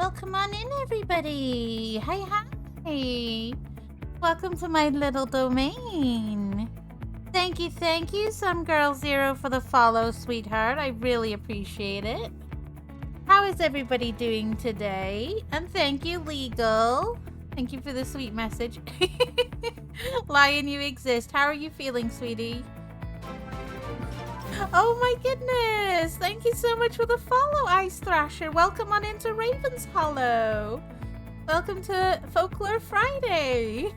Welcome on in, everybody. Hi. Welcome to my little domain. Thank you, Some Girl Zero, for the follow, sweetheart. I really appreciate it. How is everybody doing today? And thank you, Legal. Thank you for the sweet message. Lion, you exist. How are you feeling, sweetie? Oh my goodness! Thank you so much for the follow, Ice Thrasher. Welcome on into Raven's Hollow. Welcome to Folklore Friday.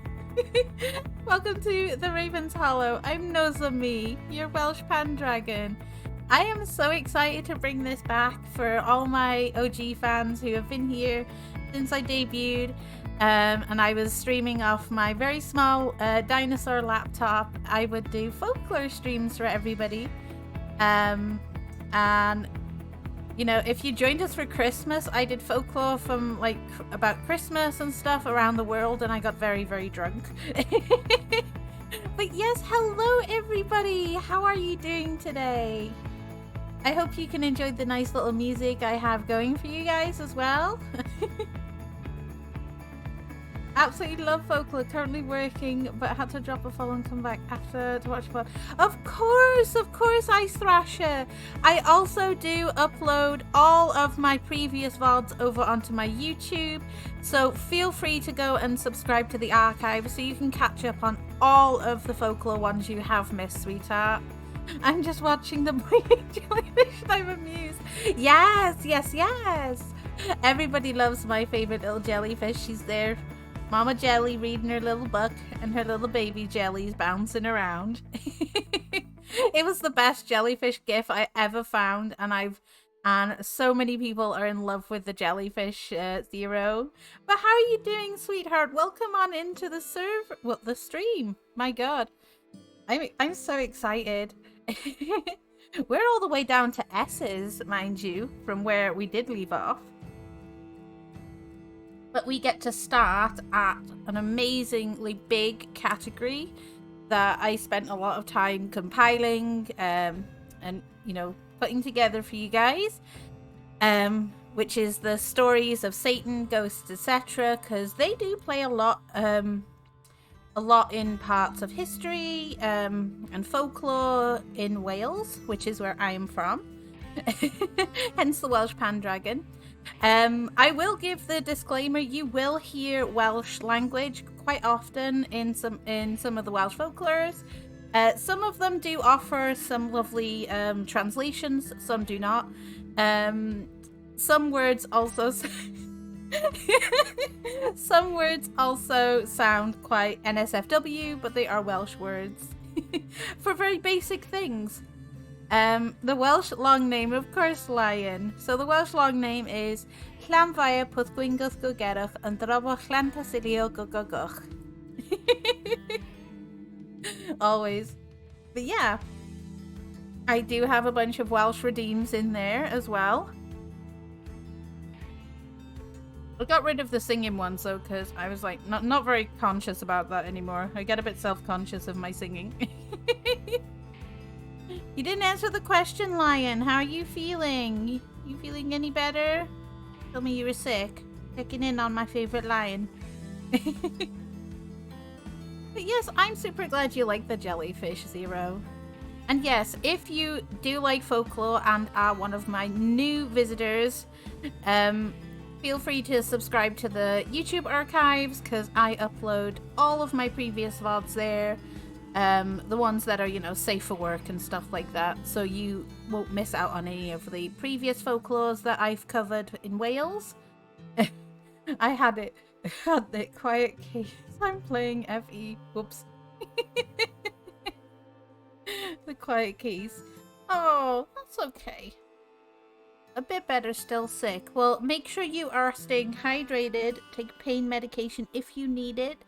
Welcome to the Raven's Hollow. I'm Nozami, your Welsh Pandragon. I am so excited to bring this back for all my OG fans who have been here since I debuted. And I was streaming off my very small dinosaur laptop. I would do folklore streams for everybody. And you know, if you joined us for Christmas, I did folklore from like about Christmas and stuff around the world, and I got very, very drunk. But yes, hello everybody. How are you doing today? I hope you can enjoy the nice little music I have going for you guys as well. Absolutely love folklore. Currently working, but had to drop a follow and come back after to watch more. Of course, Ice Thrasher. I also do upload all of my previous VODs over onto my YouTube, so feel free to go and subscribe to the archive so you can catch up on all of the folklore ones you have missed, sweetheart. I'm just watching the boiling jellyfish and I'm amused. Yes. Everybody loves my favorite little jellyfish. She's there. Mama Jelly reading her little book and her little baby jellies bouncing around. It was the best jellyfish gif I ever found, and so many people are in love with the jellyfish Zero. But how are you doing, sweetheart? Welcome on into the the stream. My God, I'm so excited. We're all the way down to S's, mind you, from where we did leave off. But we get to start at an amazingly big category that I spent a lot of time compiling and, you know, putting together for you guys, which is the stories of Satan, ghosts, etc., because they do play a lot in parts of history and folklore in Wales, which is where I am from, hence the Welsh Pandragon. I will give the disclaimer, you will hear Welsh language quite often in some of the Welsh folklores. Some of them do offer some lovely translations, some do not. Some words also sound quite NSFW, but they are Welsh words for very basic things. The Welsh long name, of course, Lion. So the Welsh long name is Llanfair Pwthgwyngoch Gogerach and Drobo Llantasilio Gogogoch. Always. But yeah, I do have a bunch of Welsh redeems in there as well. I got rid of the singing ones though, because I was like not very conscious about that anymore. I get a bit self-conscious of my singing. You didn't answer the question, Lion. How are you feeling? You feeling any better? Tell me you were sick. Checking in on my favorite lion. But yes, I'm super glad you like the jellyfish, Zero. And yes, if you do like folklore and are one of my new visitors, feel free to subscribe to the YouTube archives, because I upload all of my previous VODs there. The ones that are, you know, safe for work and stuff like that, so you won't miss out on any of the previous folklores that I've covered in Wales. I had the quiet case. I'm playing FE. Whoops. The quiet case. Oh, that's okay. A bit better, still sick. Well, make sure you are staying hydrated. Take pain medication if you need it.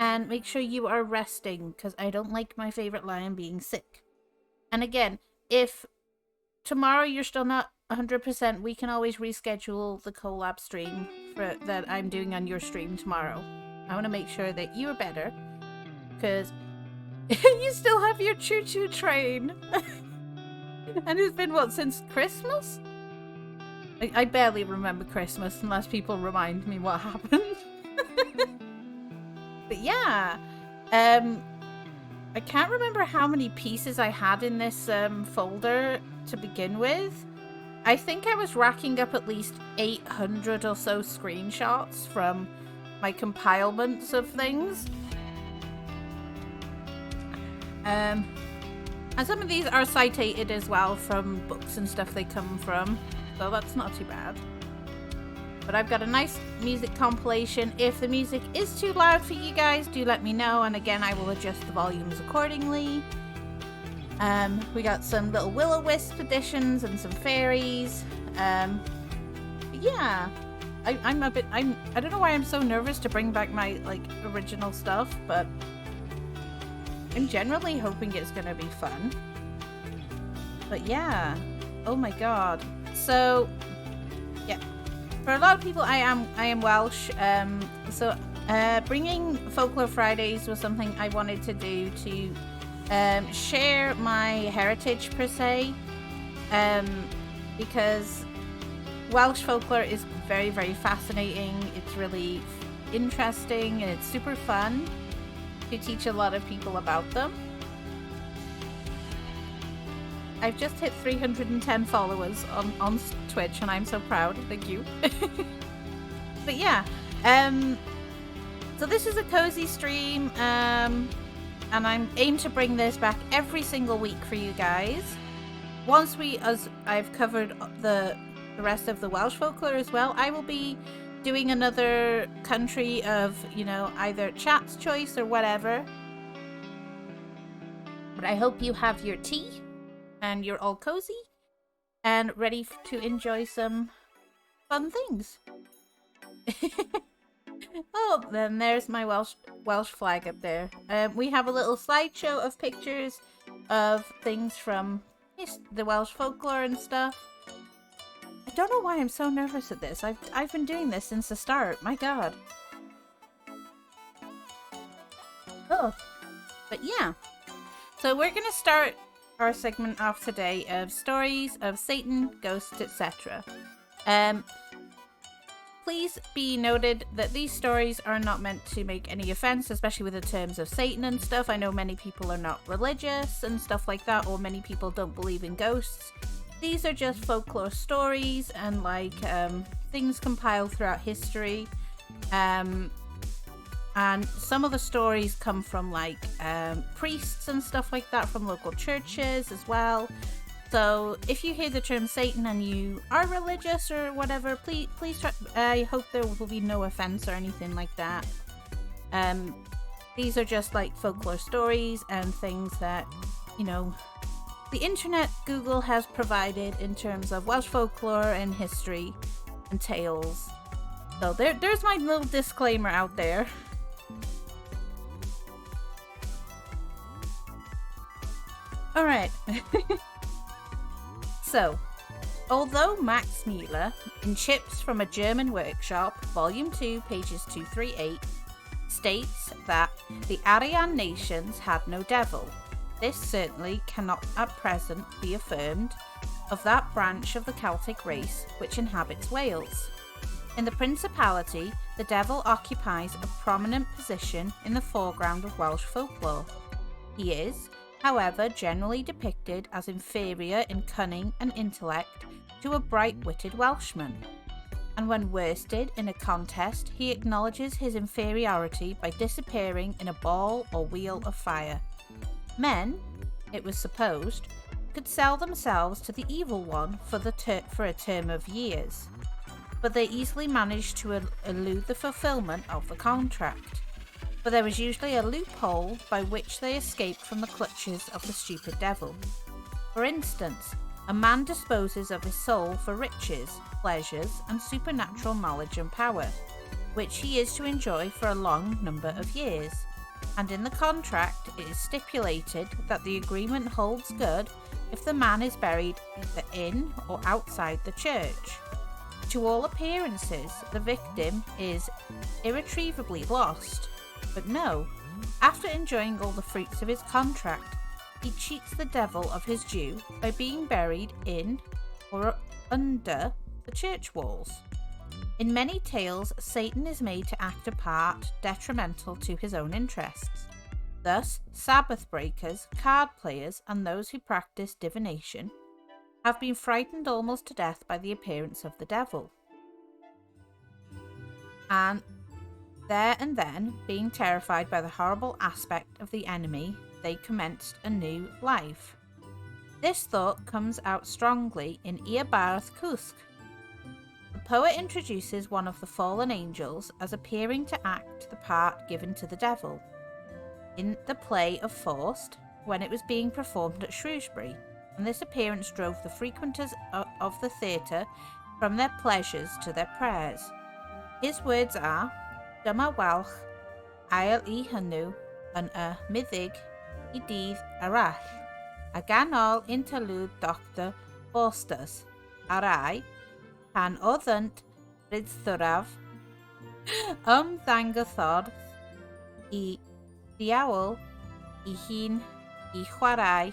And make sure you are resting, because I don't like my favorite lion being sick. And again, if tomorrow you're still not 100%, we can always reschedule the collab stream that I'm doing on your stream tomorrow. I want to make sure that you're better, because you still have your choo-choo train. And it's been, what, since Christmas? I barely remember Christmas unless people remind me what happened. But yeah, I can't remember how many pieces I had in this folder to begin with. I think I was racking up at least 800 or so screenshots from my compilements of things. And some of these are cited as well from books and stuff they come from, so that's not too bad. But I've got a nice music compilation. If the music is too loud for you guys, do let me know, and again I will adjust the volumes accordingly. We got some little will-o-wisp editions and some fairies. Yeah, I don't know why I'm so nervous to bring back my original stuff, but I'm generally hoping it's gonna be fun. But yeah, oh my god. So yeah, for a lot of people, I am Welsh. So bringing Folklore Fridays was something I wanted to do to share my heritage per se, because Welsh folklore is very, very fascinating. It's really interesting and it's super fun to teach a lot of people about them. I've just hit 310 followers on Twitch and I'm so proud. Thank you. But yeah, so this is a cozy stream, and I'm aim to bring this back every single week for you guys. Once as I've covered the rest of the Welsh folklore as well, I will be doing another country of, either chat's choice or whatever. But I hope you have your tea and you're all cozy and ready to enjoy some fun things. Oh, then there's my Welsh flag up there. We have a little slideshow of pictures of things from the Welsh folklore and stuff. I don't know why I'm so nervous at this. I've been doing this since the start. My god. Oh, but yeah. So we're gonna start our segment off today of stories of Satan, ghosts, etc. Please be noted that these stories are not meant to make any offense, especially with the terms of Satan and stuff. I know many people are not religious and stuff like that, or many people don't believe in ghosts. These are just folklore stories and things compiled throughout history. And some of the stories come from priests and stuff like that from local churches as well. So if you hear the term Satan and you are religious or whatever, please try, I hope there will be no offense or anything like that. These are just folklore stories and things that, the internet, Google has provided in terms of Welsh folklore and history and tales. So there's my little disclaimer out there. Alright. So, although Max Mueller, in Chips from a German Workshop, Volume 2, pages 238, states that the Aryan nations had no devil, this certainly cannot at present be affirmed of that branch of the Celtic race which inhabits Wales. In the Principality, the devil occupies a prominent position in the foreground of Welsh folklore. He is, however, generally depicted as inferior in cunning and intellect to a bright-witted Welshman, and when worsted in a contest, he acknowledges his inferiority by disappearing in a ball or wheel of fire. Men, it was supposed, could sell themselves to the evil one for a term of years, but they easily managed to elude the fulfillment of the contract. But there was usually a loophole by which they escaped from the clutches of the stupid devil. For instance, a man disposes of his soul for riches, pleasures, and supernatural knowledge and power, which he is to enjoy for a long number of years. And in the contract it is stipulated that the agreement holds good if the man is buried either in or outside the church. To all appearances, the victim is irretrievably lost. But no, after enjoying all the fruits of his contract, he cheats the devil of his due by being buried in or under the church walls. In many tales, Satan is made to act a part detrimental to his own interests. Thus, Sabbath breakers, card players, and those who practice divination have been frightened almost to death by the appearance of the devil. And there and then, being terrified by the horrible aspect of the enemy, they commenced a new life. This thought comes out strongly in Iabarath Kusk. The poet introduces one of the fallen angels as appearing to act the part given to the devil in the play of Faust when it was being performed at Shrewsbury, and this appearance drove the frequenters of the theatre from their pleasures to their prayers. His words are, Dyma walch, ail I hynw yn y middig I dydd arall, a ganol interlude Dr. Faustus, arai, pan oddant rydthyraf, ddangothodd I diawl I hun I chwarae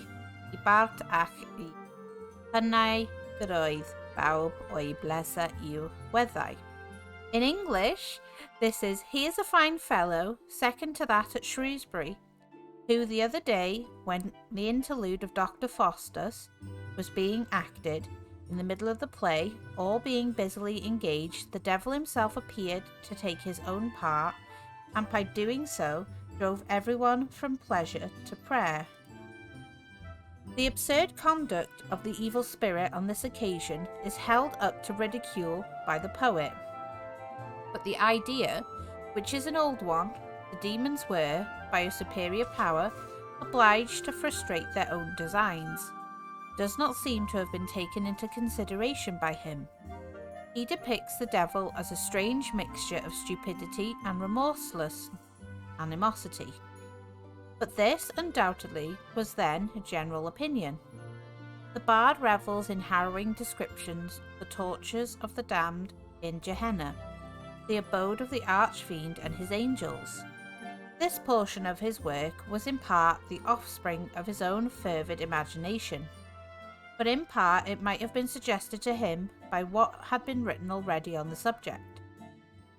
I bart ac I hynnau gyroedd bawb o'i blesa i'w weddau. In English, this is, he is a fine fellow, second to that at Shrewsbury, who the other day, when the interlude of Dr. Faustus was being acted, in the middle of the play, all being busily engaged, the devil himself appeared to take his own part, and by doing so, drove everyone from pleasure to prayer. The absurd conduct of the evil spirit on this occasion is held up to ridicule by the poet. But the idea, which is an old one, the demons were, by a superior power, obliged to frustrate their own designs, does not seem to have been taken into consideration by him. He depicts the devil as a strange mixture of stupidity and remorseless animosity. But this, undoubtedly, was then a general opinion. The bard revels in harrowing descriptions of the tortures of the damned in Gehenna, the abode of the archfiend and his angels. This portion of his work was in part the offspring of his own fervid imagination, but in part it might have been suggested to him by what had been written already on the subject,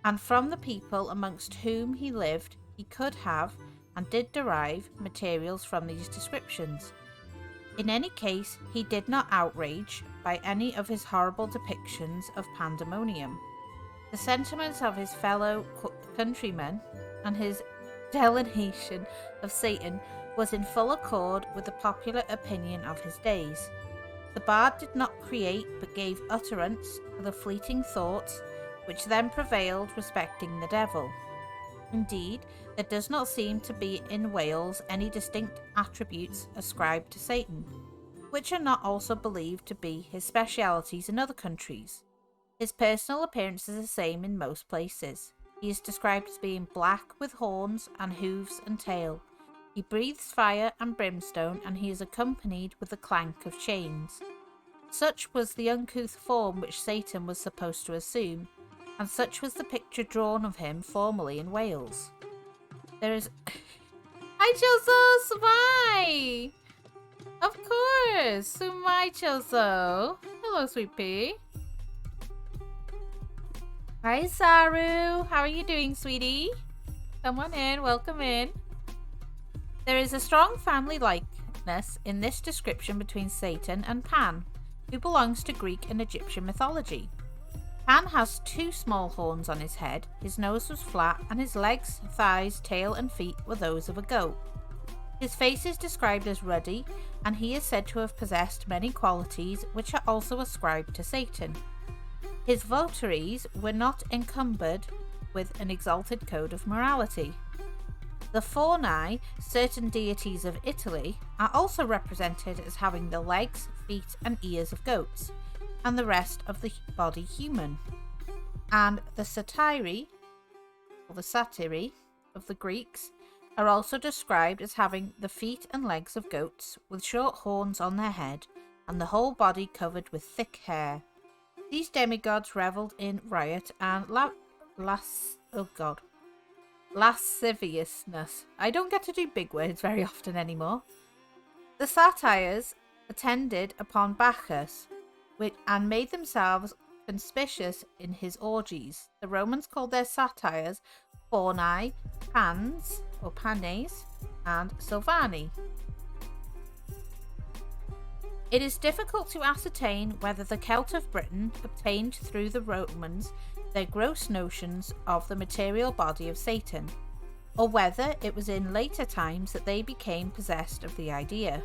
and from the people amongst whom he lived he could have and did derive materials from these descriptions. In any case, he did not outrage by any of his horrible depictions of pandemonium the sentiments of his fellow countrymen, and his delineation of Satan was in full accord with the popular opinion of his days. The bard did not create but gave utterance to the fleeting thoughts which then prevailed respecting the devil. Indeed, there does not seem to be in Wales any distinct attributes ascribed to Satan, which are not also believed to be his specialities in other countries. His personal appearance is the same in most places. He is described as being black with horns and hooves and tail. He breathes fire and brimstone, and he is accompanied with the clank of chains. Such was the uncouth form which Satan was supposed to assume, and such was the picture drawn of him formerly in Wales. There is... Hi, Chilso! Smai! Of course! Smai, Chilso! Hello, sweet pea. Hi, Saru. How are you doing, sweetie? Come on in. Welcome in. There is a strong family likeness in this description between Satan and Pan, who belongs to Greek and Egyptian mythology. Pan has 2 small horns on his head, his nose was flat, and his legs, thighs, tail, and feet were those of a goat. His face is described as ruddy, and he is said to have possessed many qualities which are also ascribed to Satan. His votaries were not encumbered with an exalted code of morality. The Faunae, certain deities of Italy, are also represented as having the legs, feet, and ears of goats, and the rest of the body human. And the satyri, or the satyri, of the Greeks are also described as having the feet and legs of goats, with short horns on their head, and the whole body covered with thick hair. These demigods revelled in riot and lasciviousness. I don't get to do big words very often anymore. The satyrs attended upon Bacchus, and made themselves conspicuous in his orgies. The Romans called their satires Faunae, Pans, or Panes, and Silvani. It is difficult to ascertain whether the Celt of Britain obtained through the Romans their gross notions of the material body of Satan, or whether it was in later times that they became possessed of the idea.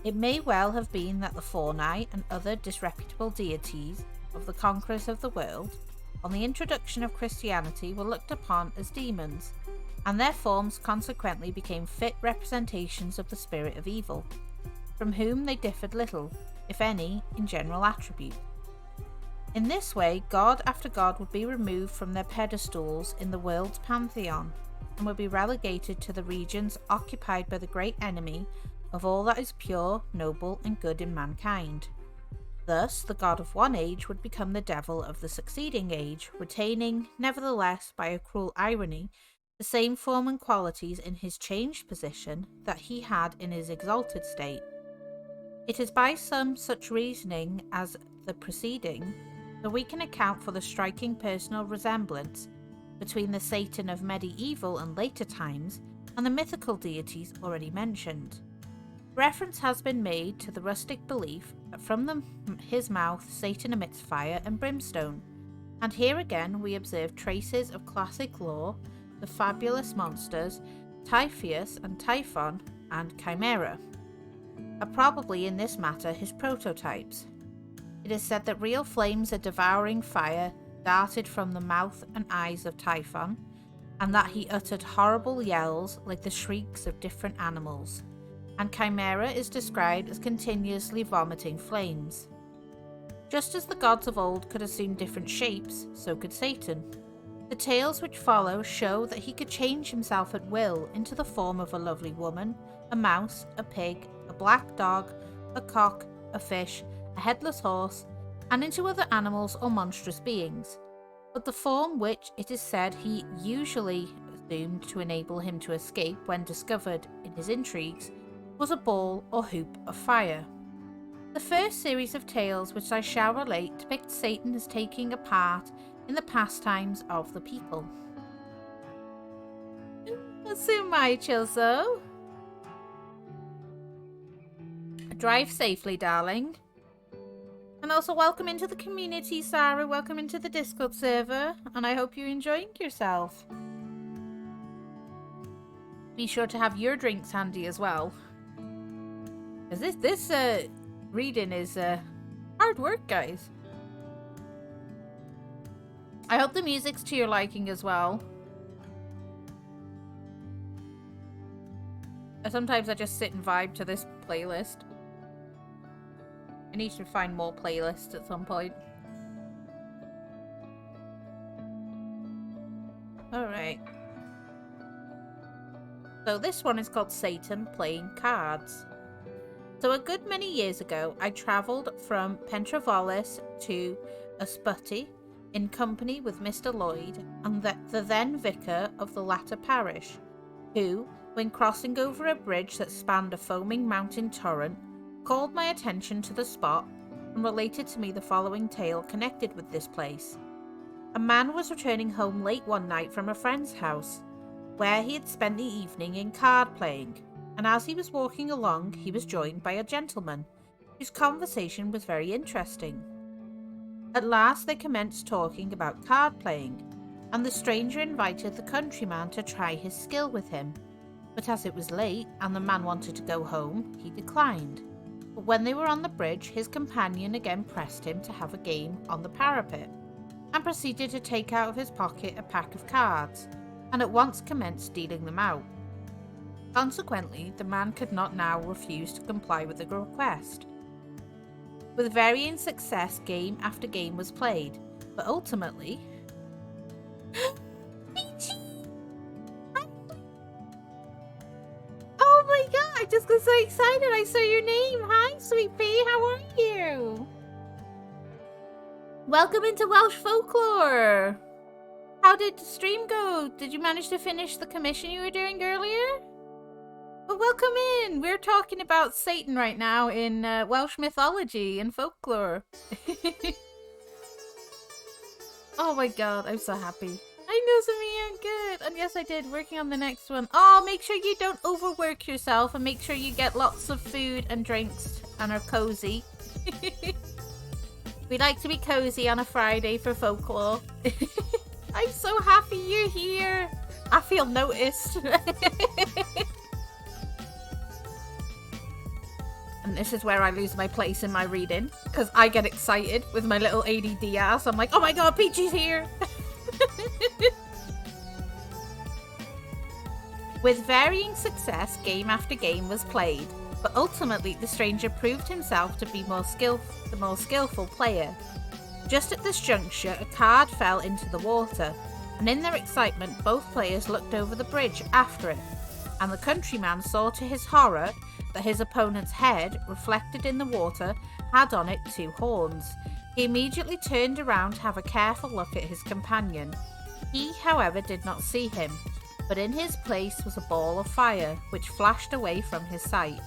It may well have been that the Faunae and other disreputable deities of the conquerors of the world, on the introduction of Christianity, were looked upon as demons, and their forms consequently became fit representations of the spirit of evil, from whom they differed little, if any, in general attribute. In this way, god after god would be removed from their pedestals in the world's pantheon, and would be relegated to the regions occupied by the great enemy of all that is pure, noble, and good in mankind. Thus, the god of one age would become the devil of the succeeding age, retaining, nevertheless, by a cruel irony, the same form and qualities in his changed position that he had in his exalted state. It is by some such reasoning as the preceding that we can account for the striking personal resemblance between the Satan of medieval and later times and the mythical deities already mentioned. Reference has been made to the rustic belief that from his mouth Satan emits fire and brimstone, and here again we observe traces of classic lore, the fabulous monsters Typhoeus and Typhon and Chimera are probably in this matter his prototypes. It is said that real flames of devouring fire darted from the mouth and eyes of Typhon, and that he uttered horrible yells like the shrieks of different animals, and Chimera is described as continuously vomiting flames. Just as the gods of old could assume different shapes, so could Satan. The tales which follow show that he could change himself at will into the form of a lovely woman, a mouse, a pig, a black dog, a cock, a fish, a headless horse, and into other animals or monstrous beings. But the form which, it is said, he usually assumed to enable him to escape when discovered in his intrigues was a ball or hoop of fire. The first series of tales which I shall relate depict Satan as taking a part in the pastimes of the people. Sumai Chilso. Drive safely, darling. And also welcome into the community, Sarah. Welcome into the Discord server, and I hope you're enjoying yourself. Be sure to have your drinks handy as well. Because this reading is hard work, guys. I hope the music's to your liking as well. Sometimes I just sit and vibe to this playlist. I need to find more playlists at some point. Alright. So this one is called Satan Playing Cards. So a good many years ago, I travelled from Pentravolis to Ysbyty in company with Mr. Lloyd and the then vicar of the latter parish, who, when crossing over a bridge that spanned a foaming mountain torrent, called my attention to the spot and related to me the following tale connected with this place. A man was returning home late one night from a friend's house, where he had spent the evening in card playing, and as he was walking along he was joined by a gentleman, whose conversation was very interesting. At last they commenced talking about card playing, and the stranger invited the countryman to try his skill with him, but as it was late and the man wanted to go home, he declined. But when they were on the bridge, his companion again pressed him to have a game on the parapet, and proceeded to take out of his pocket a pack of cards, and at once commenced dealing them out. Consequently, the man could not now refuse to comply with the request. With varying success, game after game was played, but ultimately... Oh my god, I just got so excited. I saw your name. Hi, sweet pea. How are you? Welcome into Welsh Folklore. How did the stream go? Did you manage to finish the commission you were doing earlier? Well, welcome in. We're talking about Satan right now in Welsh mythology and folklore. Oh my god, I'm so happy. I know something good. And yes, I did. Working on the next one. Oh, make sure you don't overwork yourself and make sure you get lots of food and drinks and are cozy. We like to be cozy on a Friday for folklore. I'm so happy you're here. I feel noticed. And this is where I lose my place in my reading because I get excited with my little ADD ass. I'm like, oh my god, Peachy's here. With varying success, game after game was played, but ultimately the stranger proved himself to be the more skillful player. Just at this juncture, a card fell into the water, and in their excitement, both players looked over the bridge after it, and the countryman saw to his horror that his opponent's head, reflected in the water, had on it 2 horns. He immediately turned around to have a careful look at his companion. He, however, did not see him, but in his place was a ball of fire, which flashed away from his sight.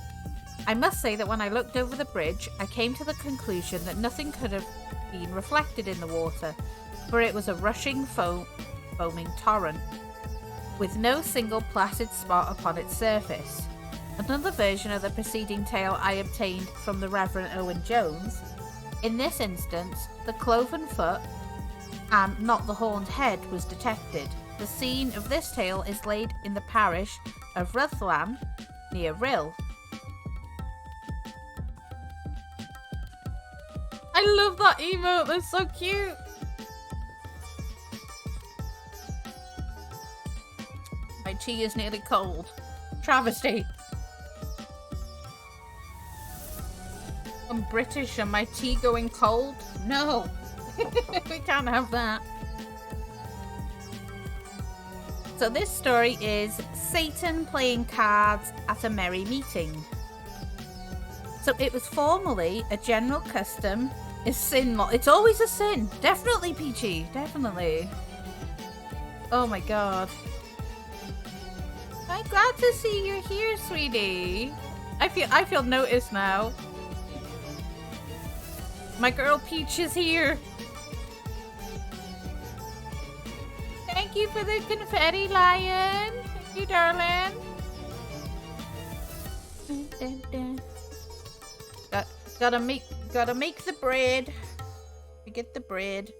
I must say that when I looked over the bridge, I came to the conclusion that nothing could have been reflected in the water, for it was a rushing foaming torrent, with no single placid spot upon its surface. Another version of the preceding tale I obtained from the Reverend Owen Jones. In this instance, the cloven foot and not the horned head was detected. The scene of this tale is laid in the parish of Rutland, near Rill. I love that emote, that's so cute! My tea is nearly cold. Travesty. I'm British and my tea going cold? No. We can't have that. So this story is Satan playing cards at a merry meeting. So it was formerly a general custom. Is sin? It's always a sin. Definitely, Peachy. Definitely. Oh my god. I'm glad to see you're here, sweetie. I feel noticed now. My girl Peach is here. Thank you for the confetti, Lion. Thank you, darling. Gotta make the bread. Get the bread.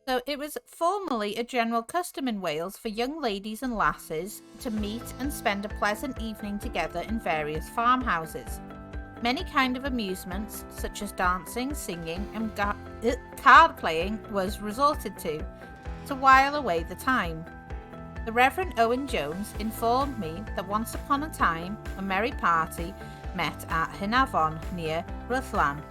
So it was formerly a general custom in Wales for young ladies and lasses to meet and spend a pleasant evening together in various farmhouses. Many kind of amusements, such as dancing, singing, and card playing, was resorted to while away the time. The Reverend Owen Jones informed me that once upon a time a merry party met at Hynafon near Rutland,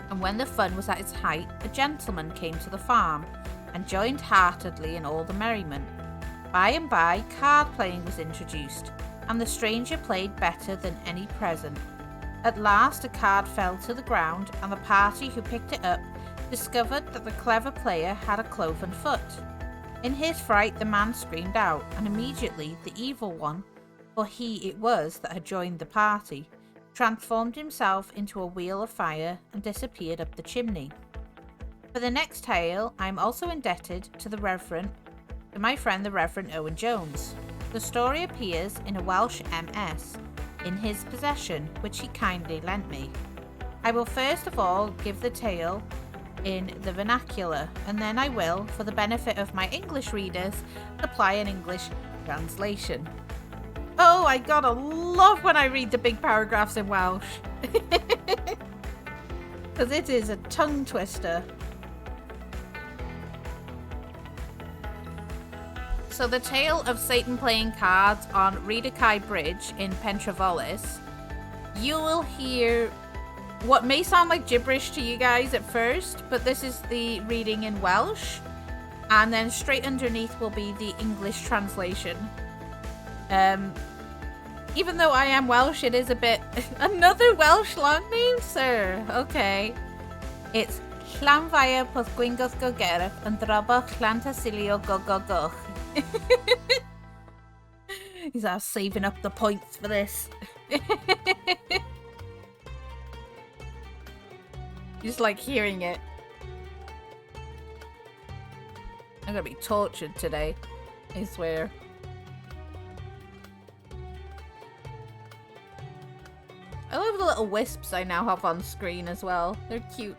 and when the fun was at its height, a gentleman came to the farm and joined heartily in all the merriment. By and by, card playing was introduced, and the stranger played better than any present. At last a card fell to the ground, and the party who picked it up discovered that the clever player had a cloven foot. In his fright the man screamed out, and immediately the evil one, for he it was that had joined the party, transformed himself into a wheel of fire and disappeared up the chimney. For the next tale I am also indebted to my friend the Reverend Owen Jones. The story appears in a Welsh MS in his possession, which he kindly lent me. I will first of all give the tale in the vernacular, and then I will, for the benefit of my English readers, apply an English translation. Oh, I gotta love when I read the big paragraphs in Welsh. Because it is a tongue twister. So the tale of Satan playing cards on Rhydykai Bridge in Pentravolis, you will hear what may sound like gibberish to you guys at first, but this is the reading in Welsh, and then straight underneath will be the English translation. Even though I am Welsh, it is a bit... Another Welsh long name, sir? Okay. It's Llanfair Pwthgwyngodd Gogerach and Drabach Llantasilio Gogogoch. He's saving up the points for this. Just like hearing it. I'm gonna be tortured today. I swear. I love the little wisps I now have on screen as well. They're cute.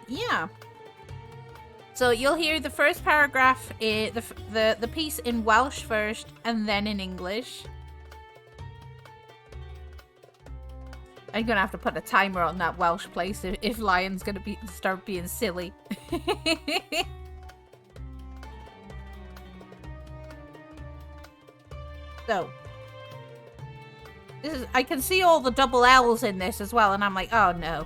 Yeah. So you'll hear the first paragraph, the piece in Welsh first, and then in English. I'm gonna have to put a timer on that Welsh place if Lion's gonna start being silly. So I can see all the double L's in this as well, and I'm like, oh no.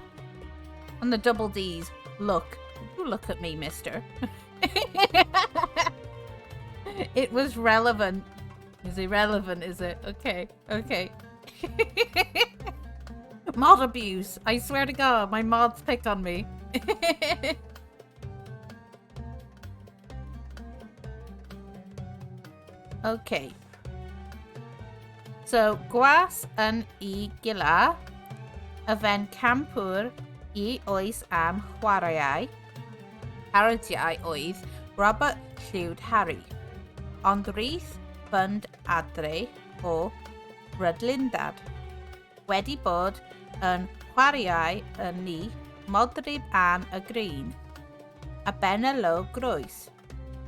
And the double D's. Look. You look at me, mister. It was relevant. Is irrelevant, is it? Okay. Okay. Mod abuse. I swear to God, my mods pick on me. Okay. So, gwas yn I gila, y fe'n campwr I oes am chwaraeau. Harediau oedd Robert Llywd Harry, ond rith bynd adre o Rydlindad. Wedi bod yn chwaraeau yn ni modryb am y grin, a ben y lo groes.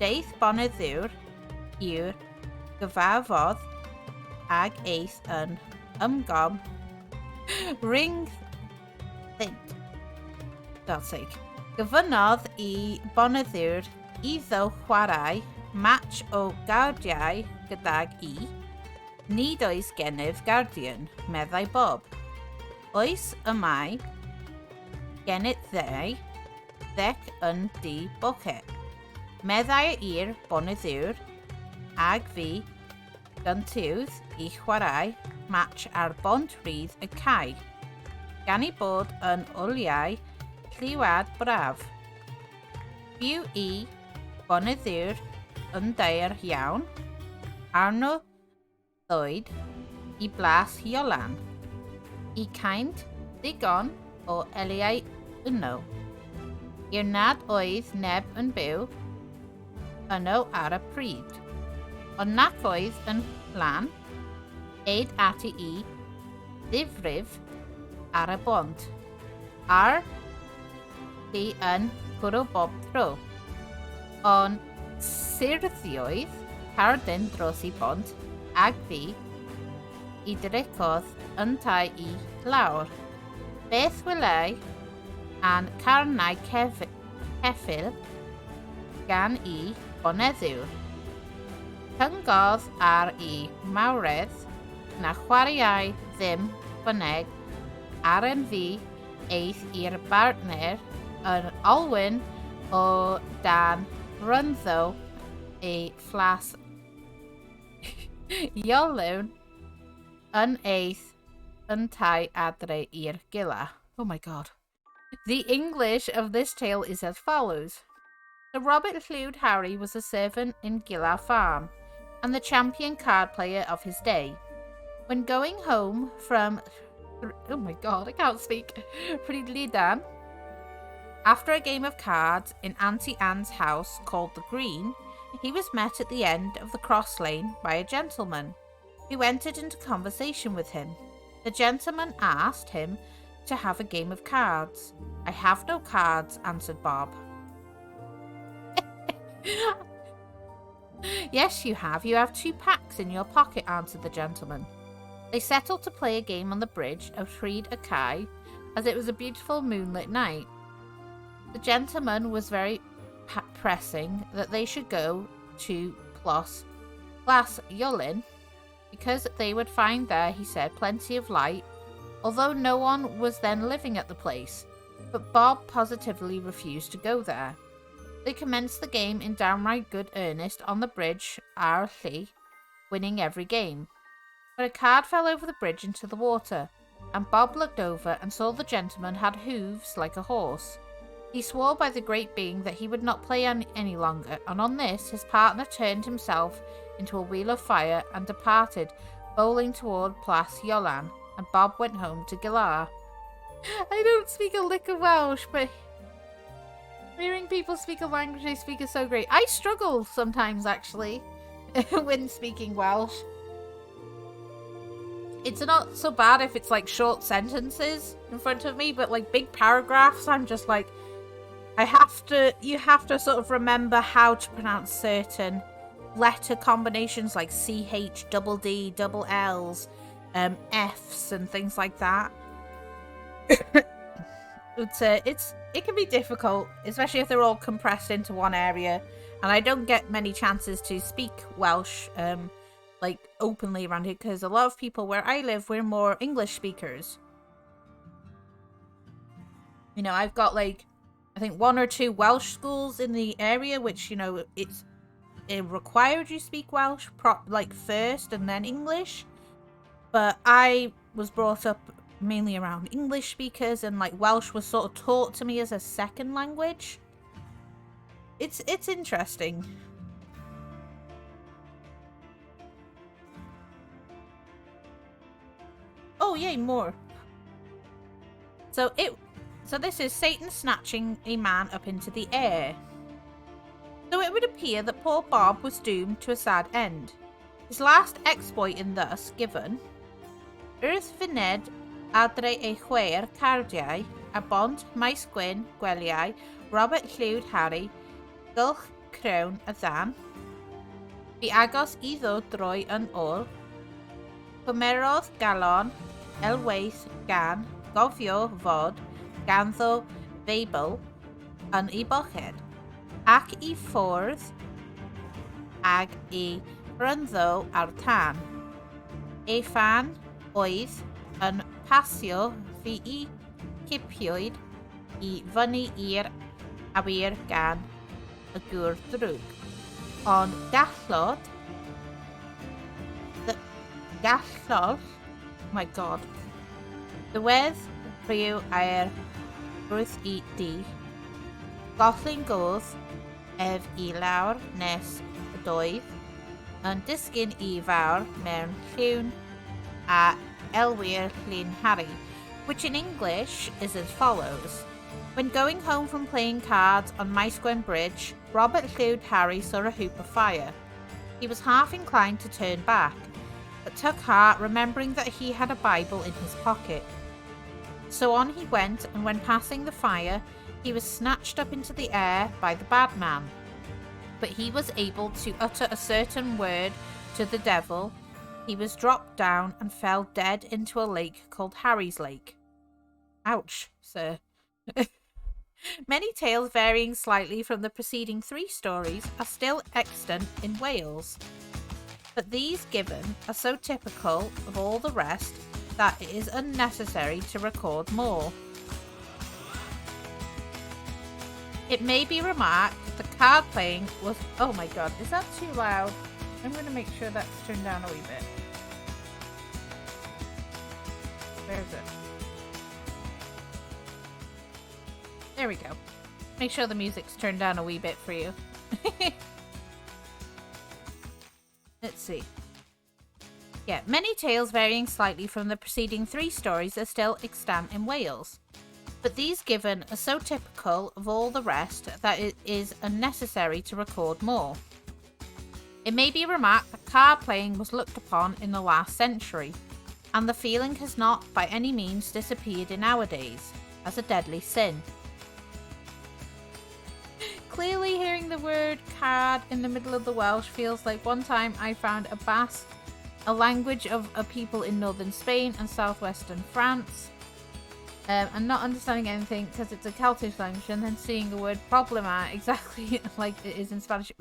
Deith boneddiwr yw'r gyfafodd ag eith yn ymgom ring think. God's sake. Gyfynodd I boneddiwr iddo chwarae match o gardiau gydag I. Nid oes gennyf guardian, meddai Bob. Oes y mai gennyf ddec yn di bocet. Meddai i'r boneddiwr ag fi gyntiwdd I chwarae match ar bont rydd y cae. Gan I bod yn wliau lliwad braf. Byw I boneddiwr yn dair iawn, arno ddwyd I blas hiolan. I caint digon o eliau yno. I'r nad oedd neb yn byw yno ar y pryd. Ond nac oedd yn plan, eid ati I ddifrif ar y bont. Ar hi yn cwrw bob tro. Ond sirddioedd cardyn dros I bont ag fi I dricodd yn tai I lawr. Beth welai a'n carnau ceffil gan I boneddiwr. Cyngodd ar I mawredd na chwaraeau ddim bynnag ar yn fi eith i'r bartner yn olwyn o dan rynddo ei fflas iolwn yn eith yn tai adre i'r gila. Oh my God. The English of this tale is as follows. Sir Robert Llywd Harry was a servant in Gila Farm and the champion card player of his day. When going home from... Oh my God, I can't speak. Rhylidan, after a game of cards in Auntie Anne's house called the Green, he was met at the end of the cross lane by a gentleman who entered into conversation with him. The gentleman asked him to have a game of cards. I have no cards, answered Bob. Yes, you have. You have 2 packs in your pocket, answered the gentleman. They settled to play a game on the bridge of Rhyd y Cae, as it was a beautiful moonlit night. The gentleman was very pressing that they should go to Plas Iolyn, because they would find there, he said, plenty of light, although no one was then living at the place. But Bob positively refused to go there. They commenced the game in downright good earnest on the bridge ar Lly, winning every game. But a card fell over the bridge into the water, and Bob looked over and saw the gentleman had hooves like a horse. He swore by the great being that he would not play any longer, and on this his partner turned himself into a wheel of fire and departed, bowling toward Plas Iolan, and Bob went home to Gilar. I don't speak a lick of Welsh, but Hearing people speak a language they speak is so great. I struggle sometimes, actually, when speaking Welsh. It's not so bad if it's like short sentences in front of me, but like big paragraphs, I'm just like, you have to sort of remember how to pronounce certain letter combinations like CH, double D, double L's, F's and things like that. It can be difficult, especially if they're all compressed into one area, and I don't get many chances to speak Welsh like openly around here, because a lot of people where I live, we're more English speakers. You know, I've got like I think 1 or 2 Welsh schools in the area, which, you know, it required you speak Welsh like first and then English, but I was brought up mainly around English speakers, and like Welsh was sort of taught to me as a second language. It's interesting. Oh yay, more. So this is Satan snatching a man up into the air. So it would appear that poor Bob was doomed to a sad end. His last exploit in thus given, wrth fyned adre ei chwaer cardiau, a bont maes gwyn gweliau, Robert Llwyd Harry, gylch crewn y ddan, bu agos iddo droi yn ôl, cymerodd galon elweith gan gofio fod ganddo Feibl yn ei boched, ac I ffwrdd ag I brynddo ar tân. Ei fan oedd yn pasio fi I cipiwyd I fyny i'r awyr gan y gŵr drwg. Ond gallodd, oh my god, dywedd rhyw a'r wrth I di, gollin godd ef I lawr nes y doedd, yn disgyn I fawr mewn llwn a elwyr Llyn Harry, which in English is as follows. When going home from playing cards on Maes Gwen Bridge, Robert Llwyd Harry saw a hoop of fire. He was half inclined to turn back, but took heart remembering that he had a Bible in his pocket. So on he went, and when passing the fire, he was snatched up into the air by the bad man. But he was able to utter a certain word to the devil. He was dropped down and fell dead into a lake called Harry's Lake. Ouch, sir. Many tales varying slightly from the preceding 3 stories are still extant in Wales, but these given are so typical of all the rest that it is unnecessary to record more. It may be remarked the card playing was... Oh my god, is that too loud? I'm going to make sure that's turned down a wee bit. Where is it? There we go. Make sure the music's turned down a wee bit for you. Let's see. Yeah, many tales varying slightly from the preceding 3 stories are still extant in Wales, but these given are so typical of all the rest that it is unnecessary to record more. It may be remarked that card playing was looked upon in the last century, and the feeling has not by any means disappeared in our days as a deadly sin. Clearly hearing the word card in the middle of the Welsh feels like one time I found a Basque, a language of a people in northern Spain and southwestern France, and not understanding anything because it's a Celtic language, and then seeing the word problema exactly like it is in Spanish.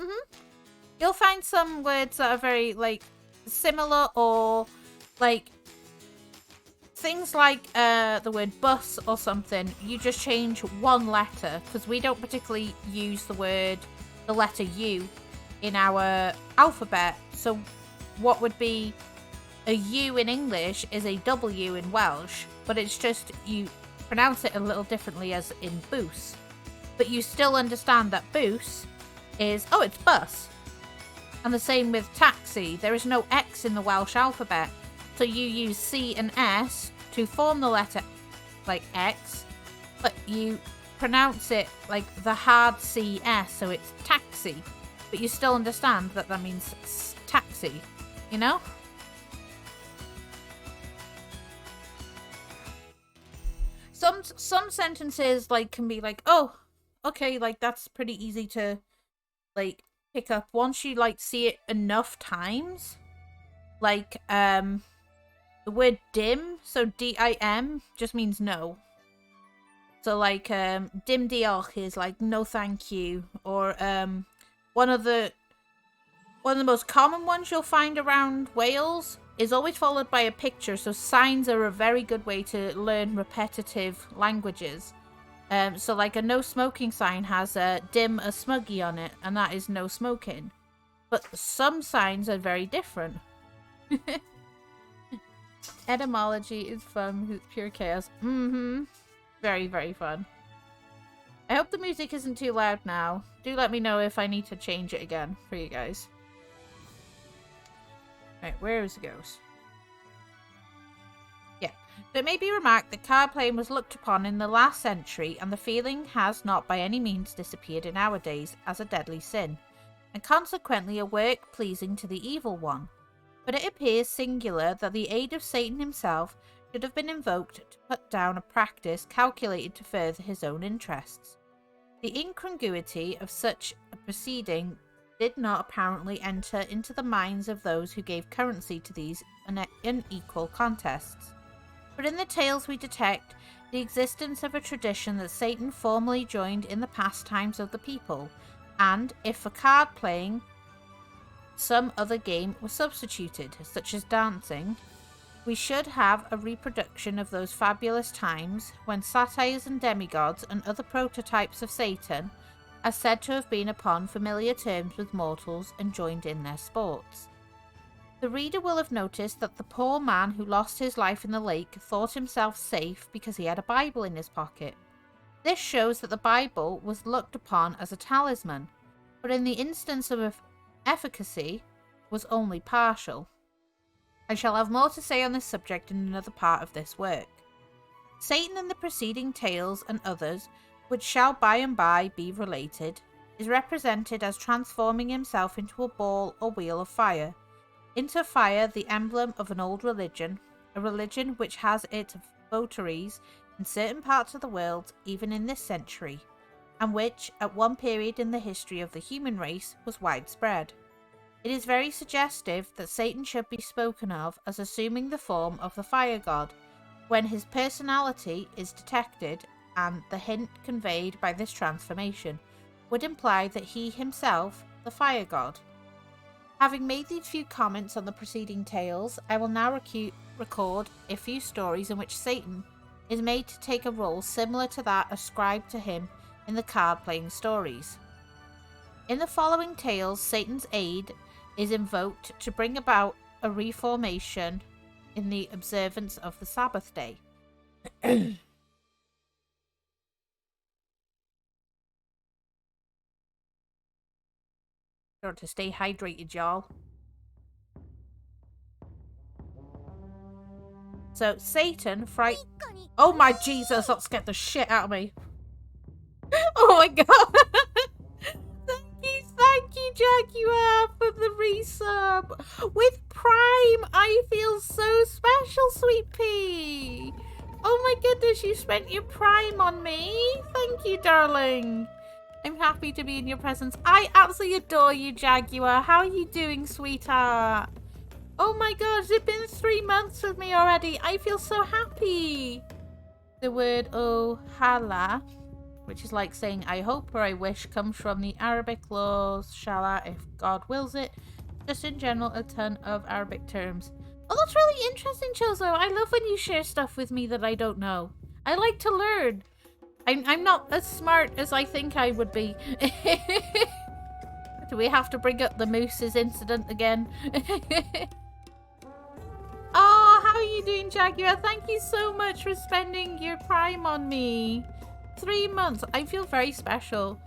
You'll find some words that are very like similar, or like things like the word bus or something, you just change one letter, because we don't particularly use the letter U in our alphabet. So what would be a U in English is a W in Welsh, but it's just you pronounce it a little differently as in bus. But you still understand that bus is, oh, it's bus. And the same with taxi. There is no X in the Welsh alphabet, so you use C and S to form the letter like X, but you pronounce it like the hard CS, so it's taxi. But you still understand that that means taxi, you know? Some sentences like can be like, oh, okay, like that's pretty easy to like pick up once you like see it enough times. Like the word dim, so D-I-M just means no. So like dim diolch is like no thank you, or one of the most common ones you'll find around Wales is always followed by a picture, so signs are a very good way to learn repetitive languages. So like a no smoking sign has a dim a smuggy on it, and that is no smoking. But some signs are very different. Etymology is fun, it's pure chaos. Very, very fun. I hope the music isn't too loud now. Do let me know if I need to change it again for you guys. Right, where is the ghost? Yeah. But it may be remarked that card playing was looked upon in the last century, and the feeling has not by any means disappeared in our days as a deadly sin, and consequently a work pleasing to the evil one. But it appears singular that the aid of Satan himself should have been invoked to put down a practice calculated to further his own interests. The incongruity of such a proceeding did not apparently enter into the minds of those who gave currency to these unequal contests. But in the tales we detect the existence of a tradition that Satan formerly joined in the pastimes of the people, and, if for card playing, some other game was substituted, such as dancing, we should have a reproduction of those fabulous times when satyrs and demigods and other prototypes of Satan are said to have been upon familiar terms with mortals and joined in their sports. The reader will have noticed that the poor man who lost his life in the lake thought himself safe because he had a Bible in his pocket. This shows that the Bible was looked upon as a talisman, but in the instance of efficacy was only partial. I shall have more to say on this subject in another part of this work. Satan in the preceding tales and others, which shall by and by be related, is represented as transforming himself into a ball or wheel of fire. Into fire, the emblem of an old religion, a religion which has its votaries in certain parts of the world, even in this century, and which, at one period in the history of the human race, was widespread. It is very suggestive that Satan should be spoken of as assuming the form of the fire god, when his personality is detected, and the hint conveyed by this transformation would imply that he himself, the fire god. Having made these few comments on the preceding tales, I will now record a few stories in which Satan is made to take a role similar to that ascribed to him in the card-playing stories. In the following tales, Satan's aid is invoked to bring about a reformation in the observance of the Sabbath day. Sure to stay hydrated, y'all. So, Satan fright. Oh my Jesus, that scared the shit out of me. Oh my god. Thank you, Jaguar, for the resub. With Prime, I feel so special, Sweet Pea. Oh my goodness, you spent your Prime on me. Thank you, darling. I'm happy to be in your presence. I absolutely adore you, Jaguar. How are you doing, sweetheart? Oh my gosh, it's been 3 months with me already. I feel so happy. The word Ohala, which is like saying I hope or I wish, comes from the Arabic laws, Shala, if God wills it. Just in general, a ton of Arabic terms. Oh, that's really interesting, Chozo. I love when you share stuff with me that I don't know. I like to learn. I'm not as smart as I think I would be. Do we have to bring up the mooses incident again? Oh, how are you doing, Jaguar? Thank you so much for spending your Prime on me. 3 months. I feel very special.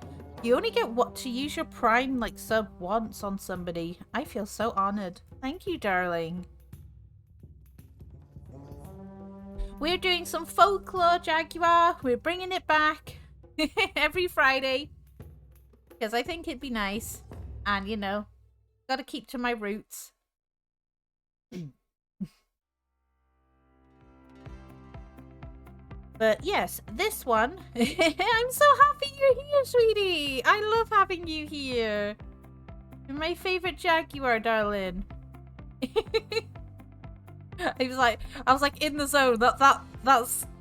You only get to use your Prime like sub once on somebody. I feel so honored. Thank you, darling. We're doing some folklore, Jaguar. We're bringing it back. every Friday. Because I think it'd be nice. And, you know, gotta keep to my roots. But yes, this one. I'm so happy you're here, sweetie. I love having you here. You're my favorite Jaguar, darling. I was like in the zone.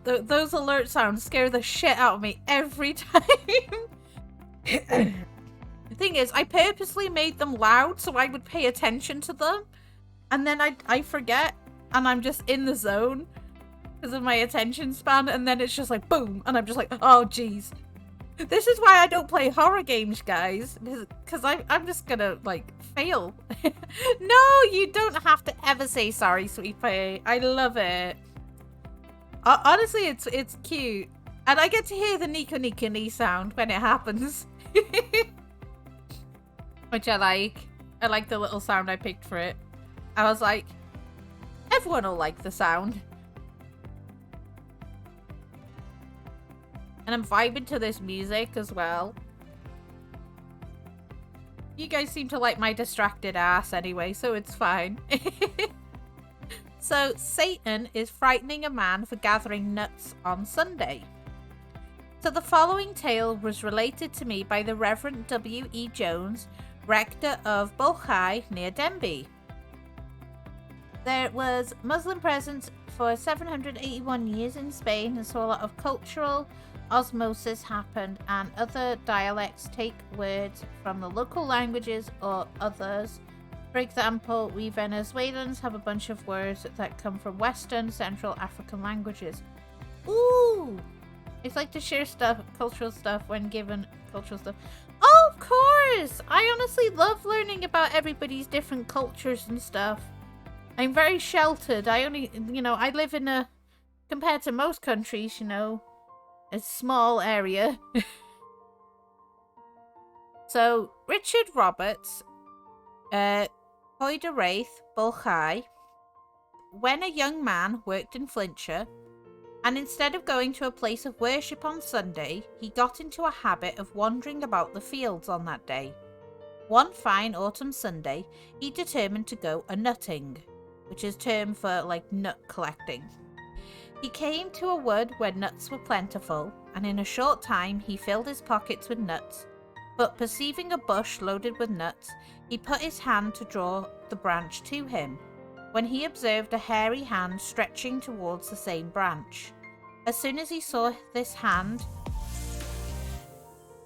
Those alert sounds scare the shit out of me every time. The thing is, I purposely made them loud so I would pay attention to them, and then I forget, and I'm just in the zone because of my attention span, and then it's just like boom, and I'm just like, oh jeez. This is why I don't play horror games, guys, because I'm just gonna like fail. No, you don't have to ever say sorry, sweet pie. I love it. Honestly, it's cute, and I get to hear the Nico Nico Ni sound when it happens. Which I like. I like the little sound I picked for it. I was like, everyone will like the sound. And I'm vibing to this music as well. You guys seem to like my distracted ass anyway, so it's fine. So, Satan is frightening a man for gathering nuts on Sunday. So the following tale was related to me by the Reverend W.E. Jones, rector of Bolchai near Denbigh. There was Muslim presence for 781 years in Spain, and so a lot of cultural osmosis happened, and other dialects take words from the local languages or others. For example, we Venezuelans have a bunch of words that come from Western Central African languages. Ooh! It's like to share stuff, cultural stuff, when given cultural stuff. Oh, of course! I honestly love learning about everybody's different cultures and stuff. I'm very sheltered. I only, you know, I live in a, compared to most countries, you know, a small area. So, Richard Roberts, Coed y Wraith, Bolchai, when a young man worked in Flintshire, and instead of going to a place of worship on Sunday, he got into a habit of wandering about the fields on that day. One fine autumn Sunday, he determined to go a-nutting, which is term for, like, nut collecting. He came to a wood where nuts were plentiful, and in a short time he filled his pockets with nuts, but perceiving a bush loaded with nuts, he put his hand to draw the branch to him, when he observed a hairy hand stretching towards the same branch. As soon as he saw this hand...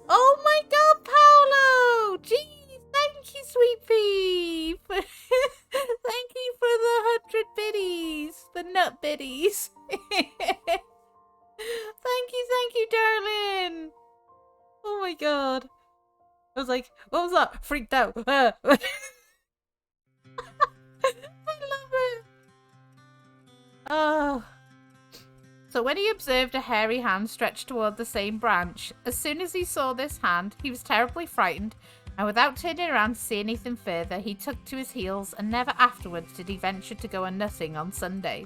Oh my god, Paolo! Jeez, thank you, sweet pea! Thank you for the 100 biddies! The nut biddies! Thank you, darling! Oh my god. I was like, what was that? Freaked out. I love it. Oh. So when he observed a hairy hand stretched toward the same branch, as soon as he saw this hand, he was terribly frightened, and without turning around to see anything further, he took to his heels, and never afterwards did he venture to go a-nutting on Sunday.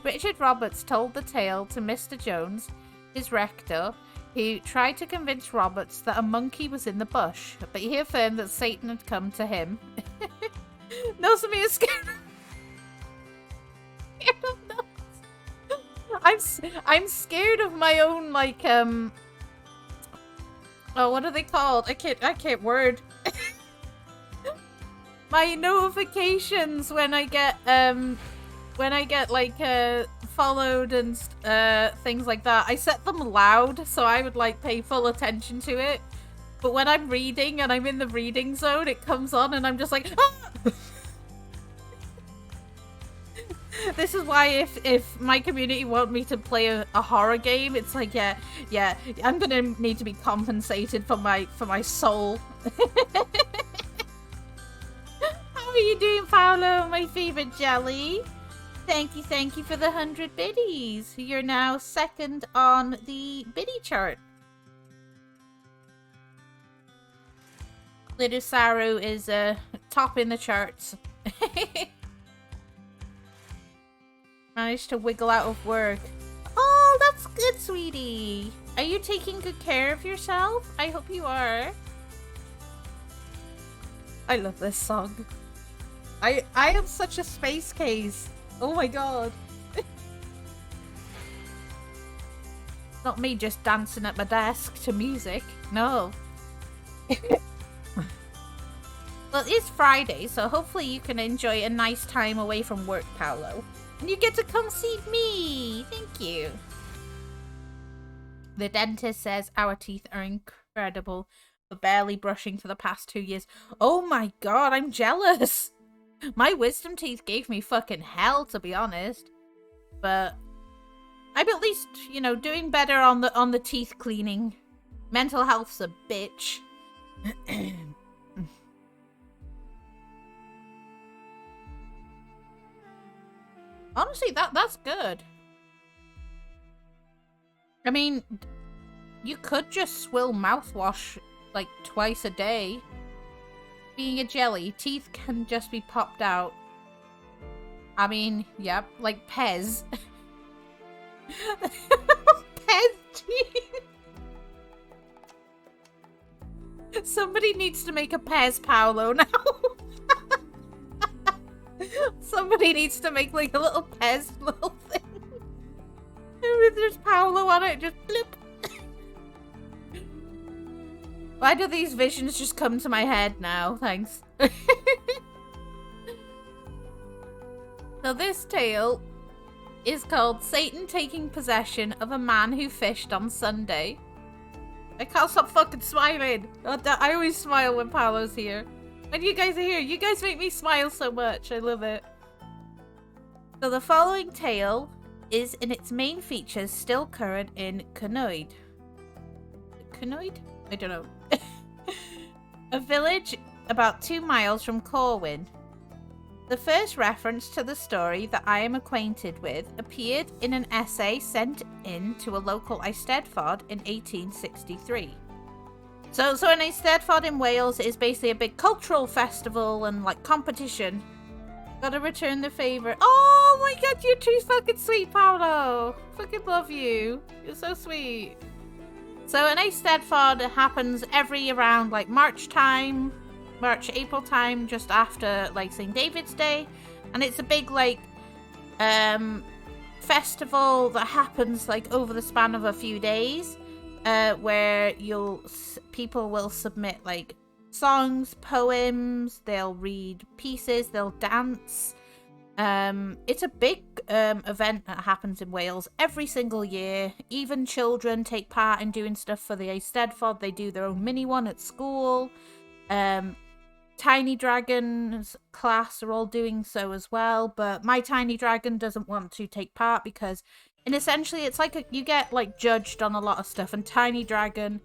Richard Roberts told the tale to Mr. Jones, his rector, who tried to convince Roberts that a monkey was in the bush, but he affirmed that Satan had come to him. No, Samir is scared. I'm scared of my own, like, oh, what are they called? I can't word. My notifications when I get like followed and things like that. I set them loud so I would like pay full attention to it. But when I'm reading and I'm in the reading zone, it comes on and I'm just like, ah! This is why if my community want me to play a horror game, it's like, yeah, I'm gonna need to be compensated for my soul. How are you doing, Paolo, my favorite jelly? Thank you for the 100 biddies. You're now second on the biddy chart. Little Saru is top in the charts. Managed to wiggle out of work. Oh, that's good, sweetie. Are you taking good care of yourself? I hope you are. I love this song. I am such a space case. Oh my god. Not me just dancing at my desk to music. No. Well, it's Friday, so hopefully you can enjoy a nice time away from work, Paolo. And you get to come see me. Thank you. The dentist says our teeth are incredible, but barely brushing for the past 2 years. Oh my god, I'm jealous. My wisdom teeth gave me fucking hell, to be honest. But I'm at least, you know, doing better on the teeth cleaning. Mental health's a bitch. Honestly, that's good. I mean, you could just swill mouthwash like twice a day. Being a jelly, teeth can just be popped out. I mean, yep, like Pez. Pez teeth. Somebody needs to make a Pez Paolo now. Somebody needs to make like a little Pez little thing. And there's Paolo on it, just bloop. Why do these visions just come to my head now? Thanks. So this tale is called Satan Taking Possession of a Man Who Fished on Sunday. I can't stop fucking smiling. I always smile when Paolo's here. And you guys are here. You guys make me smile so much. I love it. So the following tale is in its main features still current in Canoid. Canoid? I don't know. A village about 2 miles from Corwin. The first reference to the story that I am acquainted with appeared in an essay sent in to a local Eisteddfod in 1863. So an Eisteddfod in Wales is basically a big cultural festival and like competition. Gotta return the favour. Oh my god, you're too fucking sweet, Paolo. Fucking love you. You're so sweet. So an Eisteddfod happens every around like March, April time, just after like St. David's Day. And it's a big like festival that happens like over the span of a few days. Where people will submit like songs, poems, they'll read pieces, they'll dance. It's a big event that happens in Wales every single year. Even children take part in doing stuff for the Eisteddfod. They do their own mini one at school. Tiny Dragon's class are all doing so as well, but my Tiny Dragon doesn't want to take part because essentially it's like you get like judged on a lot of stuff, and Tiny Dragon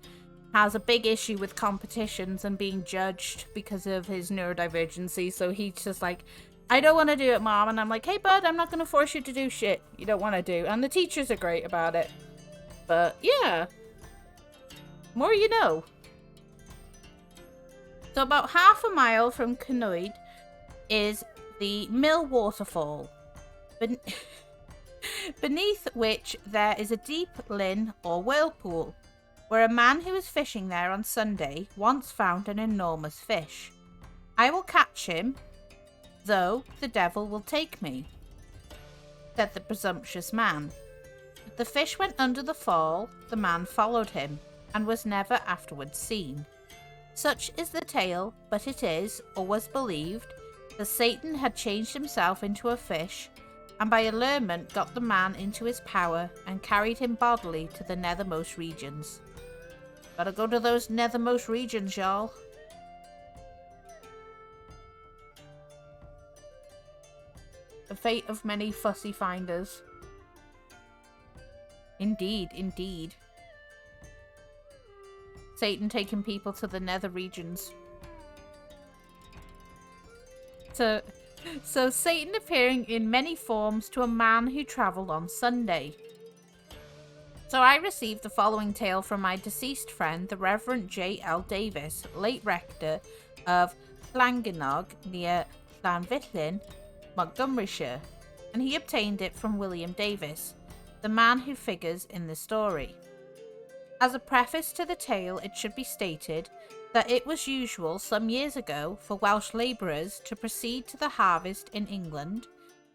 has a big issue with competitions and being judged because of his neurodivergency. So he's just like, I don't want to do it, Mom. And I'm like, hey bud, I'm not going to force you to do shit you don't want to do. And the teachers are great about it. But yeah, more you know. So about half a mile from Canoid is the Mill Waterfall, beneath which there is a deep linn or whirlpool, where a man who was fishing there on Sunday once found an enormous fish. I will catch him, though the devil will take me, said the presumptuous man. The fish went under the fall, the man followed him, and was never afterwards seen. Such is the tale, but it is, or was believed, that Satan had changed himself into a fish, and by allurement got the man into his power, and carried him bodily to the nethermost regions. Gotta go to those nethermost regions, y'all. The fate of many fussy finders. Indeed, indeed. Satan taking people to the nether regions. So Satan appearing in many forms to a man who travelled on Sunday. So I received the following tale from my deceased friend, the Reverend J.L. Davis, late rector of Llanginog near Llanfithlin, Montgomeryshire, and he obtained it from William Davis, the man who figures in the story. As a preface to the tale, it should be stated that it was usual some years ago for Welsh labourers to proceed to the harvest in England,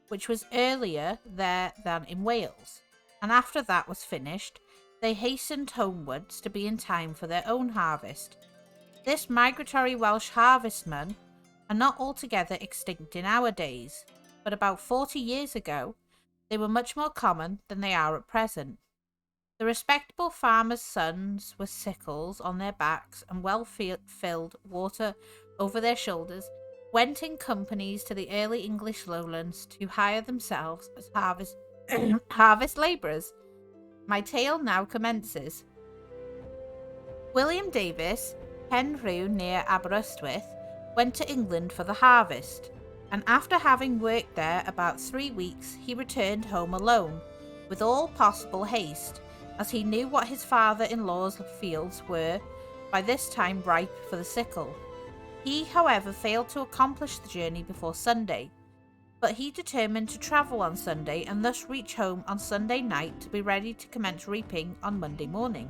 which was earlier there than in Wales, and after that was finished, they hastened homewards to be in time for their own harvest. This migratory Welsh harvestmen are not altogether extinct in our days, but about 40 years ago they were much more common than they are at present. The respectable farmers' sons with sickles on their backs and well-filled water over their shoulders went in companies to the early English lowlands to hire themselves as harvest labourers. My tale now commences. William Davis, Penrhyw near Aberystwyth, went to England for the harvest, and after having worked there about 3 weeks, he returned home alone, with all possible haste, as he knew what his father-in-law's fields were by this time ripe for the sickle. He, however, failed to accomplish the journey before Sunday, but he determined to travel on Sunday and thus reach home on Sunday night to be ready to commence reaping on Monday morning.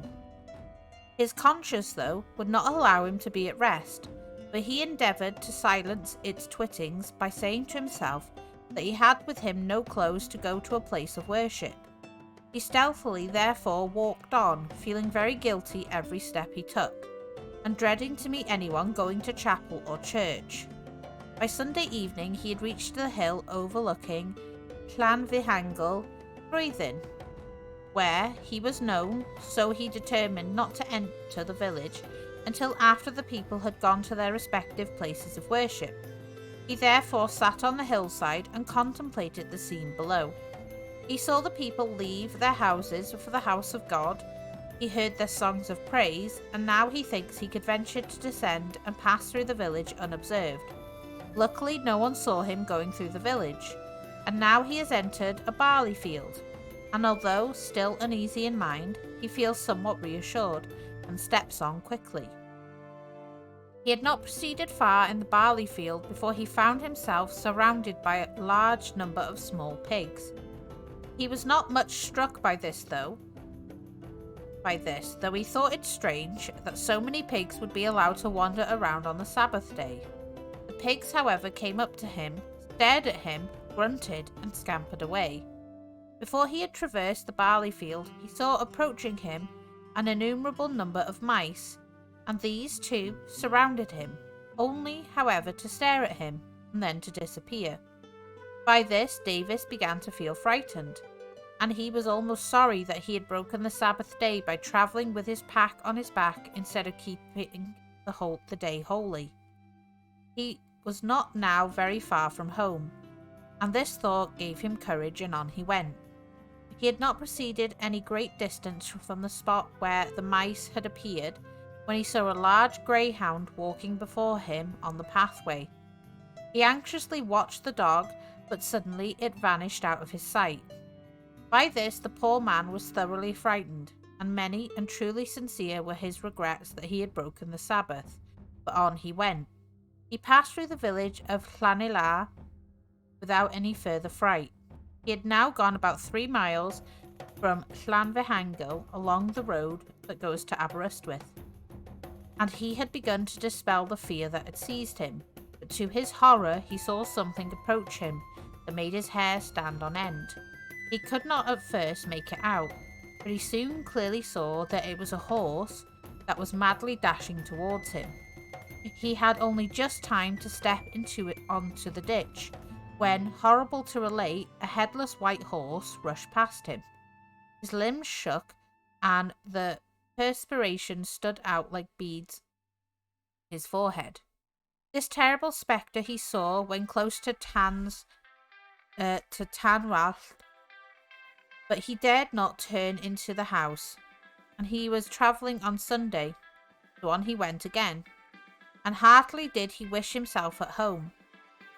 His conscience, though, would not allow him to be at rest, but he endeavoured to silence its twittings by saying to himself that he had with him no clothes to go to a place of worship. He stealthily therefore walked on, feeling very guilty every step he took, and dreading to meet anyone going to chapel or church. By Sunday evening he had reached the hill overlooking Llanfihangel, Croydon, where he was known, so he determined not to enter the village until after the people had gone to their respective places of worship. He therefore sat on the hillside and contemplated the scene below. He saw the people leave their houses for the house of God. He heard their songs of praise, and now he thinks he could venture to descend and pass through the village unobserved. Luckily, no one saw him going through the village, and now he has entered a barley field, and although still uneasy in mind, he feels somewhat reassured, and steps on quickly. He had not proceeded far in the barley field before he found himself surrounded by a large number of small pigs. He was not much struck by this, though he thought it strange that so many pigs would be allowed to wander around on the Sabbath day. The pigs, however, came up to him, stared at him, grunted, and scampered away. Before he had traversed the barley field, he saw approaching him an innumerable number of mice, and these too surrounded him, only, however, to stare at him, and then to disappear. By this, Davis began to feel frightened, and he was almost sorry that he had broken the Sabbath day by travelling with his pack on his back instead of keeping the day holy. He was not now very far from home, and this thought gave him courage, and on he went. He had not proceeded any great distance from the spot where the mice had appeared when he saw a large greyhound walking before him on the pathway. He anxiously watched the dog, but suddenly it vanished out of his sight. By this the poor man was thoroughly frightened, and many and truly sincere were his regrets that he had broken the Sabbath, but on he went. He passed through the village of Llanellar without any further fright. He had now gone about 3 miles from Llanfihangel along the road that goes to Aberystwyth, and he had begun to dispel the fear that had seized him, but to his horror he saw something approach him that made his hair stand on end. He could not at first make it out, but he soon clearly saw that it was a horse that was madly dashing towards him. He had only just time to step onto the ditch, when, horrible to relate, a headless white horse rushed past him. His limbs shook, and the perspiration stood out like beads on his forehead. This terrible spectre he saw when close to Tanwallt, but he dared not turn into the house, and he was travelling on Sunday, so on he went again, and heartily did he wish himself at home.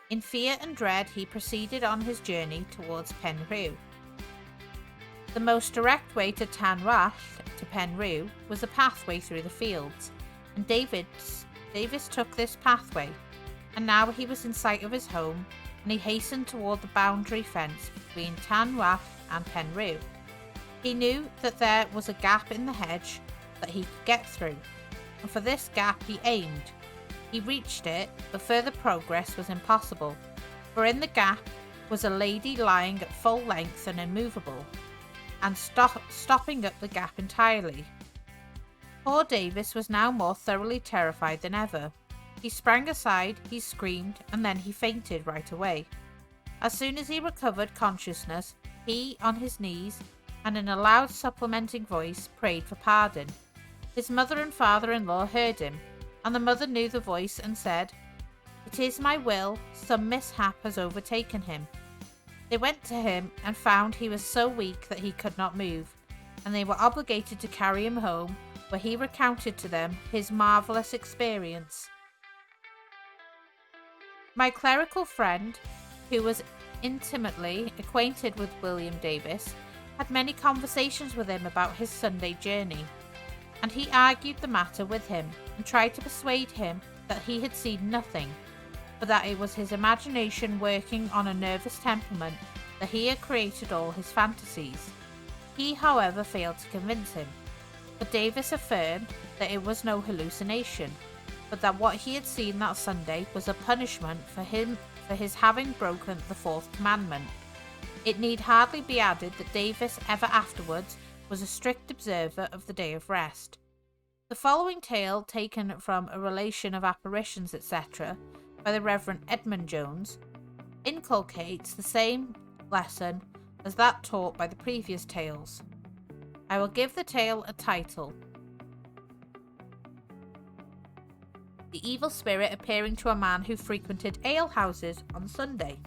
In fear and dread he proceeded on his journey towards Penrhyw. The most direct way to Tanwallt to Penrhyw was a pathway through the fields, and Davis took this pathway, and now he was in sight of his home, and he hastened toward the boundary fence between Tanwallt and Penrhyw. He knew that there was a gap in the hedge, that he could get through, and for this gap he aimed. He reached it, but further progress was impossible, for in the gap was a lady lying at full length and immovable, and stopping up the gap entirely. Poor Davis was now more thoroughly terrified than ever. He sprang aside, he screamed, and then he fainted right away. As soon as he recovered consciousness, he, on his knees, and in a loud supplementing voice, prayed for pardon. His mother and father-in-law heard him, and the mother knew the voice and said, "It is my will, some mishap has overtaken him." They went to him and found he was so weak that he could not move, and they were obligated to carry him home, where he recounted to them his marvellous experience. My clerical friend, who was intimately acquainted with William Davis, had many conversations with him about his Sunday journey, and he argued the matter with him and tried to persuade him that he had seen nothing, but that it was his imagination working on a nervous temperament, that he had created all his fantasies. He, however, failed to convince him, but Davis affirmed that it was no hallucination, but that what he had seen that Sunday was a punishment for him for his having broken the fourth commandment. It need hardly be added that Davis ever afterwards was a strict observer of the day of rest. The following tale, taken from A Relation of Apparitions, etc., by the Reverend Edmund Jones, inculcates the same lesson as that taught by the previous tales. I will give the tale a title: The Evil Spirit Appearing to a Man Who Frequented Alehouses on Sunday.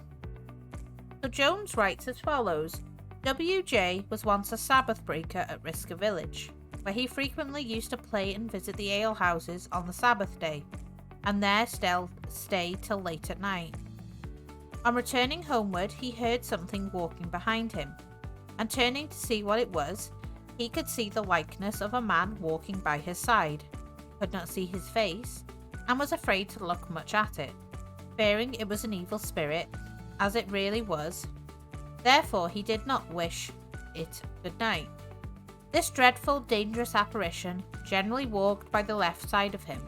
So Jones writes as follows: W.J. was once a Sabbath breaker at Risker Village, where he frequently used to play and visit the alehouses on the Sabbath day, and there stay till late at night. On returning homeward, he heard something walking behind him, and turning to see what it was, he could see the likeness of a man walking by his side, could not see his face, and was afraid to look much at it, fearing it was an evil spirit, as it really was. Therefore he did not wish it good night. This dreadful, dangerous apparition generally walked by the left side of him.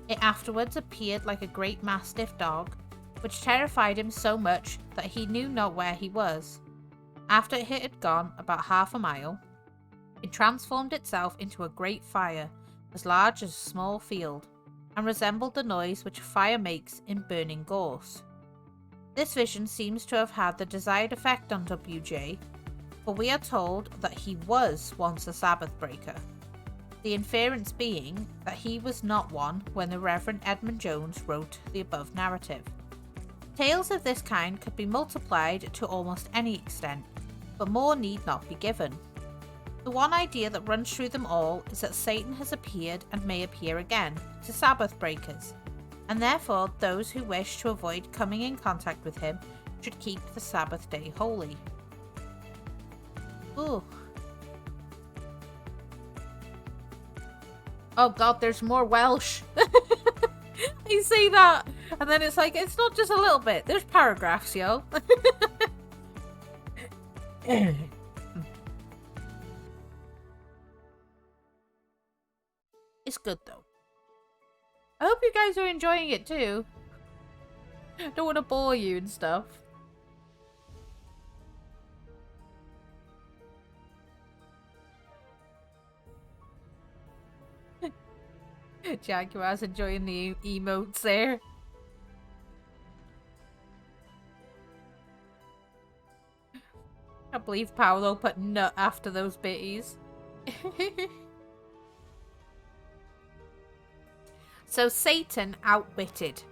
It afterwards appeared like a great mastiff dog, which terrified him so much that he knew not where he was. After it had gone about half a mile, it transformed itself into a great fire, as large as a small field, and resembled the noise which fire makes in burning gorse. This vision seems to have had the desired effect on W.J., for we are told that he was once a Sabbath breaker, the inference being that he was not one when the Reverend Edmund Jones wrote the above narrative. Tales of this kind could be multiplied to almost any extent, but more need not be given. The one idea that runs through them all is that Satan has appeared and may appear again to Sabbath breakers, and therefore those who wish to avoid coming in contact with him should keep the Sabbath day holy. Ooh. Oh god, there's more Welsh. You see that? And then it's like, it's not just a little bit. There's paragraphs, yo. It's good though. I hope you guys are enjoying it too. Don't want to bore you and stuff. Jaguar's enjoying the emotes there. Can't believe Paolo put nut after those bitties. So Satan outwitted.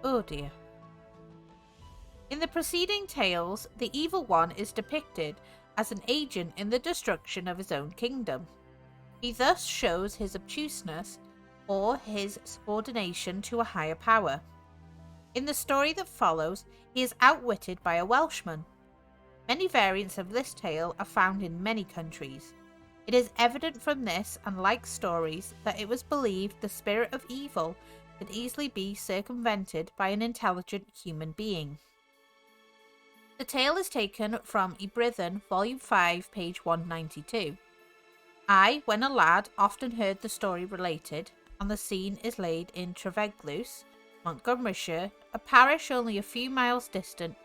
Oh dear. In the preceding tales, the evil one is depicted as an agent in the destruction of his own kingdom. He thus shows his obtuseness or his subordination to a higher power. In the story that follows, he is outwitted by a Welshman. Many variants of this tale are found in many countries. It is evident from this and like stories that it was believed the spirit of evil could easily be circumvented by an intelligent human being. The tale is taken from Ibrithen, Volume 5, page 192. I, when a lad, often heard the story related, and the scene is laid in Treveglus, Montgomeryshire, a parish only a few miles distant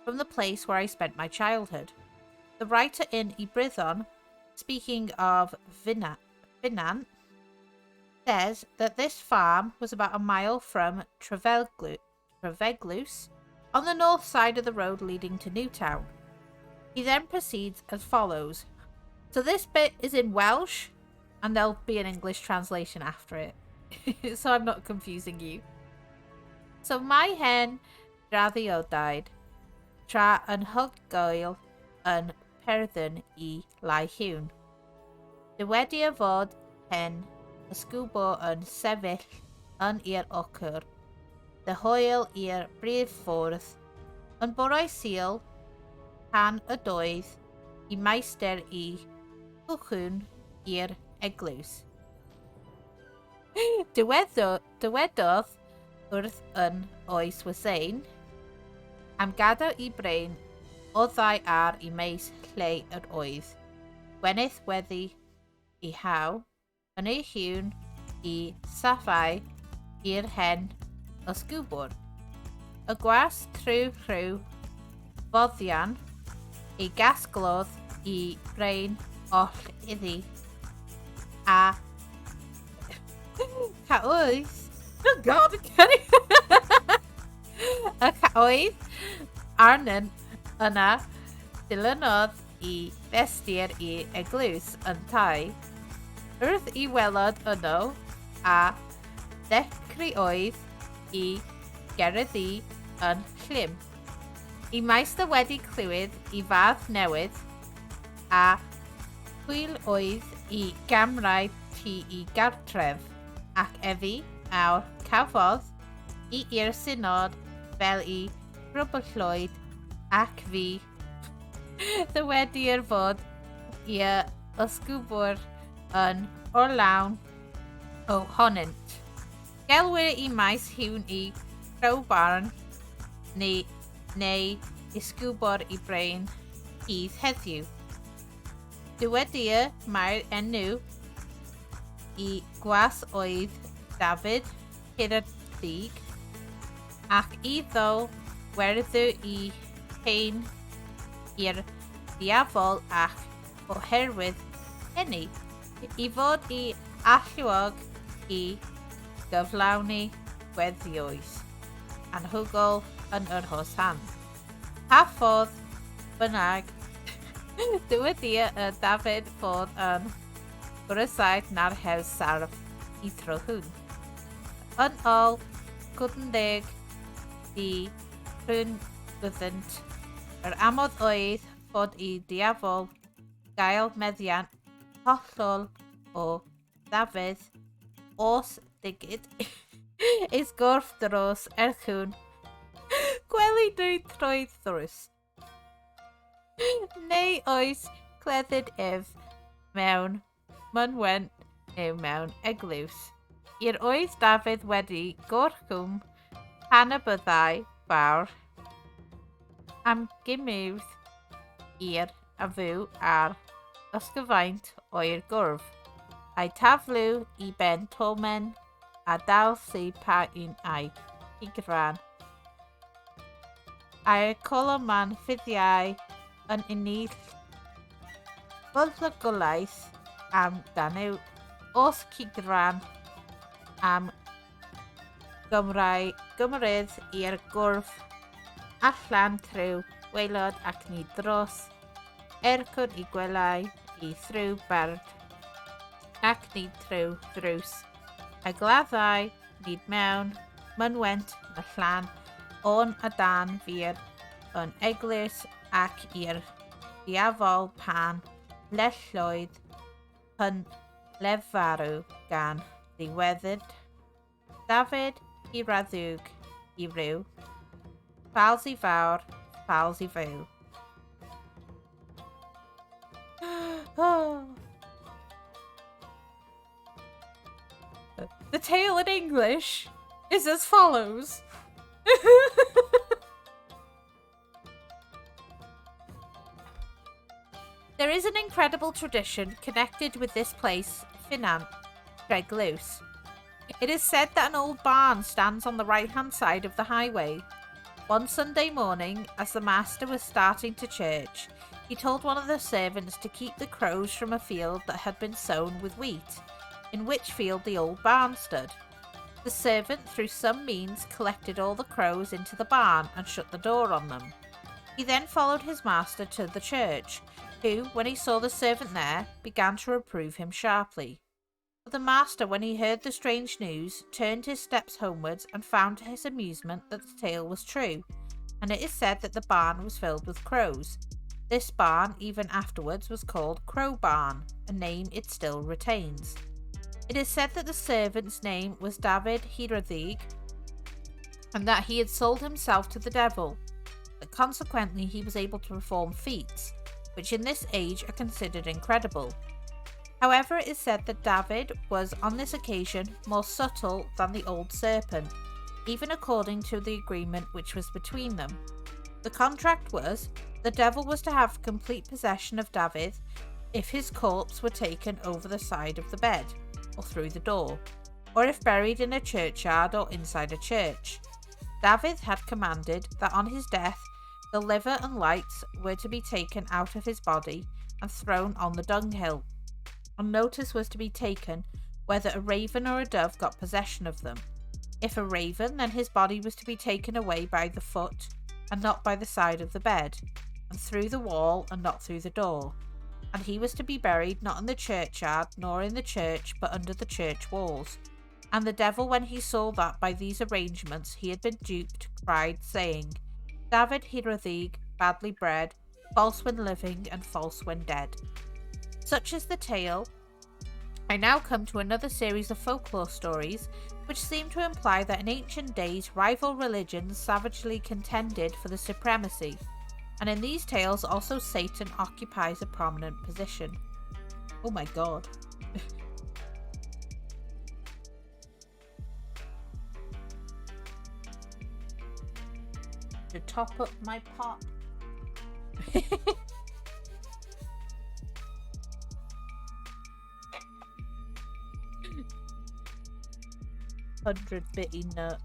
from the place where I spent my childhood. The writer in Ibrithen, speaking of Vinant, says that this farm was about a mile from Treveglus, on the north side of the road leading to Newtown. He then proceeds as follows. So this bit is in Welsh, and there'll be an English translation after it, so I'm not confusing you. So my hen draddiodau, tra yn hyggoel yn perthyn I Laethwn. Dywedir fod hen ysgwbo yn sefyll yn i'r ochr, dy hwyl i'r brif ffwrdd, yn borau Sul, pan y doedd I meister I chwchwn i'r eglwys. Dywedodd wrth yn oes wysein, am gadael I brein o ddau ar I meis lle yr oedd. Gwenith weddi I haw, yn ei hiwn I saffau i'r hen ysgwbwr. Y gwas rhyw foddian I gasglodd I brein oll iddi a caoedd oh god y caoedd arnyn yna dilynodd I festir I eglwys yn tai wrth I welod yno a dechreuoedd I gereddi yn llym. I maester wedi clywed I fath newydd a hwyl oedd I gamrau ti I gartref ac efi awr cafodd I i'r synod fel I rwbyllwyd ac fi ddywedir fod i'r ysgwbwr yn o'r lawn ohonynt. Gelwyr I maes hiwn I crowbarn neu ysgwbwr I brein hydd heddiw. Dywedir mae'r enw I gwas oedd Dafydd Hiradig ac iddo werddw I hein i'r diafol ac oherwydd hynny I fod I allwog I gyflawni gweddiwys anhygol yn yr hosan. Pa ffordd bynnag dywedir y Dafydd fod yn gwrysau na'r hews sarf I thro hwn. Yn ôl cwdendeg I rhywun byddent yr amod oedd fod I diafol gael meddiant hollol o Dafydd os digid is gorff dros erchwn gwely dwy troedd ddrws. Neu oes cleddyd ef mewn mynwent neu mewn eglwys. I'r oedd Dafydd wedi gorchwm pan y byddai fawr am gymwyd i'r afyw ar ysgyfaint o'r gwrf. A'i taflw I ben tomen a dal sy pa un ai I gyfran. A'r coloman ffyddiau yn unig fyddygolaeth am danyw os cigran am gymryd i'r gwrf allan trwy waelod ac ni dros ercwn I gwelau I thrw bard ac ni trwy ddrws. Y gladdau nid mewn mynwent y llan o'n y dan fyr yn eglwys ac i'r diafol pan lelloedd yn lefarw gan ddiweddyd Dafydd I raddwg I ryw fals I fawr, fals I fyw. Oh. The tale in English is as follows. There is an incredible tradition connected with this place, Finan, Treglwys. It is said that an old barn stands on the right-hand side of the highway. One Sunday morning, as the master was starting to church, he told one of the servants to keep the crows from a field that had been sown with wheat, in which field the old barn stood. The servant, through some means, collected all the crows into the barn and shut the door on them. He then followed his master to the church, who, when he saw the servant there, began to reprove him sharply. But the master, when he heard the strange news, turned his steps homewards and found to his amusement that the tale was true, and it is said that the barn was filled with crows. This barn, even afterwards, was called Crow Barn, a name it still retains. It is said that the servant's name was David Hiradig, and that he had sold himself to the devil, that consequently he was able to perform feats, which in this age are considered incredible. However, it is said that David was on this occasion more subtle than the old serpent, even according to the agreement which was between them. The contract was, the devil was to have complete possession of David if his corpse were taken over the side of the bed, or through the door, or if buried in a churchyard or inside a church. David had commanded that on his death the liver and lights were to be taken out of his body and thrown on the dunghill, and notice was to be taken whether a raven or a dove got possession of them. If a raven, then his body was to be taken away by the foot, and not by the side of the bed, and through the wall, and not through the door. And he was to be buried not in the churchyard, nor in the church, but under the church walls. And the devil, when he saw that by these arrangements he had been duped, cried, saying, David Hiradig, badly bred, false when living, and false when dead. Such is the tale. I now come to another series of folklore stories, which seem to imply that in ancient days rival religions savagely contended for the supremacy, and in these tales also Satan occupies a prominent position. Oh my god. To top up my pot. $100 nut.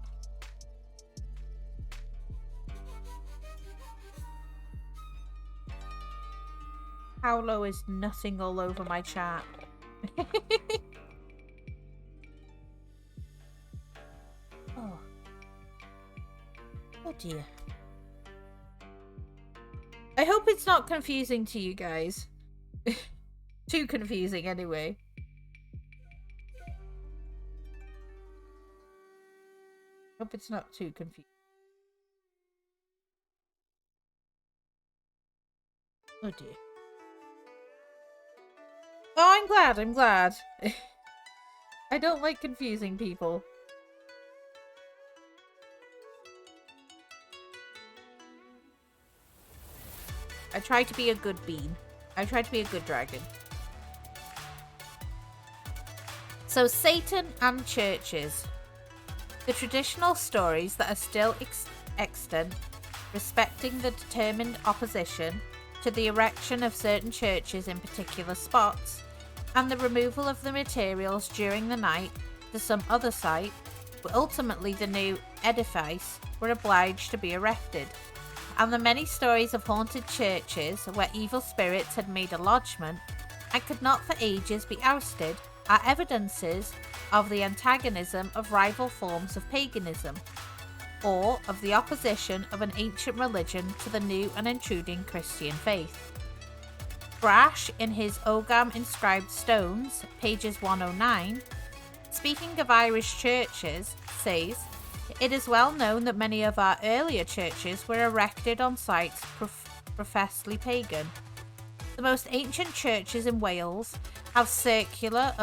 Paolo is nutting all over my chat. Oh. Oh dear. I hope it's not confusing to you guys. Too confusing anyway. Hope it's not too confusing. Oh dear. Oh, I'm glad. I don't like confusing people. I try to be a good bean. I try to be a good dragon. So, Satan and churches. The traditional stories that are still extant respecting the determined opposition to the erection of certain churches in particular spots and the removal of the materials during the night to some other site, but ultimately the new edifice were obliged to be erected, and the many stories of haunted churches where evil spirits had made a lodgment and could not for ages be ousted are evidences of the antagonism of rival forms of paganism, or of the opposition of an ancient religion to the new and intruding Christian faith. Brash, in his Ogham Inscribed Stones, pages 109, speaking of Irish churches, says, "It is well known that many of our earlier churches were erected on sites professedly pagan. The most ancient churches in Wales have circular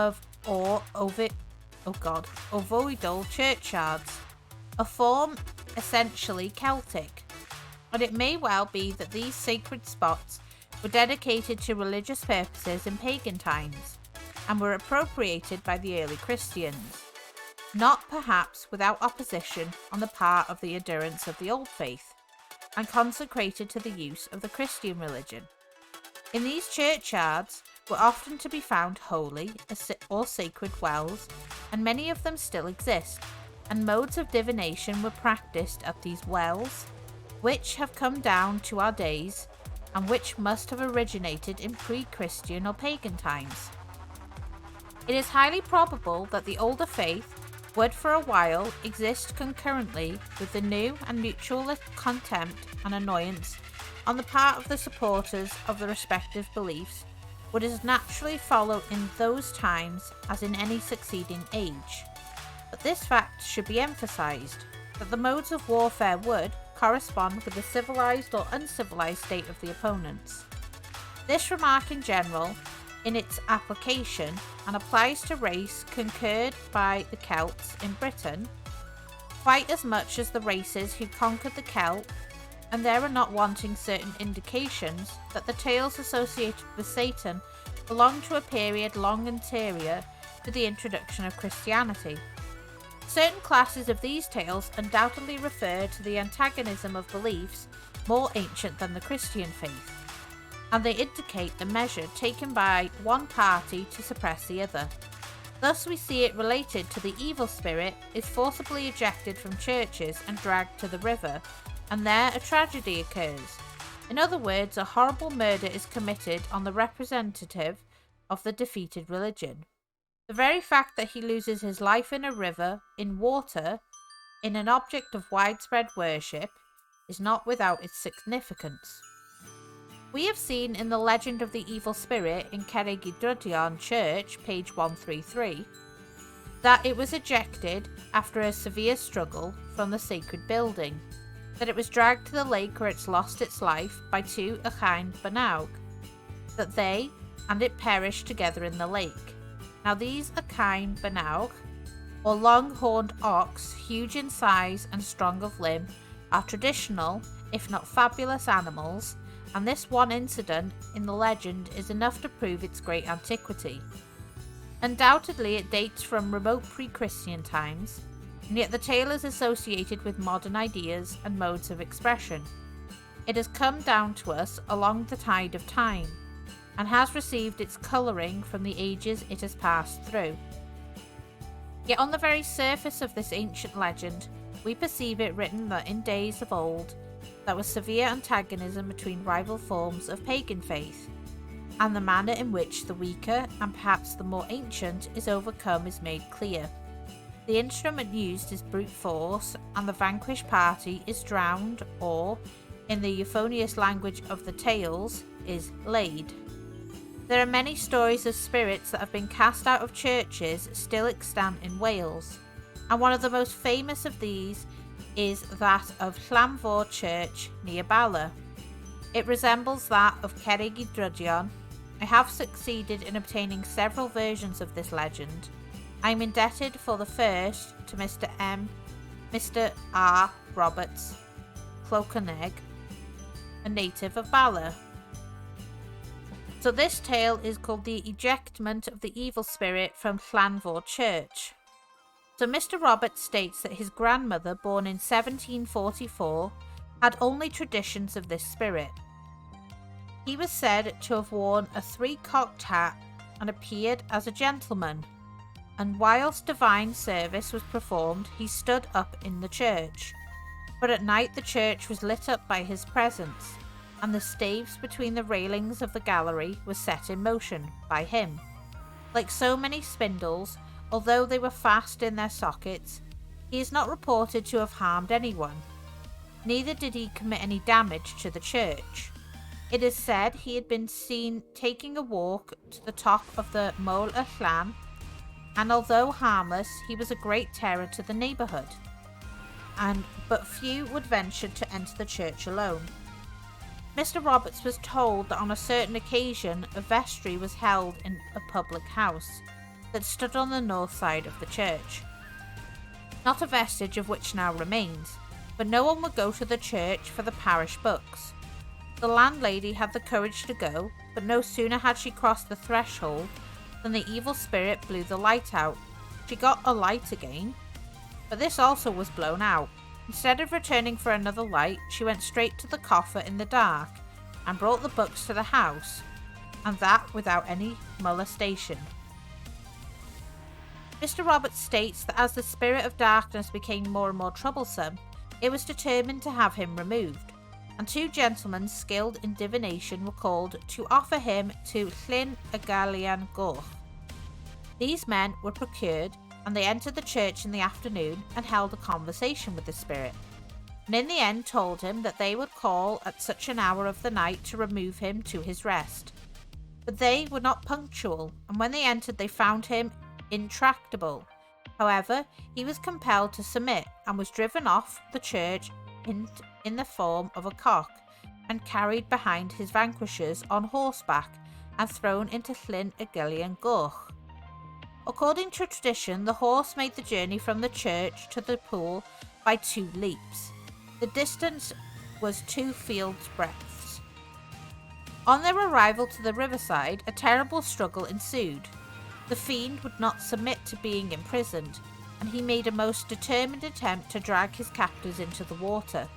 or ovoidal churchyards, a form essentially Celtic, and it may well be that these sacred spots were dedicated to religious purposes in pagan times, and were appropriated by the early Christians, not perhaps without opposition on the part of the adherents of the old faith, and consecrated to the use of the Christian religion. In these churchyards were often to be found holy or sacred wells, and many of them still exist, and modes of divination were practiced at these wells, which have come down to our days, and which must have originated in pre-Christian or pagan times. It is highly probable that the older faith would for a while exist concurrently with the new, and mutual contempt and annoyance on the part of the supporters of the respective beliefs would as naturally follow in those times as in any succeeding age. But this fact should be emphasized, that the modes of warfare would correspond with the civilized or uncivilized state of the opponents. This remark in general, in its application, and applies to race conquered by the Celts in Britain, quite as much as the races who conquered the Celt, and there are not wanting certain indications that the tales associated with Satan belong to a period long anterior to the introduction of Christianity. Certain classes of these tales undoubtedly refer to the antagonism of beliefs more ancient than the Christian faith, and they indicate the measure taken by one party to suppress the other. Thus we see it related to the evil spirit is forcibly ejected from churches and dragged to the river, and there a tragedy occurs. In other words, a horrible murder is committed on the representative of the defeated religion. The very fact that he loses his life in a river, in water, in an object of widespread worship, is not without its significance. We have seen in the legend of the evil spirit in Cerrig-y-Drudion Church, page 133, that it was ejected after a severe struggle from the sacred building, that it was dragged to the lake where it lost its life by two Achain Banaug, that they and it perished together in the lake. Now these Achain Banaug, or long-horned ox, huge in size and strong of limb, are traditional, if not fabulous animals, and this one incident in the legend is enough to prove its great antiquity. Undoubtedly it dates from remote pre-Christian times, and yet the tale is associated with modern ideas and modes of expression. It has come down to us along the tide of time, and has received its colouring from the ages it has passed through. Yet on the very surface of this ancient legend, we perceive it written that in days of old there was severe antagonism between rival forms of pagan faith, and the manner in which the weaker and perhaps the more ancient is overcome is made clear. The instrument used is brute force, and the vanquished party is drowned or, in the euphonious language of the tales, is laid. There are many stories of spirits that have been cast out of churches still extant in Wales, and one of the most famous of these is that of Llanfor Church near Bala. It resembles that of Cerrig-y-Drudion. I have succeeded in obtaining several versions of this legend. I am indebted for the first to Mr. R. Roberts, Cloconeg, a native of Bala. So this tale is called The Ejectment of the Evil Spirit from Llanfor Church. So Mr. Roberts states that his grandmother, born in 1744, had only traditions of this spirit. He was said to have worn a three-cocked hat and appeared as a gentleman, and whilst divine service was performed he stood up in the church. But at night the church was lit up by his presence, and the staves between the railings of the gallery were set in motion by him. Like so many spindles, although they were fast in their sockets, he is not reported to have harmed anyone. Neither did he commit any damage to the church. It is said he had been seen taking a walk to the top of the Moel y Llan, and although harmless, he was a great terror to the neighbourhood, but few would venture to enter the church alone. Mr. Roberts was told that on a certain occasion a vestry was held in a public house that stood on the north side of the church, not a vestige of which now remains, but no one would go to the church for the parish books. The landlady had the courage to go, but no sooner had she crossed the threshold than the evil spirit blew the light out. She got a light again, but this also was blown out. Instead of returning for another light, she went straight to the coffer in the dark and brought the books to the house, and that without any molestation. Mr. Roberts states that as the spirit of darkness became more and more troublesome, it was determined to have him removed, and 2 gentlemen skilled in divination were called to offer him to Llyn y Galian Goch. These men were procured, and they entered the church in the afternoon and held a conversation with the spirit, and in the end told him that they would call at such an hour of the night to remove him to his rest. But they were not punctual, and when they entered they found him intractable. However, he was compelled to submit and was driven off the church in the form of a cock, and carried behind his vanquishers on horseback and thrown into Llyn y Galian Goch. According to tradition, the horse made the journey from the church to the pool by 2 leaps. The distance was 2 fields' breadths. On their arrival to the riverside, a terrible struggle ensued. The fiend would not submit to being imprisoned, and he made a most determined attempt to drag his captors into the water.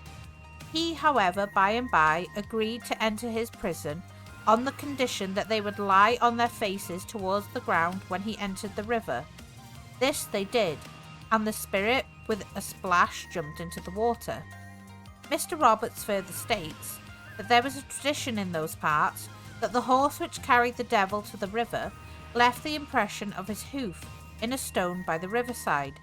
He, however, by and by agreed to enter his prison on the condition that they would lie on their faces towards the ground when he entered the river. This they did, and the spirit with a splash jumped into the water. Mr. Roberts further states that there was a tradition in those parts that the horse which carried the devil to the river left the impression of his hoof in a stone by the riverside,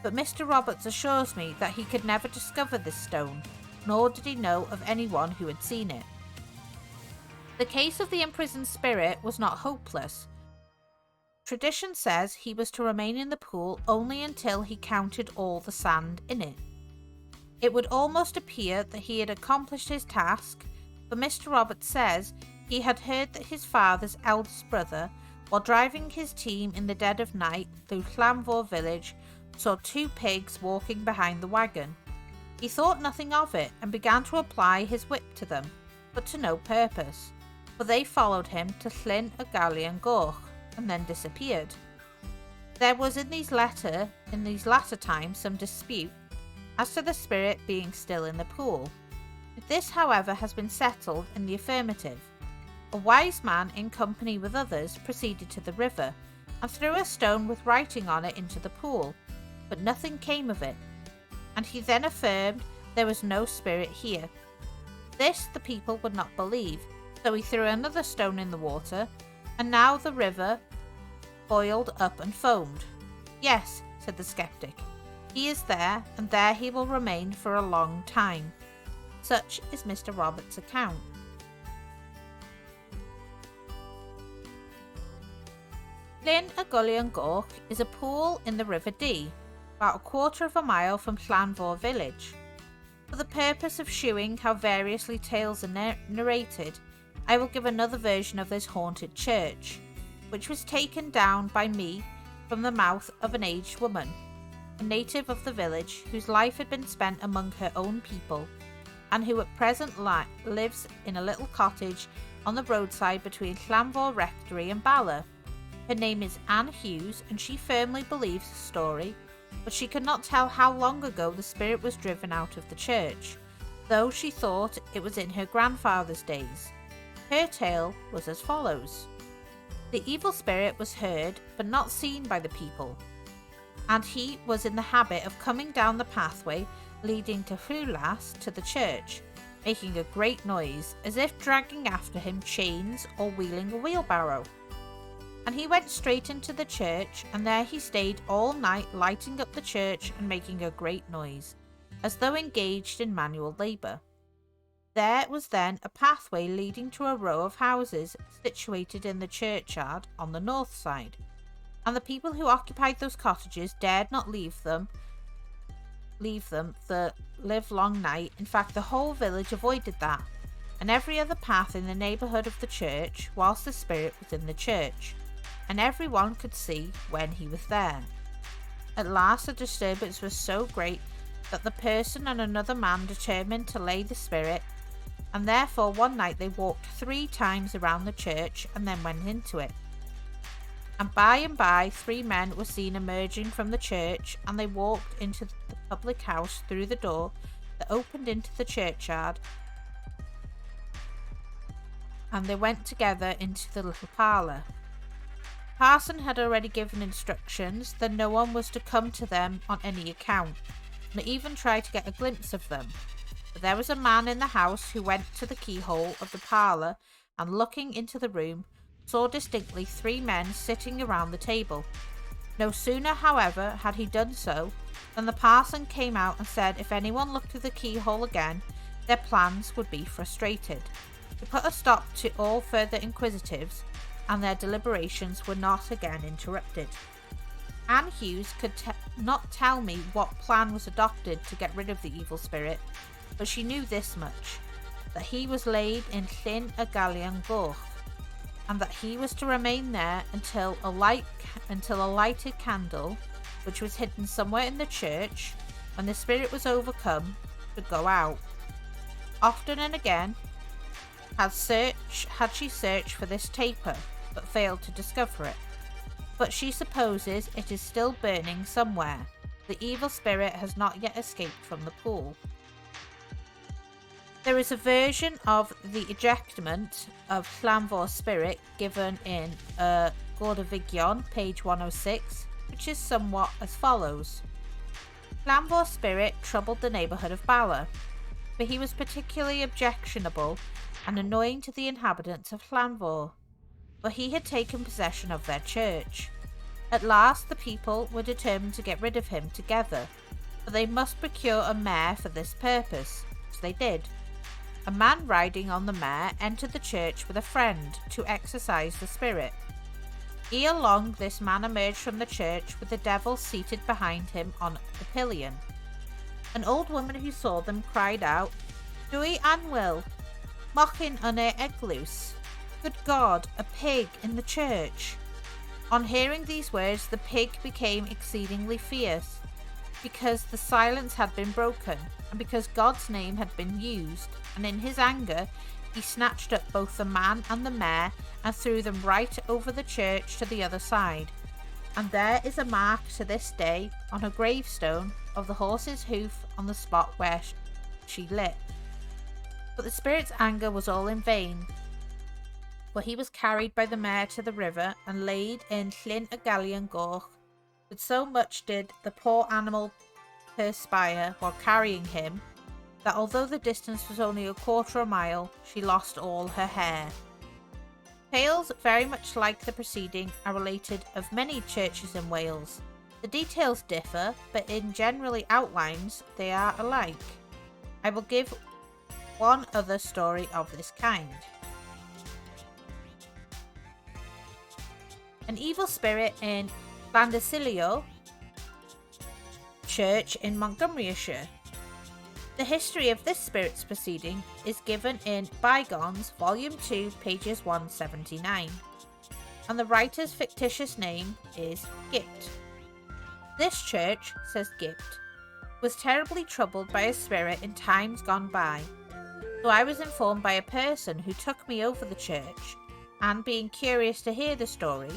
but Mr. Roberts assures me that he could never discover this stone, nor did he know of anyone who had seen it. The case of the imprisoned spirit was not hopeless. Tradition says he was to remain in the pool only until he counted all the sand in it. It would almost appear that he had accomplished his task, for Mr. Roberts says he had heard that his father's eldest brother, while driving his team in the dead of night through Llanfor village, saw 2 pigs walking behind the wagon. He thought nothing of it and began to apply his whip to them, but to no purpose, for they followed him to Llyn y Galian Goch and then disappeared. There was in these latter times some dispute as to the spirit being still in the pool. This, however, has been settled in the affirmative. A wise man, in company with others, proceeded to the river and threw a stone with writing on it into the pool, but nothing came of it, and he then affirmed there was no spirit here. This the people would not believe, so he threw another stone in the water, and now the river boiled up and foamed. Yes, said the skeptic, he is there, and there he will remain for a long time. Such is Mr. Roberts' account. Llyn y Galian Goch is a pool in the River Dee, about a quarter of a mile from Llanfor village. For the purpose of shewing how variously tales are narrated, I will give another version of this haunted church, which was taken down by me from the mouth of an aged woman, a native of the village, whose life had been spent among her own people, and who at present lives in a little cottage on the roadside between Llanfor Rectory and Bala. Her name is Anne Hughes, and she firmly believes the story, but she could not tell how long ago the spirit was driven out of the church, though she thought it was in her grandfather's days. Her tale was as follows. The evil spirit was heard but not seen by the people, and he was in the habit of coming down the pathway leading to Rhywlas to the church, making a great noise, as if dragging after him chains or wheeling a wheelbarrow. And he went straight into the church, and there he stayed all night, lighting up the church and making a great noise, as though engaged in manual labour. There was then a pathway leading to a row of houses situated in the churchyard on the north side, and the people who occupied those cottages dared not leave them the livelong night. In fact, the whole village avoided that, and every other path in the neighbourhood of the church, whilst the spirit was in the church, and everyone could see when he was there. At last the disturbance was so great that the person and another man determined to lay the spirit, and therefore one night they walked 3 times around the church and then went into it. And by 3 men were seen emerging from the church, and they walked into the public house through the door that opened into the churchyard, and they went together into the little parlour. Parson had already given instructions that no one was to come to them on any account, and even try to get a glimpse of them. But there was a man in the house who went to the keyhole of the parlour and, looking into the room, saw distinctly 3 men sitting around the table. No sooner, however, had he done so, than the parson came out and said if anyone looked through the keyhole again, their plans would be frustrated. To put a stop to all further inquisitives, and their deliberations were not again interrupted. Anne Hughes could not tell me what plan was adopted to get rid of the evil spirit, but she knew this much, that he was laid in Llyn y Galion Goch, and that he was to remain there until a lighted candle, which was hidden somewhere in the church, when the spirit was overcome, could go out. Often and again had she searched for this taper, but failed to discover it. But she supposes it is still burning somewhere. The evil spirit has not yet escaped from the pool. There is a version of the ejectment of Llanvawr spirit given in Gordavigion, page 106, which is somewhat as follows. Llanvawr spirit troubled the neighbourhood of Bala, for he was particularly objectionable and annoying to the inhabitants of Llanvawr, for he had taken possession of their church. At last the people were determined to get rid of him together, but they must procure a mare for this purpose, which they did. A man riding on the mare entered the church with a friend to exorcise the spirit. Ere long this man emerged from the church with the devil seated behind him on the pillion. An old woman who saw them cried out, "Dwi Anwyl, mochin yn e eglwys. Good God, a pig in the church." On hearing these words, the pig became exceedingly fierce, because the silence had been broken, and because God's name had been used, and in his anger he snatched up both the man and the mare and threw them right over the church to the other side. And there is a mark to this day on a gravestone of the horse's hoof on the spot where she lit. But the spirit's anger was all in vain, for he was carried by the mare to the river and laid in Llyn y Galion Goch. But so much did the poor animal perspire while carrying him, that although the distance was only a quarter of a mile, she lost all her hair. Tales very much like the preceding are related of many churches in Wales. The details differ, but in generally outlines they are alike. I will give one other story of this kind. An evil spirit in Llandyssilio Church in Montgomeryshire. The history of this spirit's proceeding is given in Bygones, Volume 2, pages 179, and the writer's fictitious name is Gipt. This church, says Gipt, was terribly troubled by a spirit in times gone by, so I was informed by a person who took me over the church, and being curious to hear the story,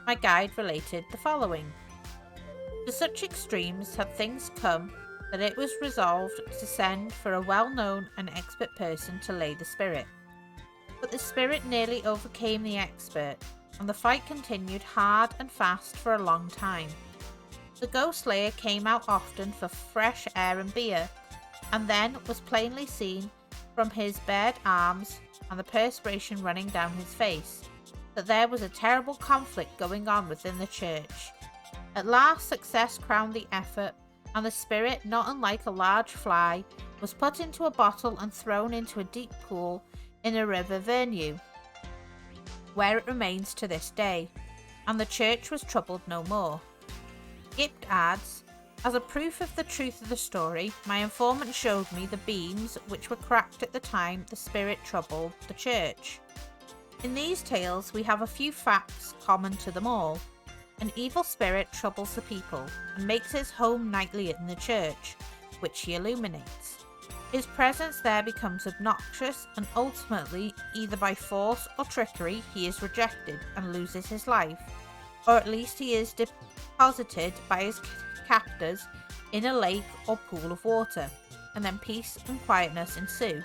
my guide related the following. To such extremes had things come that it was resolved to send for a well-known and expert person to lay the spirit. But the spirit nearly overcame the expert, and the fight continued hard and fast for a long time. The ghost slayer came out often for fresh air and beer, and then was plainly seen from his bared arms and the perspiration running down his face, that there was a terrible conflict going on within the church. At last success crowned the effort, and the spirit, not unlike a large fly, was put into a bottle and thrown into a deep pool in the river Vernew, where it remains to this day, and the church was troubled no more. Gipt adds, as a proof of the truth of the story, my informant showed me the beams which were cracked at the time the spirit troubled the church. In these tales we have a few facts common to them all. An evil spirit troubles the people and makes his home nightly in the church, which he illuminates. His presence there becomes obnoxious, and ultimately, either by force or trickery, he is rejected and loses his life, or at least he is deposited by his captors in a lake or pool of water, and then peace and quietness ensue.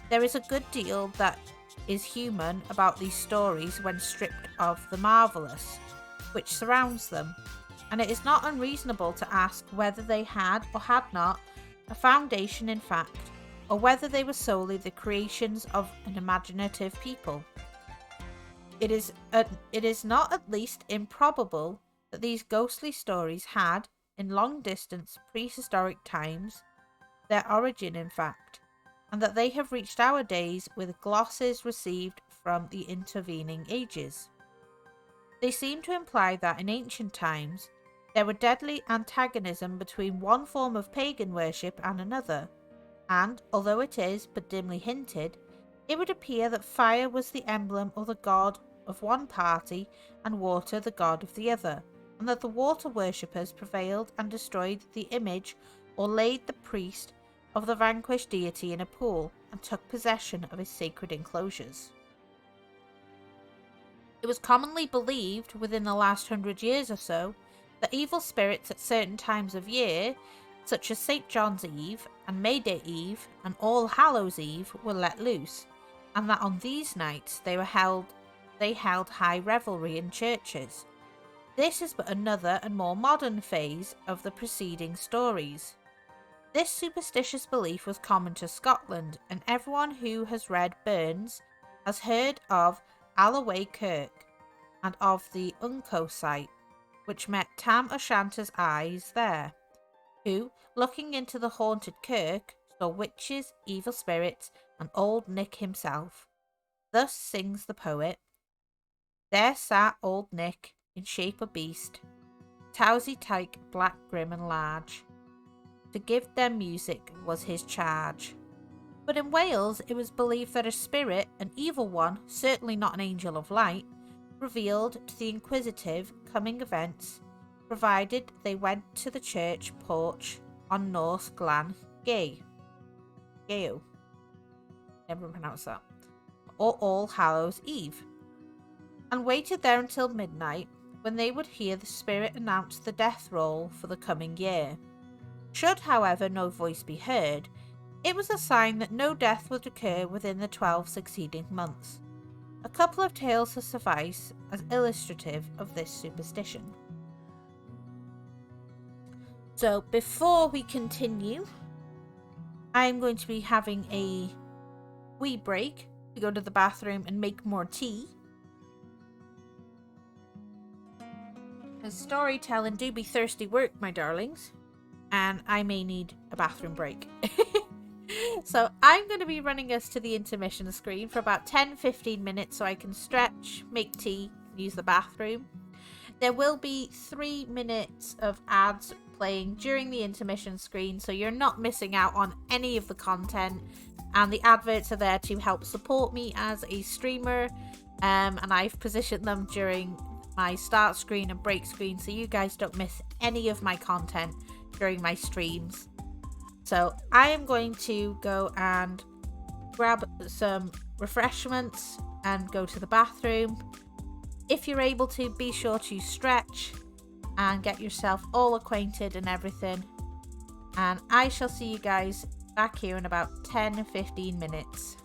There is a good deal that is human about these stories when stripped of the marvellous which surrounds them, and it is not unreasonable to ask whether they had or had not a foundation in fact, or whether they were solely the creations of an imaginative people. It is not at least improbable that these ghostly stories had, in long-distance prehistoric times, their origin in fact, and that they have reached our days with glosses received from the intervening ages. They seem to imply that in ancient times there were deadly antagonism between one form of pagan worship and another, and, although it is but dimly hinted, it would appear that fire was the emblem of the god of one party and water the god of the other, and that the water worshippers prevailed and destroyed the image or laid the priest of the vanquished deity in a pool and took possession of his sacred enclosures. It was commonly believed within the last 100 years or so that evil spirits at certain times of year, such as St. John's Eve and May Day Eve and All Hallows Eve, were let loose, and that on these nights they held high revelry in churches. This is but another and more modern phase of the preceding stories. This superstitious belief was common to Scotland, and everyone who has read Burns has heard of Alloway Kirk and of the Unco site, which met Tam O'Shanter's eyes there, who, looking into the haunted kirk, saw witches, evil spirits, and old Nick himself. Thus sings the poet: There sat old Nick, in shape of beast, towsy tyke, black, grim, and large. To give them music was his charge. But in Wales it was believed that a spirit, an evil one, certainly not an angel of light, revealed to the inquisitive coming events, provided they went to the church porch on North Glan Gael, never pronounce that, or All Hallows Eve, and waited there until midnight, when they would hear the spirit announce the death roll for the coming year. Should, however, no voice be heard, it was a sign that no death would occur within the 12 succeeding months. A couple of tales suffice as illustrative of this superstition. So, before we continue, I'm going to be having a wee break to go to the bathroom and make more tea. As storytelling do be thirsty work, my darlings, and I may need a bathroom break. So I'm going to be running us to the intermission screen for about 10-15 minutes so I can stretch, make tea, and use the bathroom. There will be 3 minutes of ads playing during the intermission screen, so you're not missing out on any of the content, and the adverts are there to help support me as a streamer, and I've positioned them during my start screen and break screen so you guys don't miss any of my content during my streams. So I am going to go and grab some refreshments and go to the bathroom. If you're able to, be sure to stretch and get yourself all acquainted and everything. And I shall see you guys back here in about 10-15 minutes.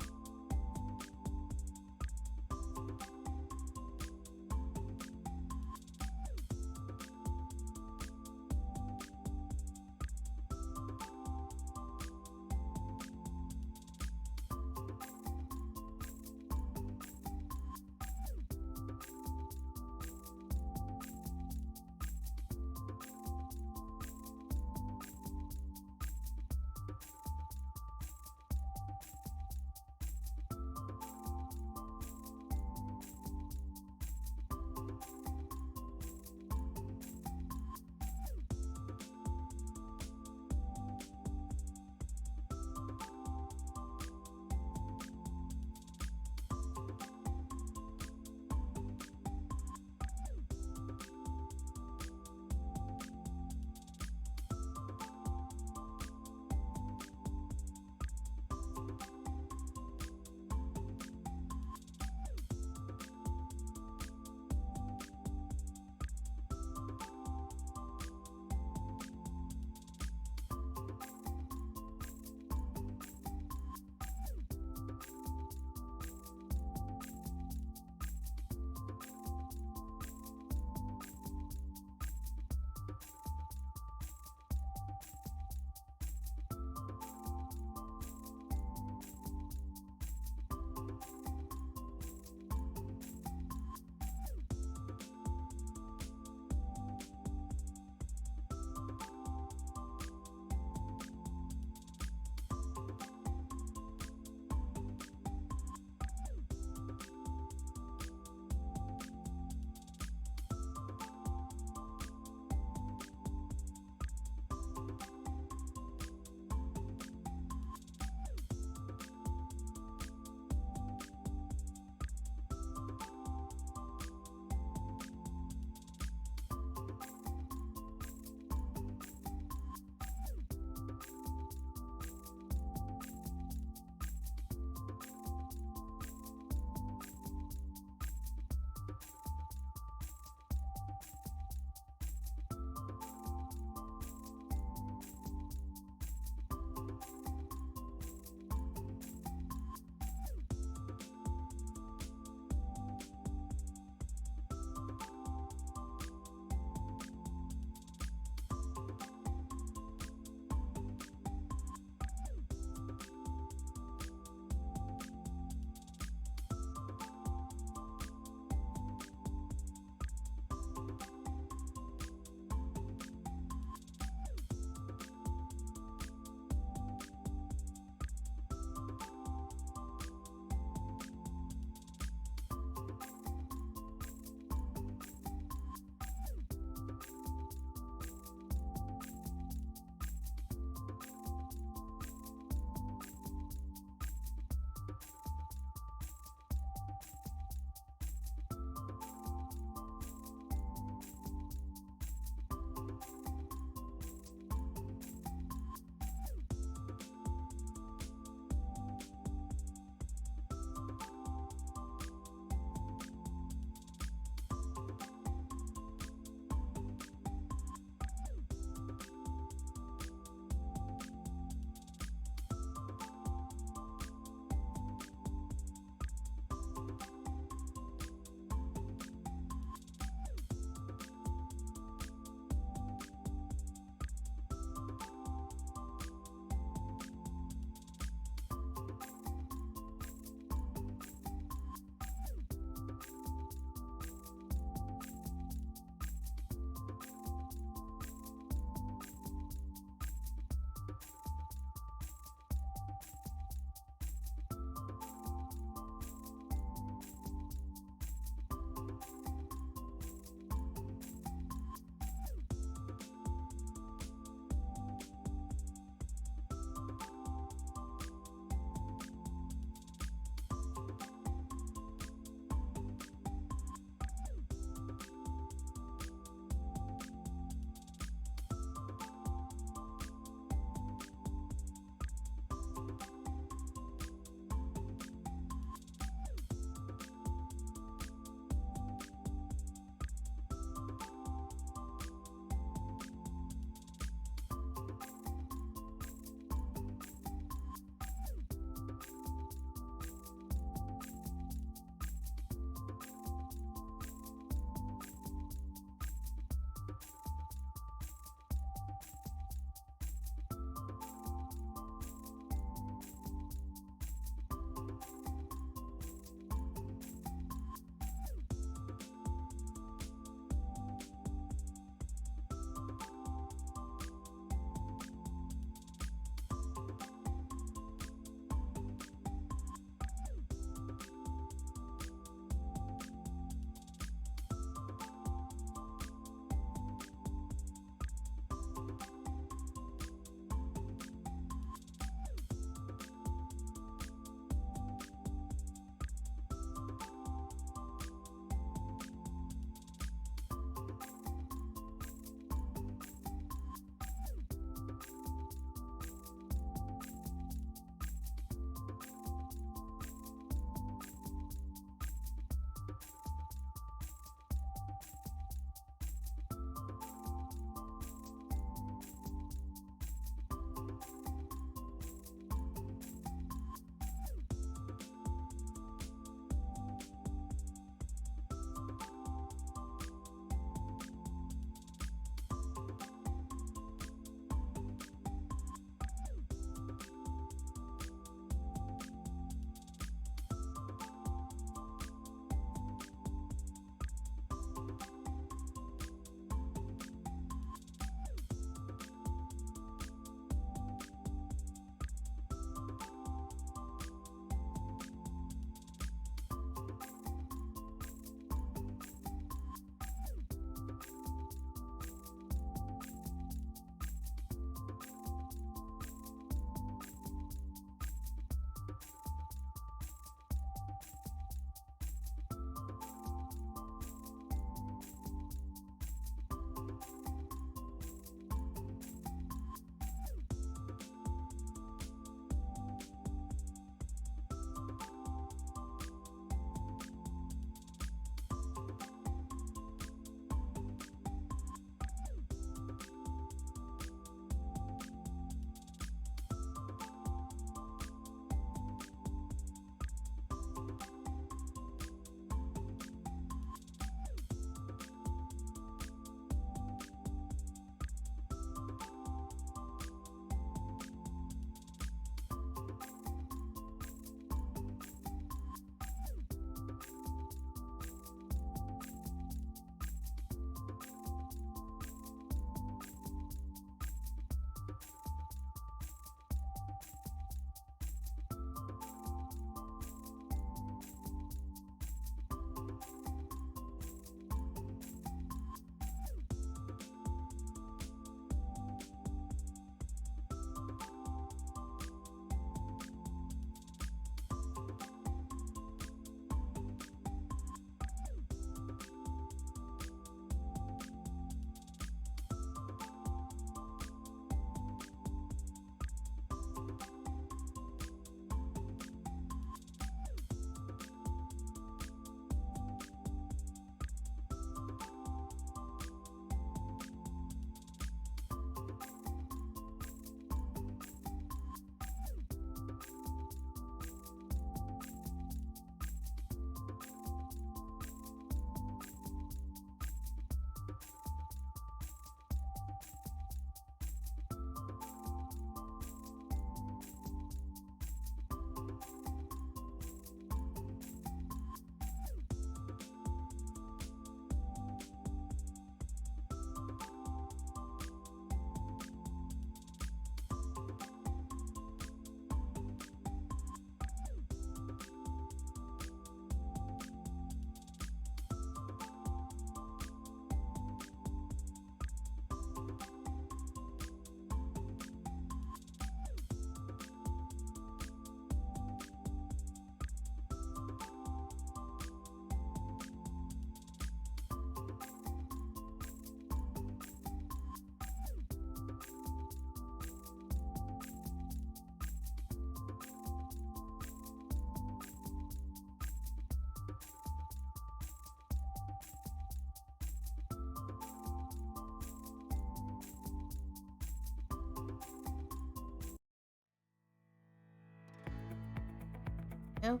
No.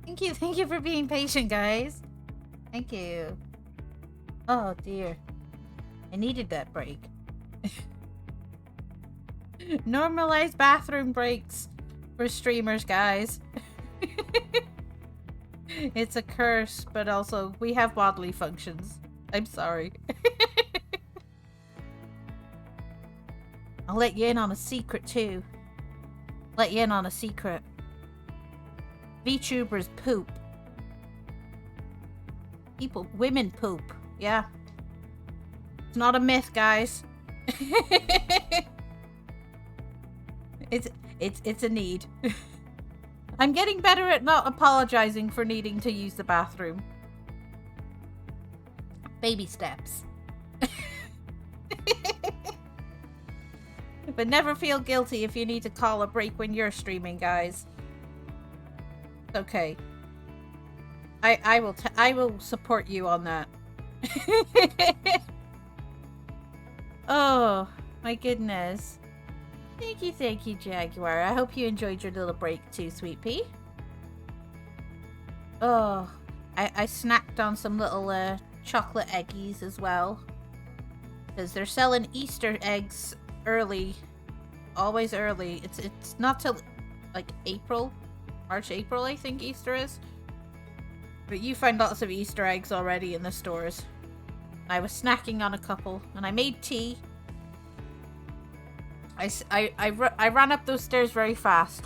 Thank you for being patient, guys. Thank you. Oh dear. I needed that break. Normalize bathroom breaks for streamers, guys. It's a curse, but also we have bodily functions. I'm sorry. I'll let you in on a secret too. Let you in on a secret. VTubers poop. Women poop. Yeah. It's not a myth, guys. It's a need. I'm getting better at not apologizing for needing to use the bathroom. Baby steps. But never feel guilty if you need to call a break when you're streaming, guys. It's okay. I will support you on that. Oh my goodness. Thank you, Jaguar. I hope you enjoyed your little break too, Sweet Pea. Oh, I snacked on some little chocolate eggies as well. Because they're selling Easter eggs early. Always early. It's not till like April. March, April, I think Easter is. But you find lots of Easter eggs already in the stores. I was snacking on a couple, and I made tea. I ran up those stairs very fast.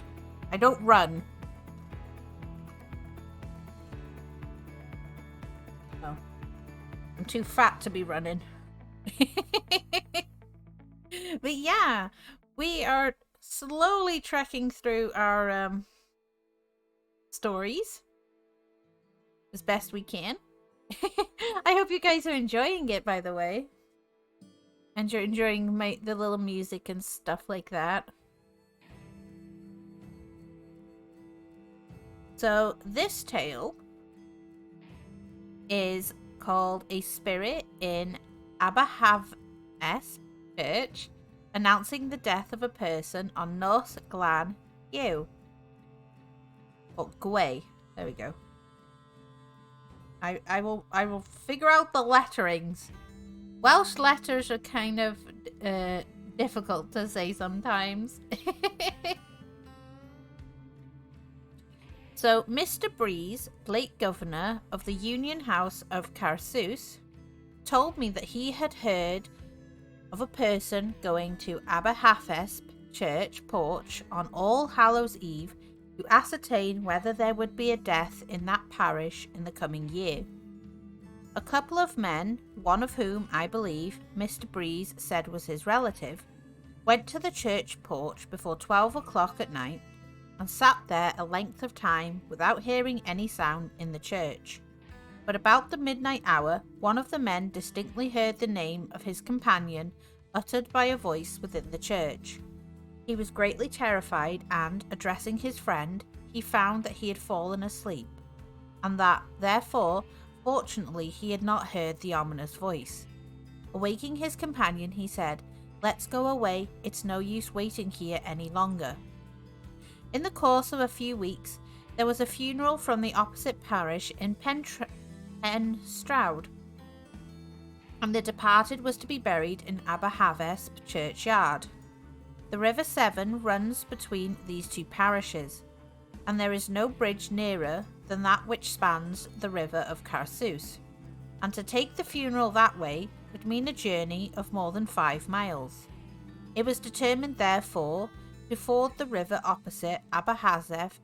I don't run. No. I'm too fat to be running. But yeah, we are slowly trekking through our stories as best we can. I hope you guys are enjoying it, by the way. And you're enjoying the little music and stuff like that. So this tale is called A Spirit in Aberhaves Church, announcing the death of a person on North Glan Ewe. Oh, Gway. There we go. I will figure out the letterings. Welsh letters are kind of difficult to say sometimes. So, Mr. Breeze, late governor of the Union House of Carsus, told me that he had heard of a person going to Aberhaves Church porch on All Hallows Eve to ascertain whether there would be a death in that parish in the coming year. A couple of men, one of whom, I believe, Mr. Breeze said was his relative, went to the church porch before 12 o'clock at night and sat there a length of time without hearing any sound in the church. But about the midnight hour, one of the men distinctly heard the name of his companion uttered by a voice within the church. He was greatly terrified and, addressing his friend, he found that he had fallen asleep, and that, therefore, fortunately, he had not heard the ominous voice. Awaking his companion, he said, "Let's go away, it's no use waiting here any longer." In the course of a few weeks, there was a funeral from the opposite parish in Stroud, and the departed was to be buried in Aberhaves churchyard. The River Severn runs between these two parishes, and there is no bridge nearer than that which spans the river of Carsus, and to take the funeral that way would mean a journey of more than 5 miles. It was determined, therefore, to ford the river opposite Aberhaves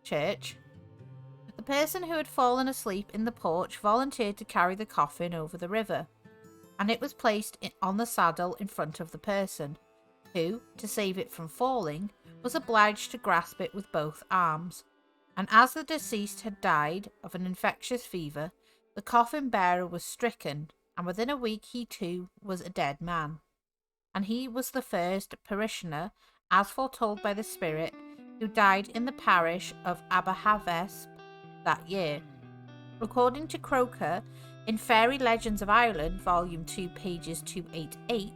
Church. The person who had fallen asleep in the porch volunteered to carry the coffin over the river, and it was placed on the saddle in front of the person, who, to save it from falling, was obliged to grasp it with both arms. And as the deceased had died of an infectious fever, the coffin bearer was stricken, and within a week he too was a dead man. And he was the first parishioner, as foretold by the spirit, who died in the parish of Aberhaves that year. According to Croker, in Fairy Legends of Ireland, Volume 2, pages 288,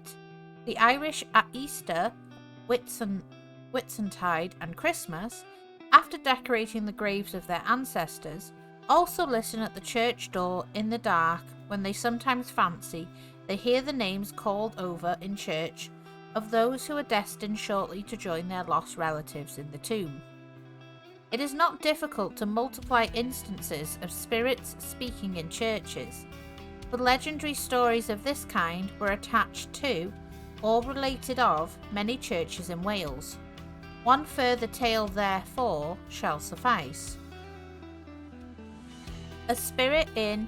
the Irish at Easter, Whitsuntide, and Christmas, after decorating the graves of their ancestors, also listen at the church door in the dark when they sometimes fancy they hear the names called over in church of those who are destined shortly to join their lost relatives in the tomb. It is not difficult to multiply instances of spirits speaking in churches, but legendary stories of this kind were attached to, or related of, many churches in Wales. One further tale, therefore, shall suffice. A spirit in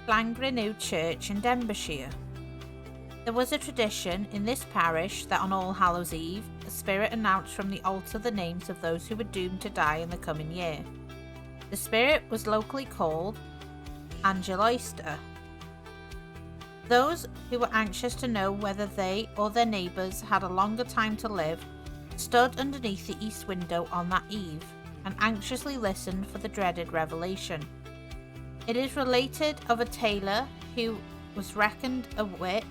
Llangrenew Church in Denbighshire. There was a tradition in this parish that on All Hallows Eve, a spirit announced from the altar the names of those who were doomed to die in the coming year. The spirit was locally called Angeloister. Those who were anxious to know whether they or their neighbours had a longer time to live stood underneath the east window on that eve and anxiously listened for the dreaded revelation. It is related of a tailor who was reckoned a wit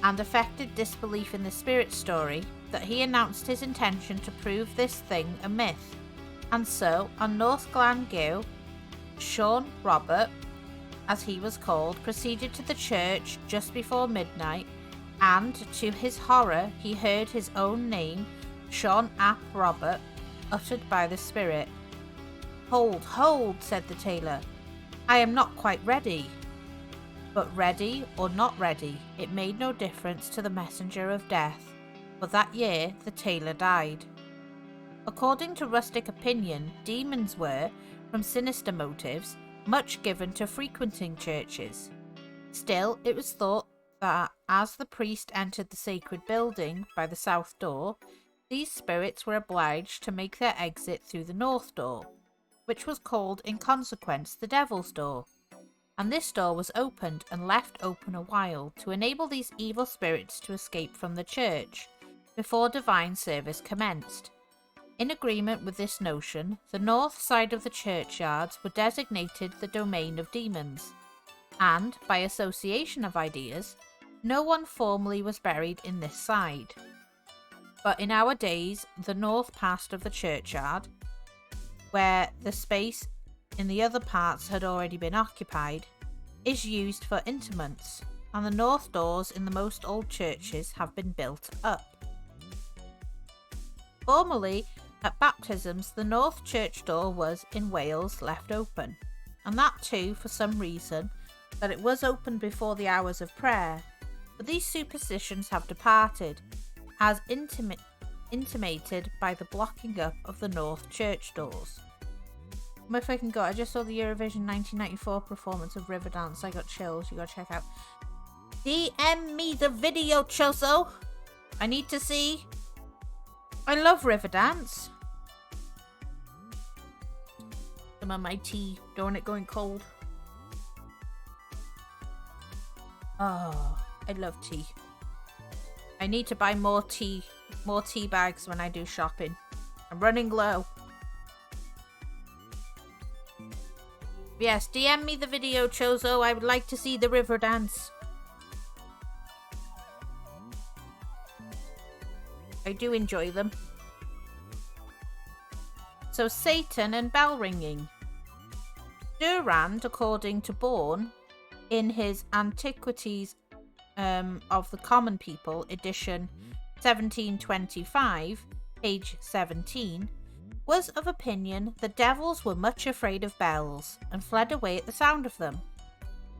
and affected disbelief in the spirit story that he announced his intention to prove this thing a myth, and so on North Glangew, Sean Robert, as he was called, proceeded to the church just before midnight, and to his horror he heard his own name, Sean ap Robert, uttered by the spirit. "Hold, hold," said the tailor, "I am not quite ready." But ready or not ready, it made no difference to the messenger of death, for that year the tailor died. According to rustic opinion, demons were, from sinister motives, much given to frequenting churches. Still, it was thought that as the priest entered the sacred building by the south door, these spirits were obliged to make their exit through the north door, which was called in consequence the devil's door, and this door was opened and left open a while to enable these evil spirits to escape from the church before divine service commenced. In agreement with this notion, the north side of the churchyards were designated the domain of demons, and, by association of ideas, no one formally was buried in this side. But in our days, the north part of the churchyard, where the space in the other parts had already been occupied, is used for interments, and the north doors in the most old churches have been built up. Formerly, at baptisms, the north church door was, in Wales, left open, and that too, for some reason, that it was opened before the hours of prayer, but these superstitions have departed, as intimated by the blocking up of the north church doors. If I can go, I just saw the Eurovision 1994 performance of Riverdance. I got chills. You gotta check out. DM me the video, Choso. I need to see. I love Riverdance. Some of my tea. Don't want it going cold. Oh, I love tea. I need to buy more tea bags when I do shopping. I'm running low. Yes, DM me the video, Chozo. I would like to see the river dance. I do enjoy them. So, Satan and bell ringing. Durand, according to Bourne, in his Antiquities of the Common People, edition 1725, page 17, was of opinion the devils were much afraid of bells and fled away at the sound of them.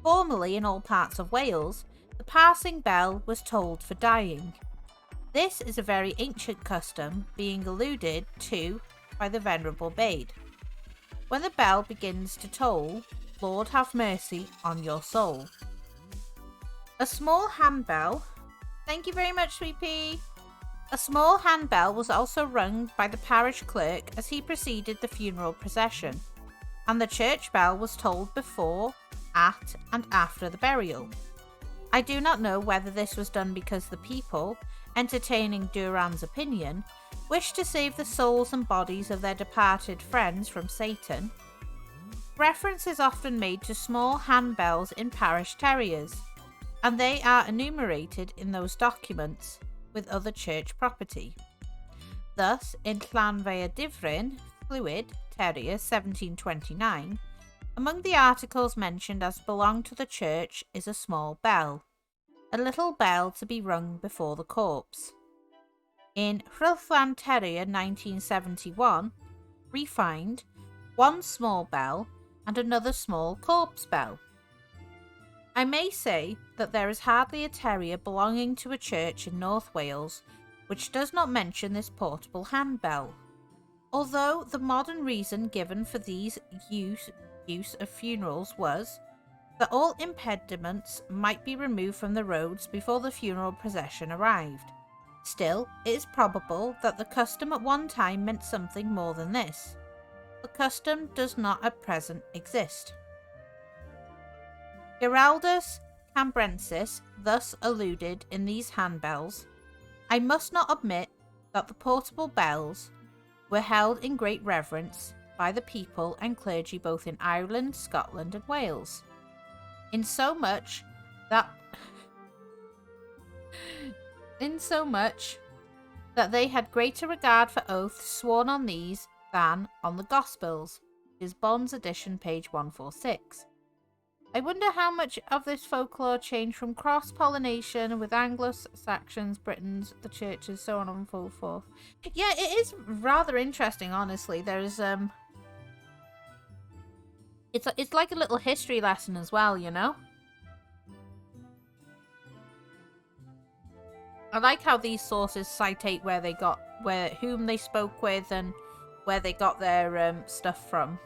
Formerly in all parts of Wales, the passing bell was tolled for dying. This is a very ancient custom, being alluded to by the Venerable Bede. When the bell begins to toll, Lord have mercy on your soul. A small handbell. Thank you very much, Sweet Pea. A small handbell was also rung by the parish clerk as he preceded the funeral procession, and the church bell was tolled before, at, and after the burial. I do not know whether this was done because the people, entertaining Durand's opinion, wished to save the souls and bodies of their departed friends from Satan. Reference is often made to small handbells in parish terriers, and they are enumerated in those documents with other church property. Thus, in Llanfair Dyfryn, Fluid, Terrier, 1729, among the articles mentioned as belong to the church is a small bell, a little bell to be rung before the corpse. In Rhyllfan Terrier, 1971, we find one small bell and another small corpse bell. I may say that there is hardly a terrier belonging to a church in North Wales which does not mention this portable handbell, although the modern reason given for these use of funerals was that all impediments might be removed from the roads before the funeral procession arrived. Still, it is probable that the custom at one time meant something more than this. The custom does not at present exist. Giraldus Cambrensis thus alluded in these handbells. I must not omit that the portable bells were held in great reverence by the people and clergy both in Ireland, Scotland and Wales, insomuch that they had greater regard for oaths sworn on these than on the Gospels. Is Bond's edition, page 146. I wonder how much of this folklore changed from cross-pollination with Anglo-Saxons, Britons, the churches, so on and so forth. Yeah, it is rather interesting, honestly. There's it's like a little history lesson as well, you know? I like how these sources citate whom they spoke with and where they got their stuff from,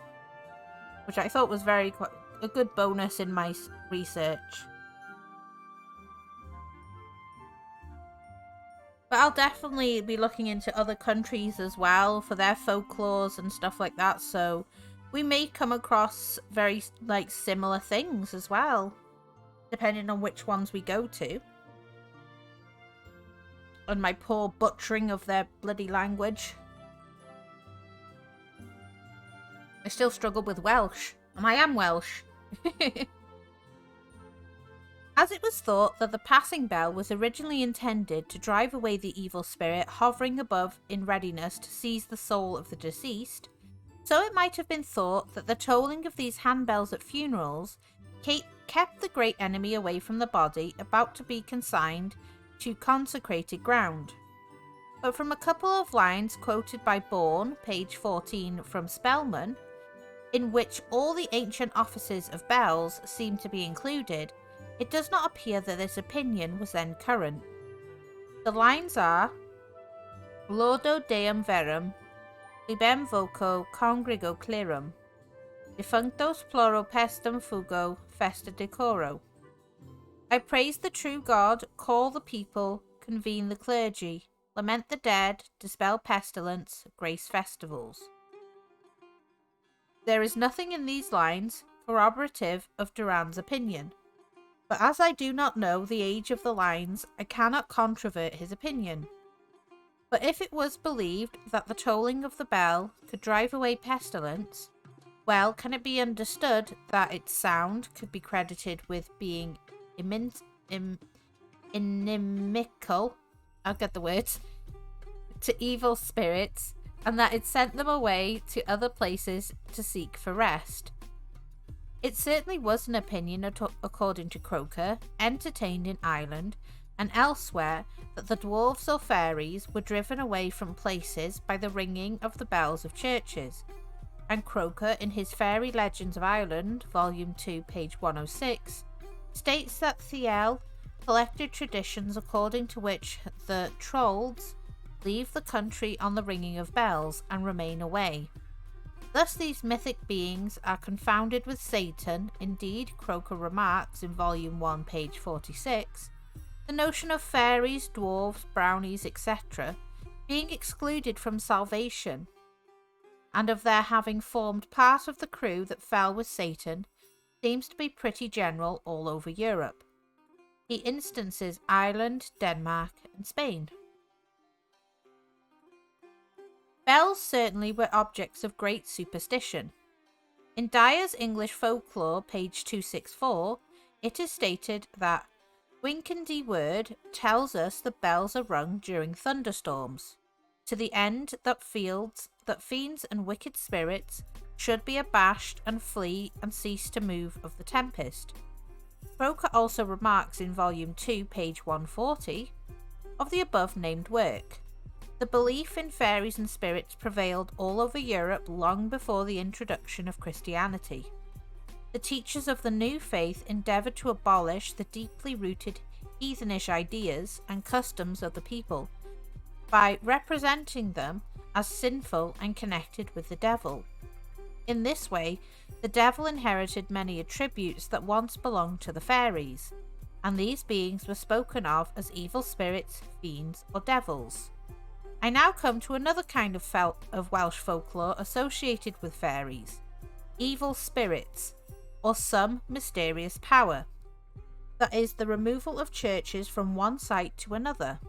which I thought was a good bonus in my research. But I'll definitely be looking into other countries as well for their folklores and stuff like that, so we may come across very similar things as well, depending on which ones we go to. And my poor butchering of their bloody language. I still struggle with Welsh, and I am Welsh. As it was thought that the passing bell was originally intended to drive away the evil spirit hovering above in readiness to seize the soul of the deceased, so it might have been thought that the tolling of these handbells at funerals kept the great enemy away from the body about to be consigned to consecrated ground. But from a couple of lines quoted by Bourne, page 14 from Spellman, in which all the ancient offices of bells seem to be included, it does not appear that this opinion was then current. The lines are Laudo Deum verum, libem voco congrego clerum, defunctos ploro pestum fugo festa decoro. I praise the true God, call the people, convene the clergy, lament the dead, dispel pestilence, grace festivals. There is nothing in these lines corroborative of Durand's opinion, but as I do not know the age of the lines, I cannot controvert his opinion. But if it was believed that the tolling of the bell could drive away pestilence, well, can it be understood that its sound could be credited with being inimical, I'll get the words, to evil spirits, and that it sent them away to other places to seek for rest? It certainly was an opinion, according to Croker, entertained in Ireland and elsewhere, that the dwarves or fairies were driven away from places by the ringing of the bells of churches, and Croker, in his Fairy Legends of Ireland, Volume 2, page 106, states that Thiel collected traditions according to which the trolls leave the country on the ringing of bells and remain away. Thus these mythic beings are confounded with Satan. Indeed, Croker remarks in Volume 1, page 46, the notion of fairies, dwarves, brownies, etc. being excluded from salvation, and of their having formed part of the crew that fell with Satan, seems to be pretty general all over Europe. He instances Ireland, Denmark, and Spain. Bells certainly were objects of great superstition. In Dyer's English Folklore, page 264, it is stated that Wincandy Word tells us that bells are rung during thunderstorms. to the end that fiends and wicked spirits should be abashed and flee and cease to move of the tempest. Croker also remarks in Volume 2, page 140, of the above named work. The belief in fairies and spirits prevailed all over Europe long before the introduction of Christianity. The teachers of the new faith endeavoured to abolish the deeply rooted heathenish ideas and customs of the people by representing them as sinful and connected with the devil. In this way, the devil inherited many attributes that once belonged to the fairies, and these beings were spoken of as evil spirits, fiends, or devils. I now come to another kind of Welsh folklore associated with fairies: evil spirits, or some mysterious power. That is the removal of churches from one site to another.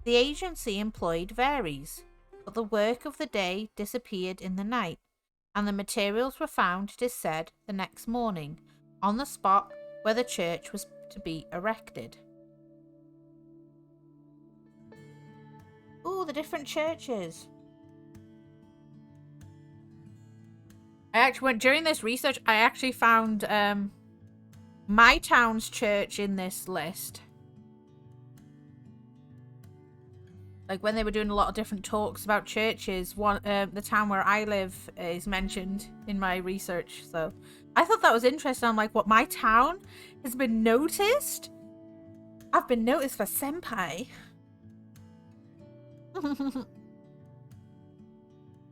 The agency employed varies, but the work of the day disappeared in the night, and the materials were found, it is said, the next morning, on the spot where the church was to be erected. Ooh, the different churches. During this research, I actually found my town's church in this list. Like when they were doing a lot of different talks about churches, the town where I live is mentioned in my research. So I thought that was interesting. I'm like, what, my town has been noticed? I've been noticed for senpai.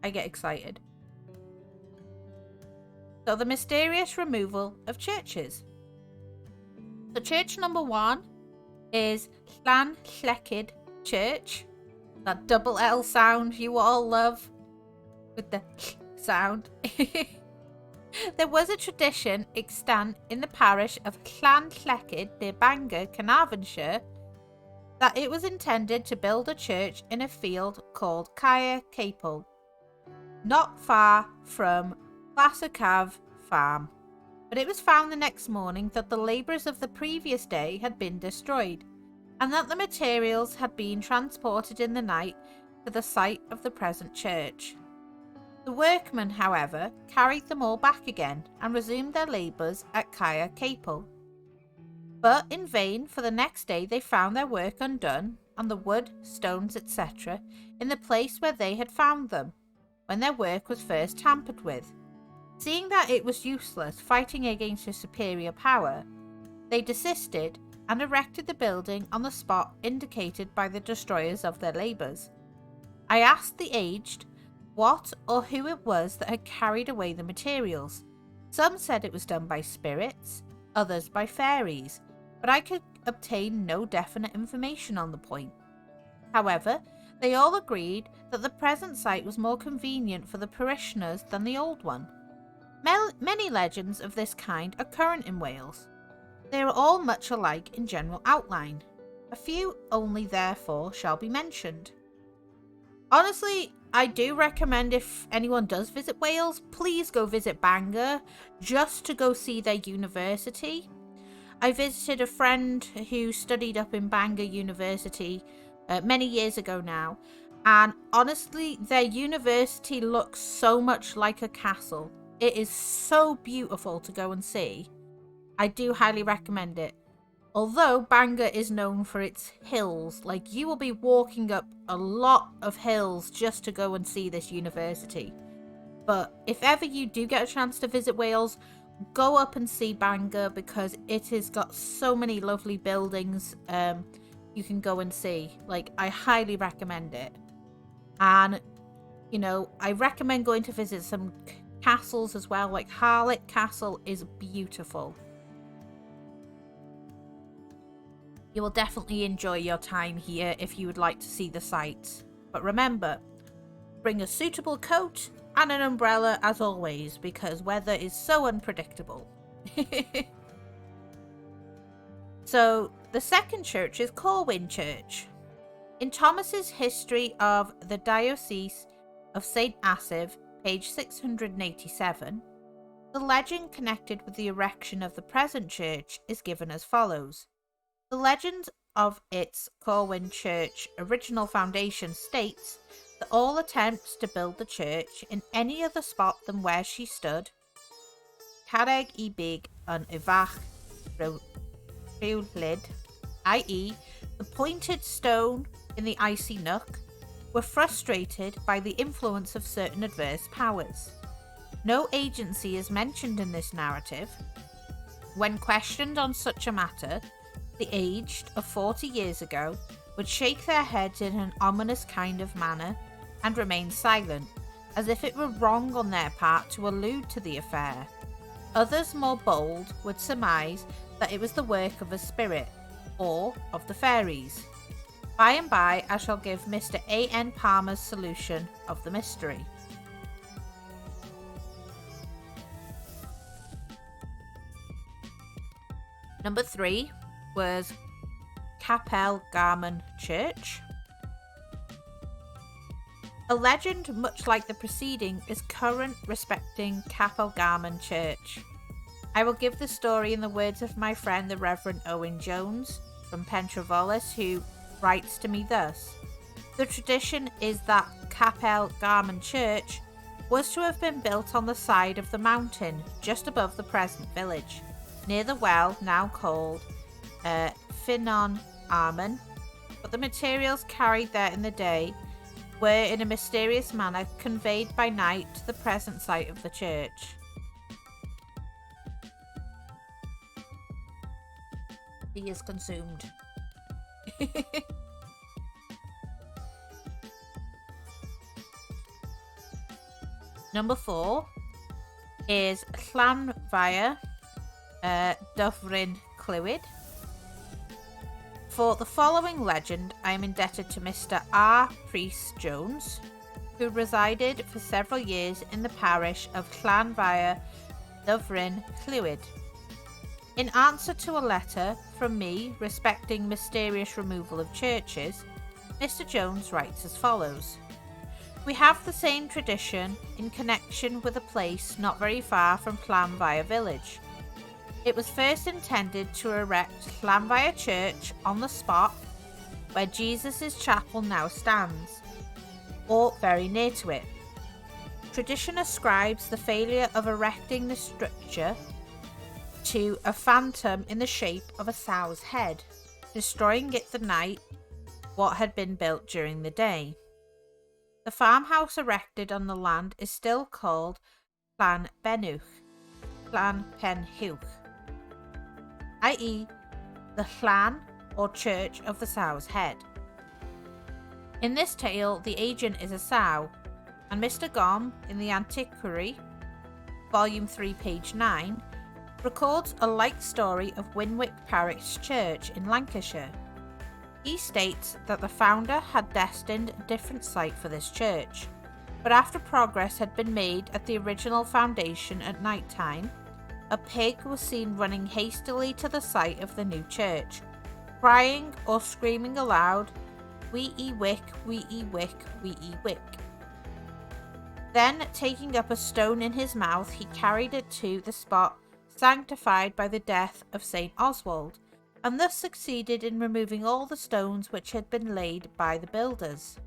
I get excited. So the mysterious removal of churches. So church number 1 is Llanllechid Church. That double L sound you all love. With the sound. There was a tradition extant in the parish of Llanllechid near Bangor, Carnarvonshire, that it was intended to build a church in a field called Caer Capel, not far from Bassacav Farm. But it was found the next morning that the labours of the previous day had been destroyed, and that the materials had been transported in the night to the site of the present church. The workmen, however, carried them all back again and resumed their labours at Caer Capel. But in vain, for the next day they found their work undone, and the wood, stones, etc., in the place where they had found them, when their work was first tampered with. Seeing that it was useless fighting against a superior power, they desisted and erected the building on the spot indicated by the destroyers of their labours. I asked the aged what or who it was that had carried away the materials. Some said it was done by spirits, others by fairies, but I could obtain no definite information on the point. However, they all agreed that the present site was more convenient for the parishioners than the old one. Many legends of this kind are current in Wales. They are all much alike in general outline. A few only, therefore, shall be mentioned. Honestly, I do recommend if anyone does visit Wales, please go visit Bangor, just to go see their university. I visited a friend who studied up in Bangor University many years ago now, and honestly, their university looks so much like a castle. It is so beautiful to go and see. I do highly recommend it. Although Bangor is known for its hills, like you will be walking up a lot of hills just to go and see this university. But if ever you do get a chance to visit Wales, go up and see Bangor, because it has got so many lovely buildings you can go and see. Like, I highly recommend it. And, you know, I recommend going to visit some castles as well. Like Harlech Castle is beautiful. You will definitely enjoy your time here if you would like to see the sights. But remember, bring a suitable coat and an umbrella as always, because weather is so unpredictable. So, the second church is Corwin Church. In Thomas's History of the Diocese of St. Asaph, page 687, the legend connected with the erection of the present church is given as follows. The legend of its Corwin Church original foundation states All attempts to build the church in any other spot than where she stood, carreg I big an ivach lid, i.e. the pointed stone in the icy nook, were frustrated by the influence of certain adverse powers. No agency is mentioned in this narrative. When questioned on such a matter, the aged of 40 years ago would shake their heads in an ominous kind of manner and remain silent, as if it were wrong on their part to allude to the affair. Others, more bold, would surmise that it was the work of a spirit, or of the fairies. By and by I shall give Mr. A.N. Palmer's solution of the mystery. Number 3 was Capel Garman Church. A legend much like the preceding is current respecting Capel Garman Church. I will give the story in the words of my friend the Reverend Owen Jones from Pentravolis, who writes to me thus. The tradition is that Capel Garman Church was to have been built on the side of the mountain just above the present village, near the well now called Finon Armon, but the materials carried there in the day were in a mysterious manner conveyed by night to the present site of the church. He is consumed. Number 4 is Llanfair Dyfryn Clwyd. For the following legend, I am indebted to Mr. R. Priest Jones, who resided for several years in the parish of Llanfair Dyfryn Clwyd. In answer to a letter from me respecting mysterious removal of churches, Mr. Jones writes as follows. We have the same tradition in connection with a place not very far from Llanfair village. It was first intended to erect Llanfair Church on the spot where Jesus' chapel now stands, or very near to it. Tradition ascribes the failure of erecting the structure to a phantom in the shape of a sow's head, destroying it the night what had been built during the day. The farmhouse erected on the land is still called Llan Penhwch, i.e. the Llan or Church of the Sow's Head. In this tale, the agent is a sow, and Mr. Gom, in the Antiquary, Volume 3, page 9, records a like story of Winwick Parish Church in Lancashire. He states that the founder had destined a different site for this church, but after progress had been made at the original foundation at night time, a pig was seen running hastily to the site of the new church, crying or screaming aloud, "Wee wick, wee wick, wee wick." Then, taking up a stone in his mouth, he carried it to the spot sanctified by the death of St. Oswald, and thus succeeded in removing all the stones which had been laid by the builders.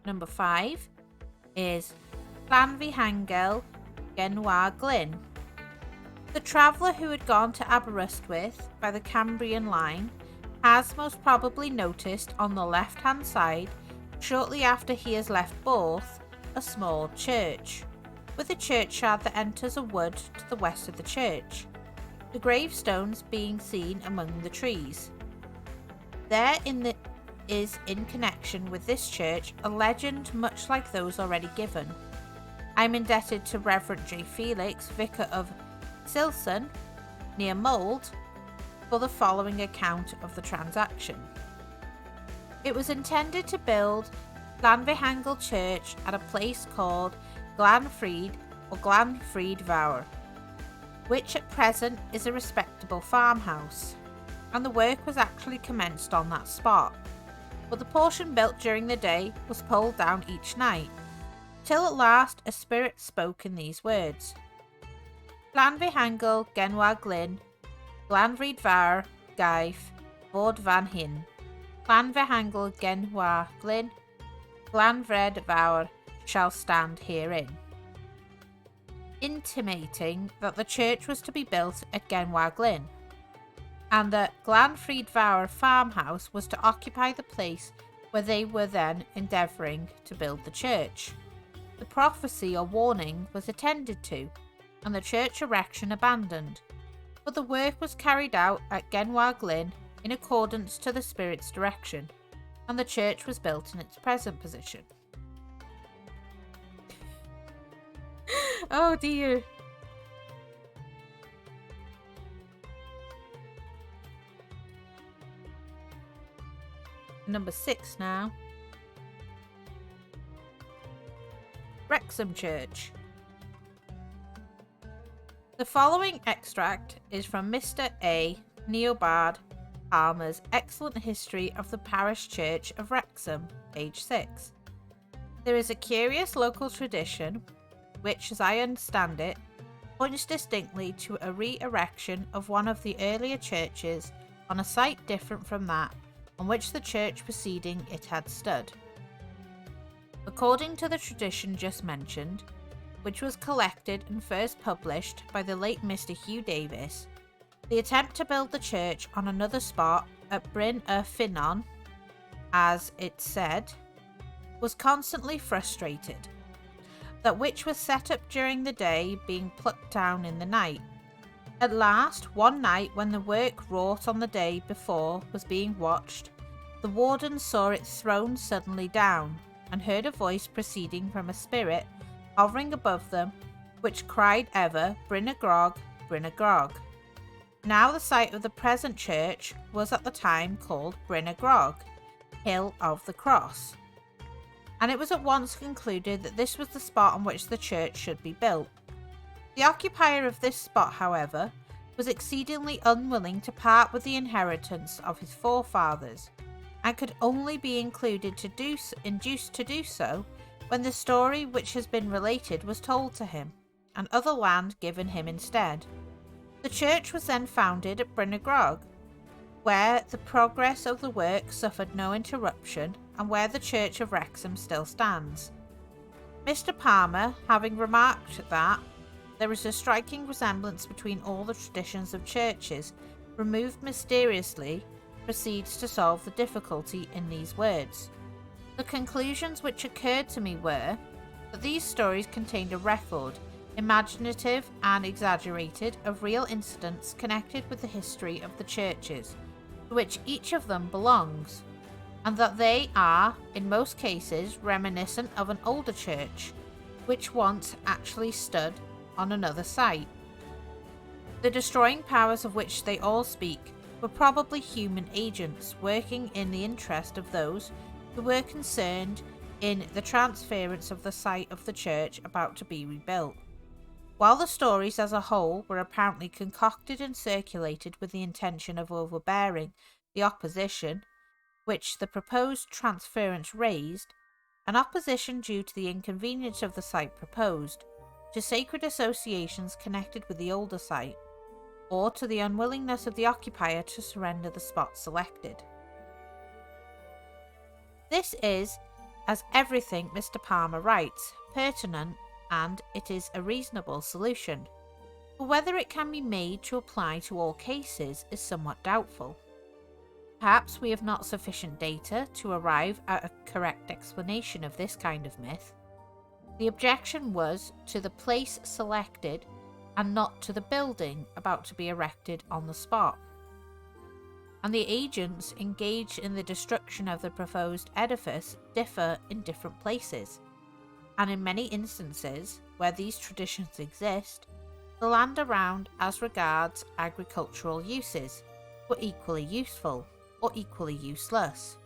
Number 5 is Llanfihangel Genwa Glyn. The traveller who had gone to Aberystwyth by the Cambrian line has most probably noticed on the left-hand side, shortly after he has left Borth, a small church, with a churchyard that enters a wood to the west of the church, the gravestones being seen among the trees. There is in connection with this church a legend much like those already given. I am indebted to Reverend J. Felix, Vicar of Silson, near Mould, for the following account of the transaction. It was intended to build Llanfihangel Church at a place called Glanfried or Glanfried Fawr, which at present is a respectable farmhouse, and the work was actually commenced on that spot, but the portion built during the day was pulled down each night, till at last a spirit spoke in these words: Llanfihangel Genwa Glyn, Glanfried Fawr, Gaif, Fod Van Hyn. Glan Vehangel Genwa Glyn, Glan Vred Vawr shall stand herein, intimating that the church was to be built at Genwa Glyn, and that Glanfried Vawr farmhouse was to occupy the place where they were then endeavouring to build the church. The prophecy or warning was attended to, and the church erection abandoned, but the work was carried out at Genwa Glyn in accordance to the Spirit's direction, and the church was built in its present position. Oh dear. Number 6 now. Wrexham Church. The following extract is from Mr. A. Neobard Palmer's excellent history of the parish church of Wrexham, page 6. There is a curious local tradition, which, as I understand it, points distinctly to a re-erection of one of the earlier churches on a site different from that on which the church preceding it had stood. According to the tradition just mentioned, which was collected and first published by the late Mr. Hugh Davis, the attempt to build the church on another spot at Bryn y Ffynnon, as it said, was constantly frustrated, that which was set up during the day being plucked down in the night. At last, one night when the work wrought on the day before was being watched, the warden saw it thrown suddenly down, and heard a voice proceeding from a spirit hovering above them, which cried ever, Bryn y Grog, Bryn y Grog. Now the site of the present church was at the time called Bryn y Grog, Hill of the Cross, and it was at once concluded that this was the spot on which the church should be built. The occupier of this spot, however, was exceedingly unwilling to part with the inheritance of his forefathers, and could only be induced to do so when the story which has been related was told to him, and other land given him instead. The church was then founded at Bryn y Grog, where the progress of the work suffered no interruption, and where the church of Wrexham still stands. Mr. Palmer, having remarked that there is a striking resemblance between all the traditions of churches, removed mysteriously, proceeds to solve the difficulty in these words. The conclusions which occurred to me were that these stories contained a record, imaginative and exaggerated, of real incidents connected with the history of the churches to which each of them belongs, and that they are, in most cases, reminiscent of an older church, which once actually stood on another site. The destroying powers of which they all speak were probably human agents working in the interest of those who were concerned in the transference of the site of the church about to be rebuilt, while the stories as a whole were apparently concocted and circulated with the intention of overbearing the opposition which the proposed transference raised, an opposition due to the inconvenience of the site proposed, to sacred associations connected with the older site, or to the unwillingness of the occupier to surrender the spot selected. This is, as everything Mr. Palmer writes, pertinent, and it is a reasonable solution, but whether it can be made to apply to all cases is somewhat doubtful. Perhaps we have not sufficient data to arrive at a correct explanation of this kind of myth. The objection was to the place selected and not to the building about to be erected on the spot, and the agents engaged in the destruction of the proposed edifice differ in different places, and in many instances where these traditions exist, the land around as regards agricultural uses were equally useful or equally useless,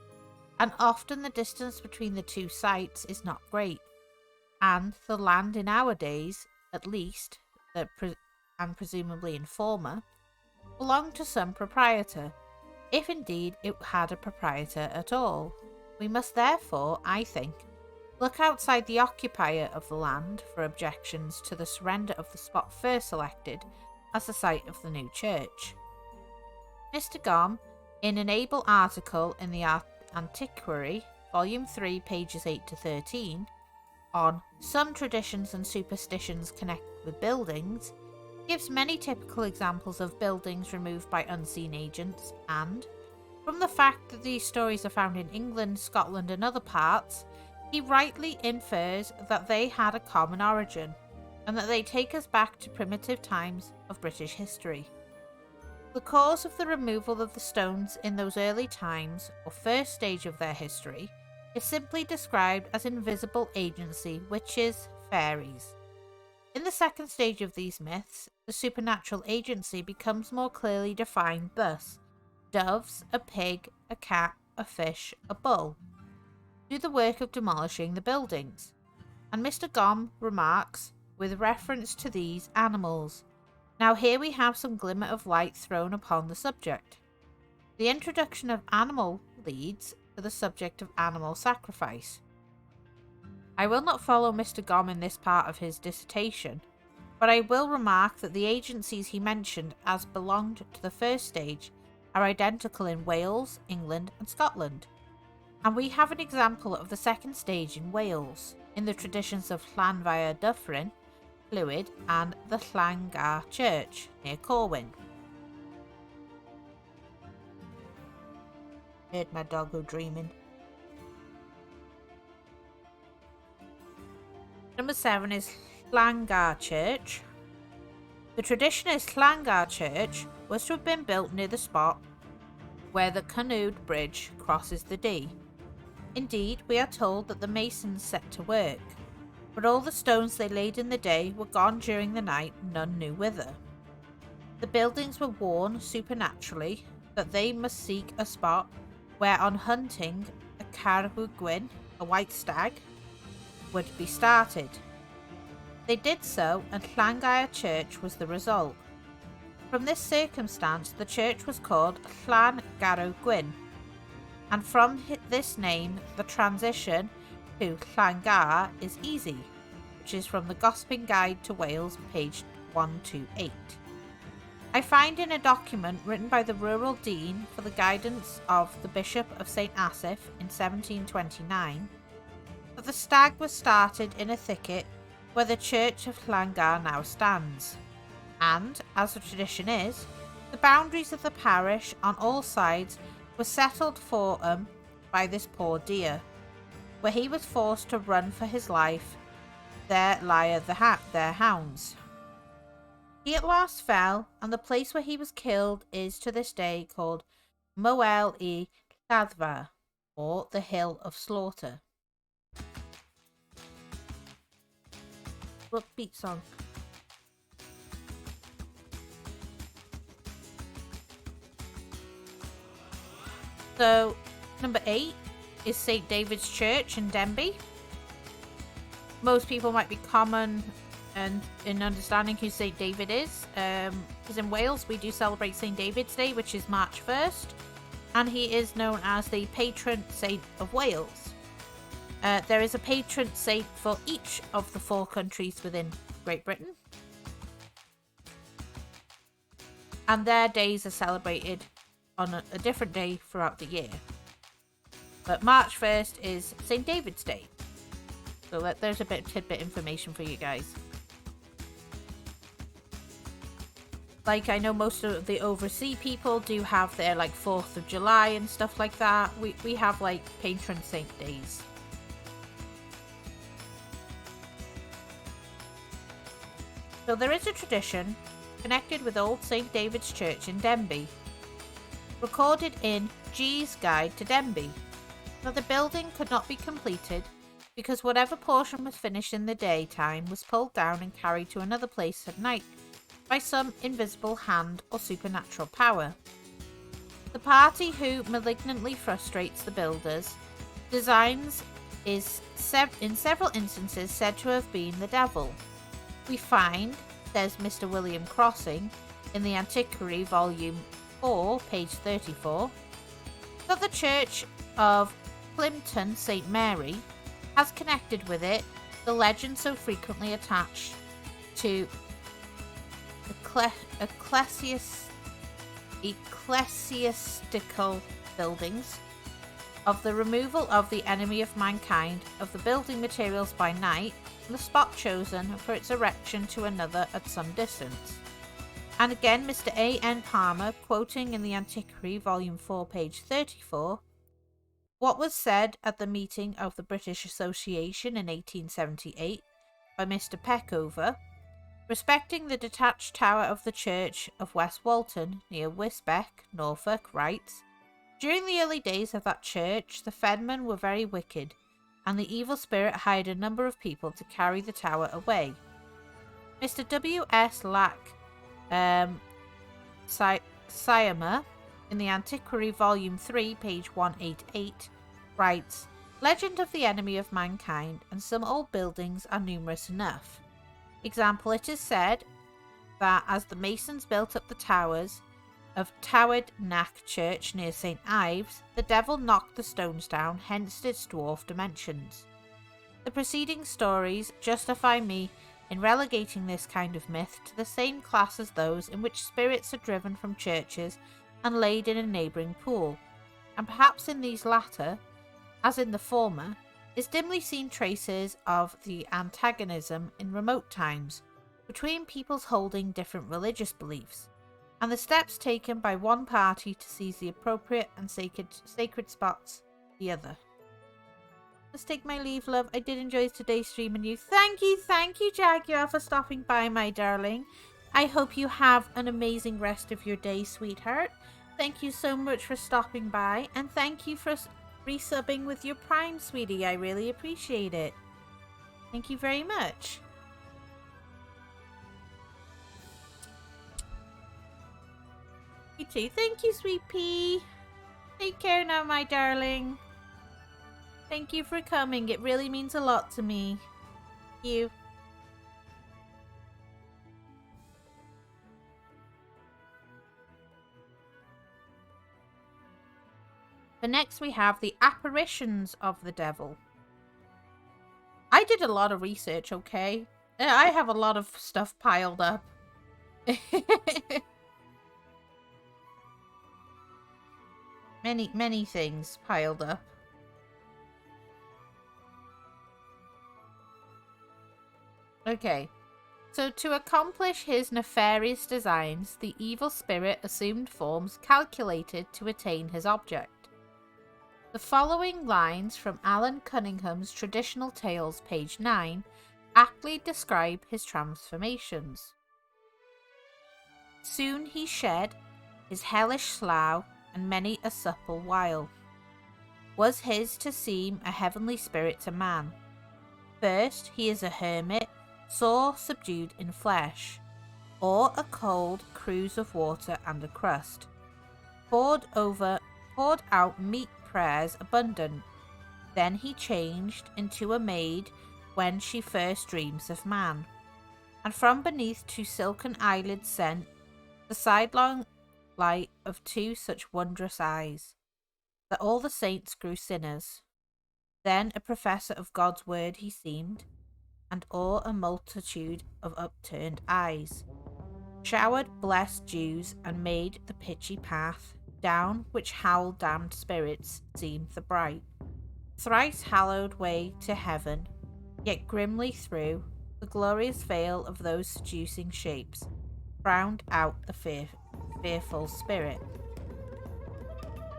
and often the distance between the two sites is not great, and the land in our days, at least, and presumably in former, belonged to some proprietor, if indeed it had a proprietor at all. We must therefore, I think, look outside the occupier of the land for objections to the surrender of the spot first selected as the site of the new church. Mr. Gom In an able article in the Antiquary, Volume 3, pages 8 to 13, on Some Traditions and Superstitions Connected with Buildings, gives many typical examples of buildings removed by unseen agents, and, from the fact that these stories are found in England, Scotland and other parts, he rightly infers that they had a common origin, and that they take us back to primitive times of British history. The cause of the removal of the stones in those early times, or first stage of their history, is simply described as invisible agency, witches, fairies. In the second stage of these myths, the supernatural agency becomes more clearly defined thus: doves, a pig, a cat, a fish, a bull do the work of demolishing the buildings. And Mr. Gom remarks, with reference to these animals, now here we have some glimmer of light thrown upon the subject. The introduction of animal leads to the subject of animal sacrifice. I will not follow Mr. Gom in this part of his dissertation, but I will remark that the agencies he mentioned as belonged to the first stage are identical in Wales, England and Scotland. And we have an example of the second stage in Wales, in the traditions of Llanfair Dyffryn, Clwyd and the Llangar Church near Corwyn. Heard my dog go dreaming. Number 7 is Llangar Church. The tradition is Llangar Church was to have been built near the spot where the Cynwyd Bridge crosses the Dee. Indeed, we are told that the masons set to work, but all the stones they laid in the day were gone during the night, none knew whither. The buildings were warned supernaturally that they must seek a spot where on hunting a carw gwyn, a white stag, would be started. They did so, and Llangair Church was the result. From this circumstance, the church was called Llangarw Gwyn, and from this name, the transition to Llangar is easy, which is from the Gospel Guide to Wales, page 128. I find in a document written by the rural dean for the guidance of the Bishop of St. Asaph in 1729, that the stag was started in a thicket where the church of Llangar now stands, and, as the tradition is, the boundaries of the parish on all sides were settled for him by this poor deer, where he was forced to run for his life. There lie their hounds. He at last fell, and the place where he was killed is to this day called Moel y Lladdfa, or the Hill of Slaughter. What beat song? So, number 8 is St. David's Church in Denbigh. Most people might be common and in understanding who St. David is. Because in Wales we do celebrate St. David's Day, which is March 1st, and he is known as the patron saint of Wales. There is a patron saint for each of the 4 countries within Great Britain, and their days are celebrated on a different day throughout the year. But March 1st is St. David's Day. So there's a bit of tidbit information for you guys. Like, I know most of the overseas people do have their, like, 4th of July and stuff like that. We have, like, patron saint days. So there is a tradition connected with Old St. David's Church in Denbigh, recorded in G's Guide to Denbigh, that the building could not be completed because whatever portion was finished in the daytime was pulled down and carried to another place at night by some invisible hand or supernatural power. The party who malignantly frustrates the builders' designs is in several instances said to have been the devil. We find, says Mr. William Crossing in the Antiquary, volume 4, page 34, that the church of Plympton St. Mary has connected with it the legend so frequently attached to Ecclesiastes ecclesiastical buildings, of the removal of the enemy of mankind, of the building materials by night, and the spot chosen for its erection to another at some distance. And again, Mr. A. N. Palmer, quoting in the Antiquary, Volume 4, page 34, what was said at the meeting of the British Association in 1878 by Mr. Peckover, respecting the detached tower of the church of West Walton, near Wisbeck, Norfolk, writes, during the early days of that church, the fenmen were very wicked, and the evil spirit hired a number of people to carry the tower away. Mr. W. S. Lack, Siamer, in the Antiquary, Volume 3, page 188, writes, legend of the enemy of mankind, and some old buildings are numerous enough. Example, it is said that as the masons built up the towers of Toward Knack Church near St. Ives, the devil knocked the stones down, hence its dwarf dimensions. The preceding stories justify me in relegating this kind of myth to the same class as those in which spirits are driven from churches and laid in a neighbouring pool, and perhaps in these latter, as in the former, is dimly seen traces of the antagonism in remote times between peoples holding different religious beliefs, and the steps taken by one party to seize the appropriate and sacred spots the other. Let's take my leave, love. I did enjoy today's stream, and you. Thank you, Jaguar, for stopping by, my darling. I hope you have an amazing rest of your day, sweetheart. Thank you so much for stopping by, and thank you for resubbing with your Prime, sweetie. I really appreciate it. Thank you very much. You too. Thank you, sweet pea. Take care now, my darling. Thank you for coming. It really means a lot to me. Thank you. But next we have the apparitions of the devil. I did a lot of research, okay? I have a lot of stuff piled up. Many things piled up. Okay, so to accomplish his nefarious designs, the evil spirit assumed forms calculated to attain his object. The following lines from Alan Cunningham's Traditional Tales, page 9, aptly describe his transformations. Soon he shed his hellish slough, and many a supple wile was his to seem a heavenly spirit to man. First he is a hermit, sore subdued in flesh, or a cold cruse of water and a crust, poured out meat prayers abundant. Then he changed into a maid when she first dreams of man, and from beneath two silken eyelids sent the sidelong light of two such wondrous eyes, that all the saints grew sinners. Then a professor of God's word he seemed, and o'er a multitude of upturned eyes showered blessed dews, and made the pitchy path down which howl damned spirits seemed the bright, thrice hallowed way to heaven, yet grimly through the glorious veil of those seducing shapes frowned out the fearful spirit.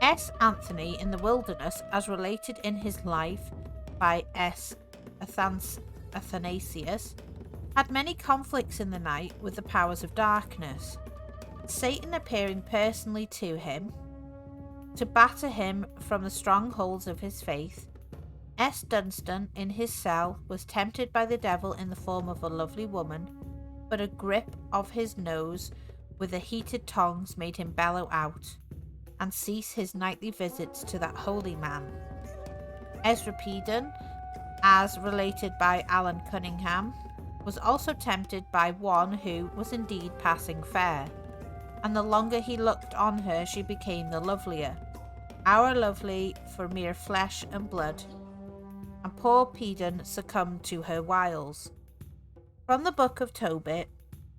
S. Anthony in the Wilderness, as related in his life by S. Athanasius, had many conflicts in the night with the powers of darkness, Satan appearing personally to him to batter him from the strongholds of his faith. S. Dunstan in his cell was tempted by the devil in the form of a lovely woman, but a grip of his nose with the heated tongs made him bellow out and cease his nightly visits to that holy man. Ezra Peden, as related by Alan Cunningham, was also tempted by one who was indeed passing fair, and the longer he looked on her she became the lovelier, our lovely for mere flesh and blood, and poor Peden succumbed to her wiles. From the book of Tobit,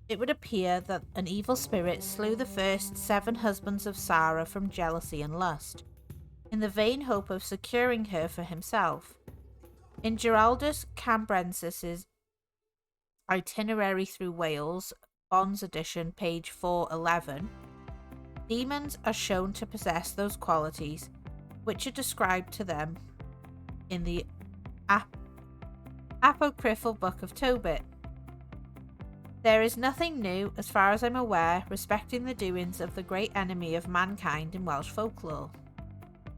it would appear that an evil spirit slew the first 7 husbands of Sarah from jealousy and lust, in the vain hope of securing her for himself. In Giraldus Cambrensis' Itinerary Through Wales, Bond's edition, page 411, demons are shown to possess those qualities which are described to them in the apocryphal Book of Tobit. There is nothing new, as far as I'm aware, respecting the doings of the great enemy of mankind in Welsh folklore.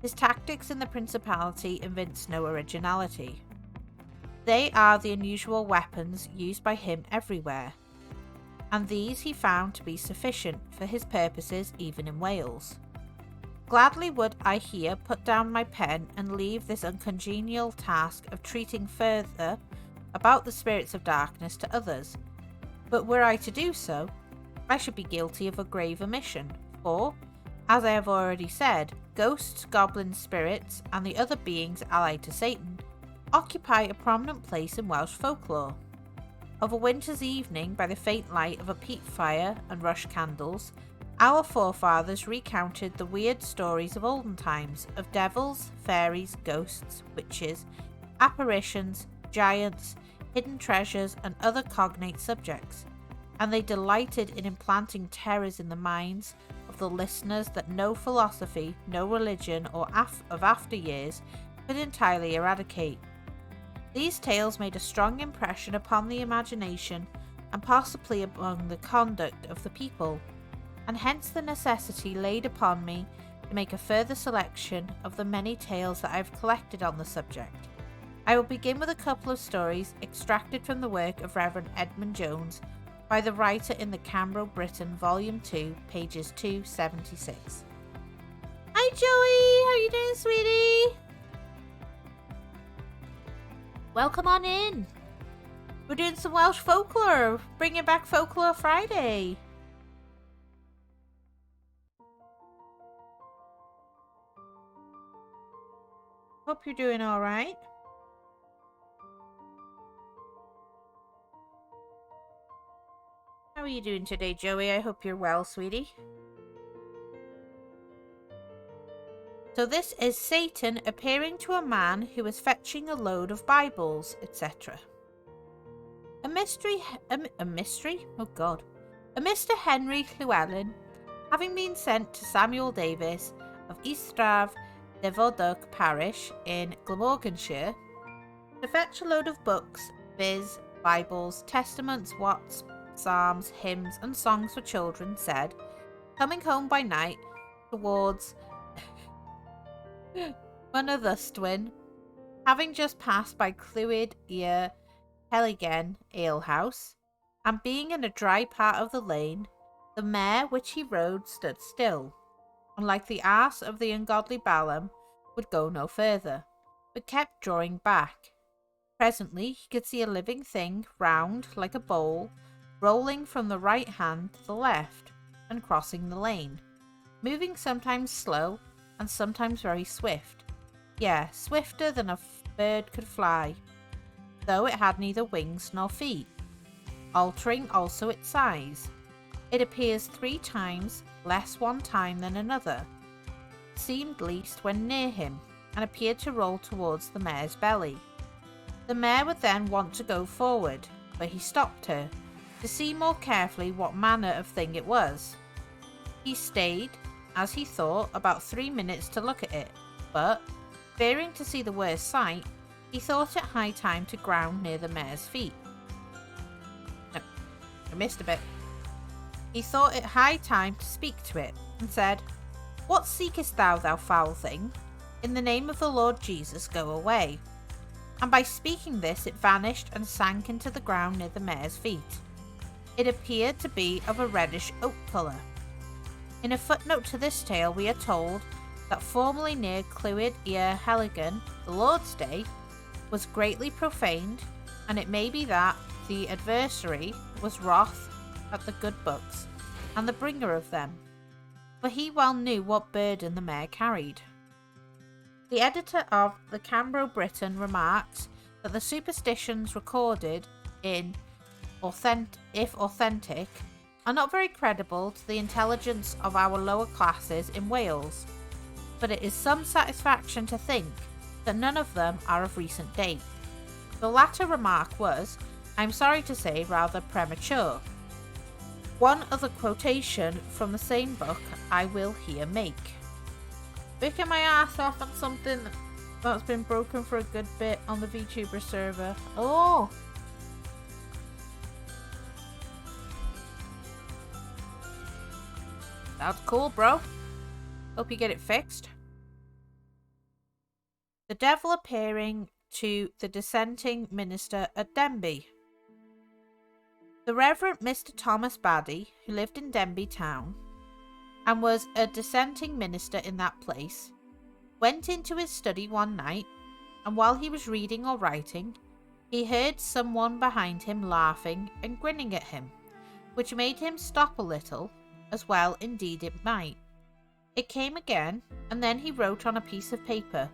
His tactics in the Principality evince no originality. They are the unusual weapons used by him everywhere, and these he found to be sufficient for his purposes even in Wales. Gladly would I here put down my pen and leave this uncongenial task of treating further about the spirits of darkness to others, but were I to do so, I should be guilty of a grave omission, for, as I have already said, ghosts, goblins, spirits, and the other beings allied to Satan occupy a prominent place in Welsh folklore. Of a winter's evening, by the faint light of a peat fire and rush candles, our forefathers recounted the weird stories of olden times of devils, fairies, ghosts, witches, apparitions, giants, hidden treasures, and other cognate subjects, and they delighted in implanting terrors in the minds of the listeners that no philosophy, no religion, or of after years could entirely eradicate. These tales made a strong impression upon the imagination and possibly among the conduct of the people, and hence the necessity laid upon me to make a further selection of the many tales that I have collected on the subject. I will begin with a couple of stories extracted from the work of Reverend Edmund Jones by the writer in the Cambro Britain, Volume 2, pages 276. Hi Joey, how you doing, sweetie? Welcome on in. We're doing some Welsh folklore, bringing back Folklore Friday. Hope you're doing all right. How are you doing today, Joey? I hope you're well, sweetie. So this is Satan appearing to a man who is fetching a load of Bibles, etc. A mystery? Oh God. A Mr. Henry Llewellyn, having been sent to Samuel Davis of Eastraf Devodog parish in Glamorganshire to fetch a load of books, viz. Bibles, Testaments, Watts, Psalms, hymns, and songs for children, said, coming home by night towards Mynydystwyn, having just passed by Clwyd i'r Helygen alehouse, and being in a dry part of the lane, the mare which he rode stood still, and like the ass of the ungodly Balaam, would go no further, but kept drawing back. Presently he could see a living thing, round like a bowl, rolling from the right hand to the left, and crossing the lane, moving sometimes slow, and sometimes very swift, swifter than a bird could fly, though it had neither wings nor feet, altering also its size. It appears 3 times less one time than another, seemed least when near him, and appeared to roll towards the mare's belly. The mare would then want to go forward, but he stopped her, to see more carefully what manner of thing it was. He stayed, as he thought, about 3 minutes to look at it, but, fearing to see the worst sight, he thought it high time to ground near the mare's feet. No, I missed a bit. He thought it high time to speak to it, and said, What seekest thou, thou foul thing? In the name of the Lord Jesus, go away. And by speaking this, it vanished and sank into the ground near the mare's feet. It appeared to be of a reddish oak colour. In a footnote to this tale we are told that formerly near Clwyd i'r Helygen, the Lord's Day, was greatly profaned, and it may be that the adversary was wroth at the good books, and the bringer of them, for he well knew what burden the mare carried. The editor of the Cambro Britain remarks that the superstitions recorded in if authentic, are not very credible to the intelligence of our lower classes in Wales, but it is some satisfaction to think that none of them are of recent date. The latter remark was, I'm sorry to say, rather premature. One other quotation from the same book I will here make. Picking my ass off on something that's been broken for a good bit on the VTuber server. Oh! That's cool, bro. Hope you get it fixed. The devil appearing to the dissenting minister at Denbigh. The Reverend Mr. Thomas Baddy, who lived in Denbigh town and was a dissenting minister in that place, went into his study one night, and while he was reading or writing, he heard someone behind him laughing and grinning at him, which made him stop a little, as well indeed it might. It came again, and then he wrote on a piece of paper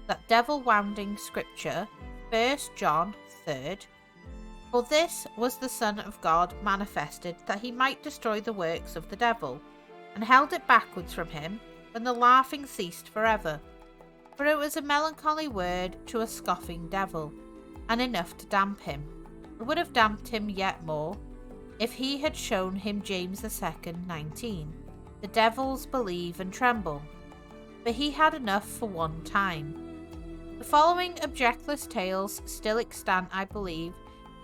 that devil-wounding scripture, 1 John 3, for this was the Son of God manifested that he might destroy the works of the devil, and held it backwards from him, when the laughing ceased forever. For it was a melancholy word to a scoffing devil, and enough to damp him. It would have damped him yet more, if he had shown him James 2:19, the devils believe and tremble. But he had enough for one time. The following objectless tales still extant, I believe,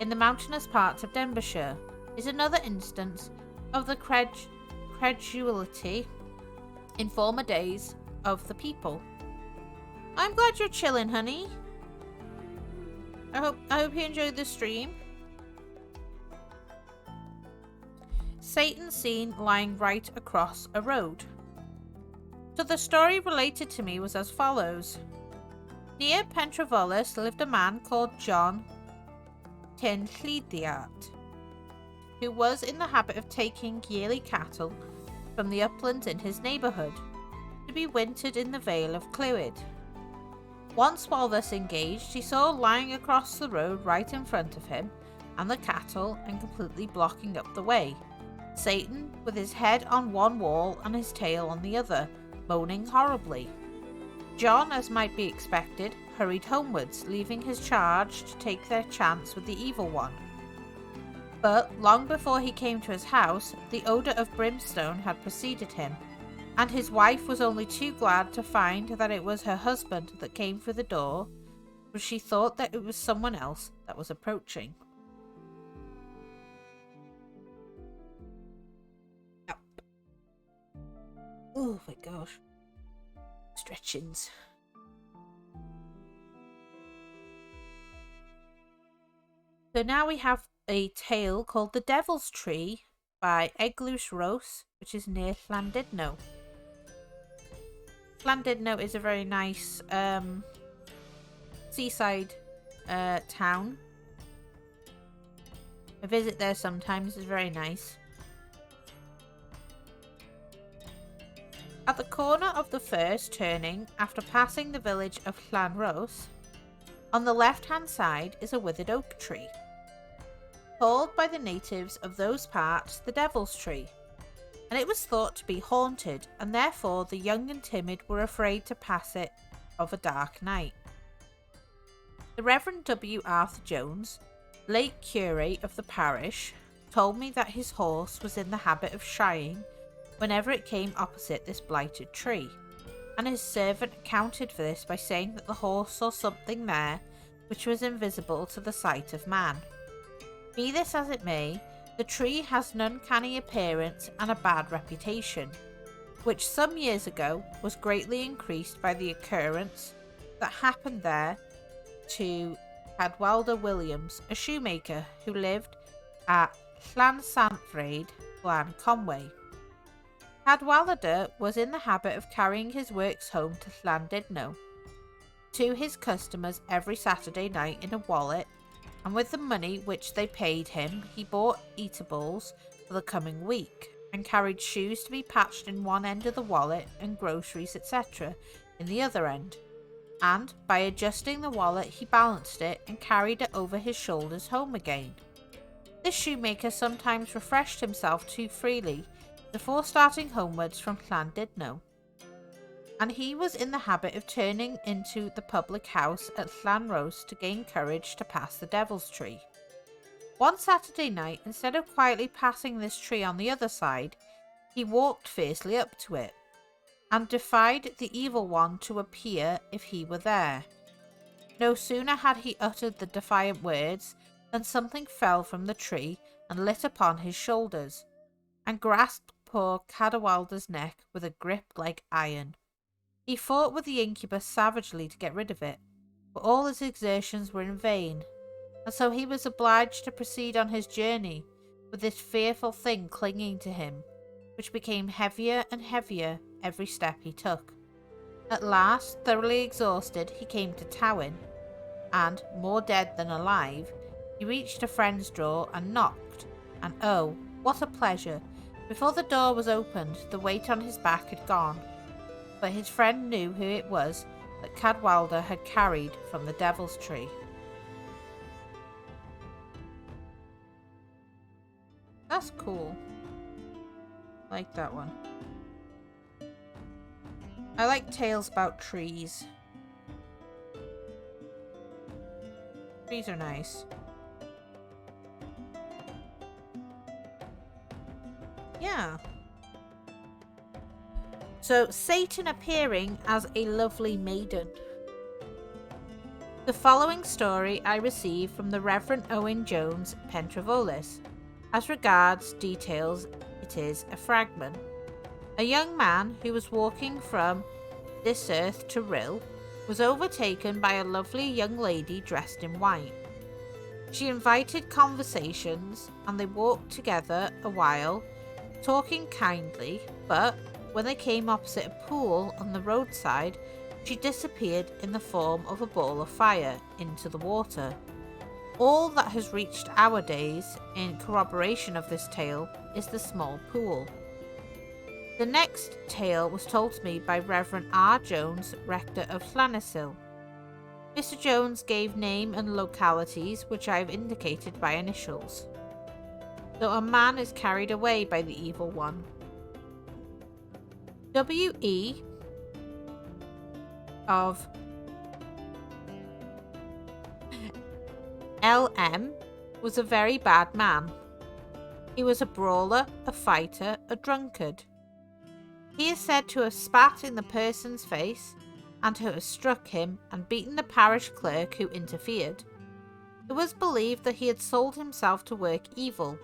in the mountainous parts of Denbighshire, is another instance of the credulity in former days of the people. I'm glad you're chilling, honey. I hope you enjoyed the stream. Satan seen lying right across a road. So the story related to me was as follows. Near Pentravolis lived a man called John Tenllidiart, who was in the habit of taking yearly cattle from the uplands in his neighbourhood to be wintered in the Vale of Clwyd. Once while thus engaged, he saw lying across the road right in front of him and the cattle and completely blocking up the way, Satan with his head on one wall and his tail on the other, moaning horribly. John, as might be expected, hurried homewards, leaving his charge to take their chance with the evil one. But long before he came to his house, the odour of brimstone had preceded him, and his wife was only too glad to find that it was her husband that came through the door, for she thought that it was someone else that was approaching. Yep. Oh my gosh. Stretchings. So now we have a tale called The Devil's Tree by Eglwys Rhos, which is near Llandudno. Llandudno is a very nice seaside town. I visit there sometimes, it's very nice. At the corner of the first turning after passing the village of Llanrhos, on the left-hand side is a withered oak tree, called by the natives of those parts the Devil's Tree, and it was thought to be haunted, and therefore the young and timid were afraid to pass it of a dark night. The Reverend W. Arthur Jones, late curate of the parish, told me that his horse was in the habit of shying whenever it came opposite this blighted tree, and his servant accounted for this by saying that the horse saw something there which was invisible to the sight of man. Be this as it may, the tree has an uncanny appearance and a bad reputation, which some years ago was greatly increased by the occurrence that happened there to Cadwallader Williams, a shoemaker who lived at Llansanfraid, Glan Conway. Cadwallader was in the habit of carrying his works home to Llandudno to his customers every Saturday night in a wallet, and with the money which they paid him he bought eatables for the coming week, and carried shoes to be patched in one end of the wallet and groceries etc. in the other end, and by adjusting the wallet he balanced it and carried it over his shoulders home again. This shoemaker sometimes refreshed himself too freely before starting homewards from Llandudno, and he was in the habit of turning into the public house at Llanrose to gain courage to pass the Devil's Tree. One Saturday night, instead of quietly passing this tree on the other side, he walked fiercely up to it, and defied the evil one to appear if he were there. No sooner had he uttered the defiant words than something fell from the tree and lit upon his shoulders, and grasped poor Cadwallader's neck with a grip like iron. He fought with the incubus savagely to get rid of it, but all his exertions were in vain, and so he was obliged to proceed on his journey with this fearful thing clinging to him, which became heavier and heavier every step he took. At last, thoroughly exhausted, he came to Tywyn, and, more dead than alive, he reached a friend's door and knocked, and oh, what a pleasure! Before the door was opened, the weight on his back had gone, but his friend knew who it was that Cadwallader had carried from the Devil's Tree. That's cool. I like that one. I like tales about trees. Trees are nice. Yeah. So, Satan appearing as a lovely maiden. The following story I received from the Reverend Owen Jones Pentravolis. As regards details, it is a fragment. A young man who was walking from this earth to Rill was overtaken by a lovely young lady dressed in white. She invited conversations, and they walked together a while, talking kindly, but when they came opposite a pool on the roadside, she disappeared in the form of a ball of fire into the water. All that has reached our days, in corroboration of this tale, is the small pool. The next tale was told to me by Reverend R. Jones, rector of Llanysil. Mr. Jones gave name and localities which I have indicated by initials. So a man is carried away by the evil one. W.E. of L.M. was a very bad man. He was a brawler, a fighter, a drunkard. He is said to have spat in the person's face, and to have struck him and beaten the parish clerk who interfered. It was believed that he had sold himself to work evil,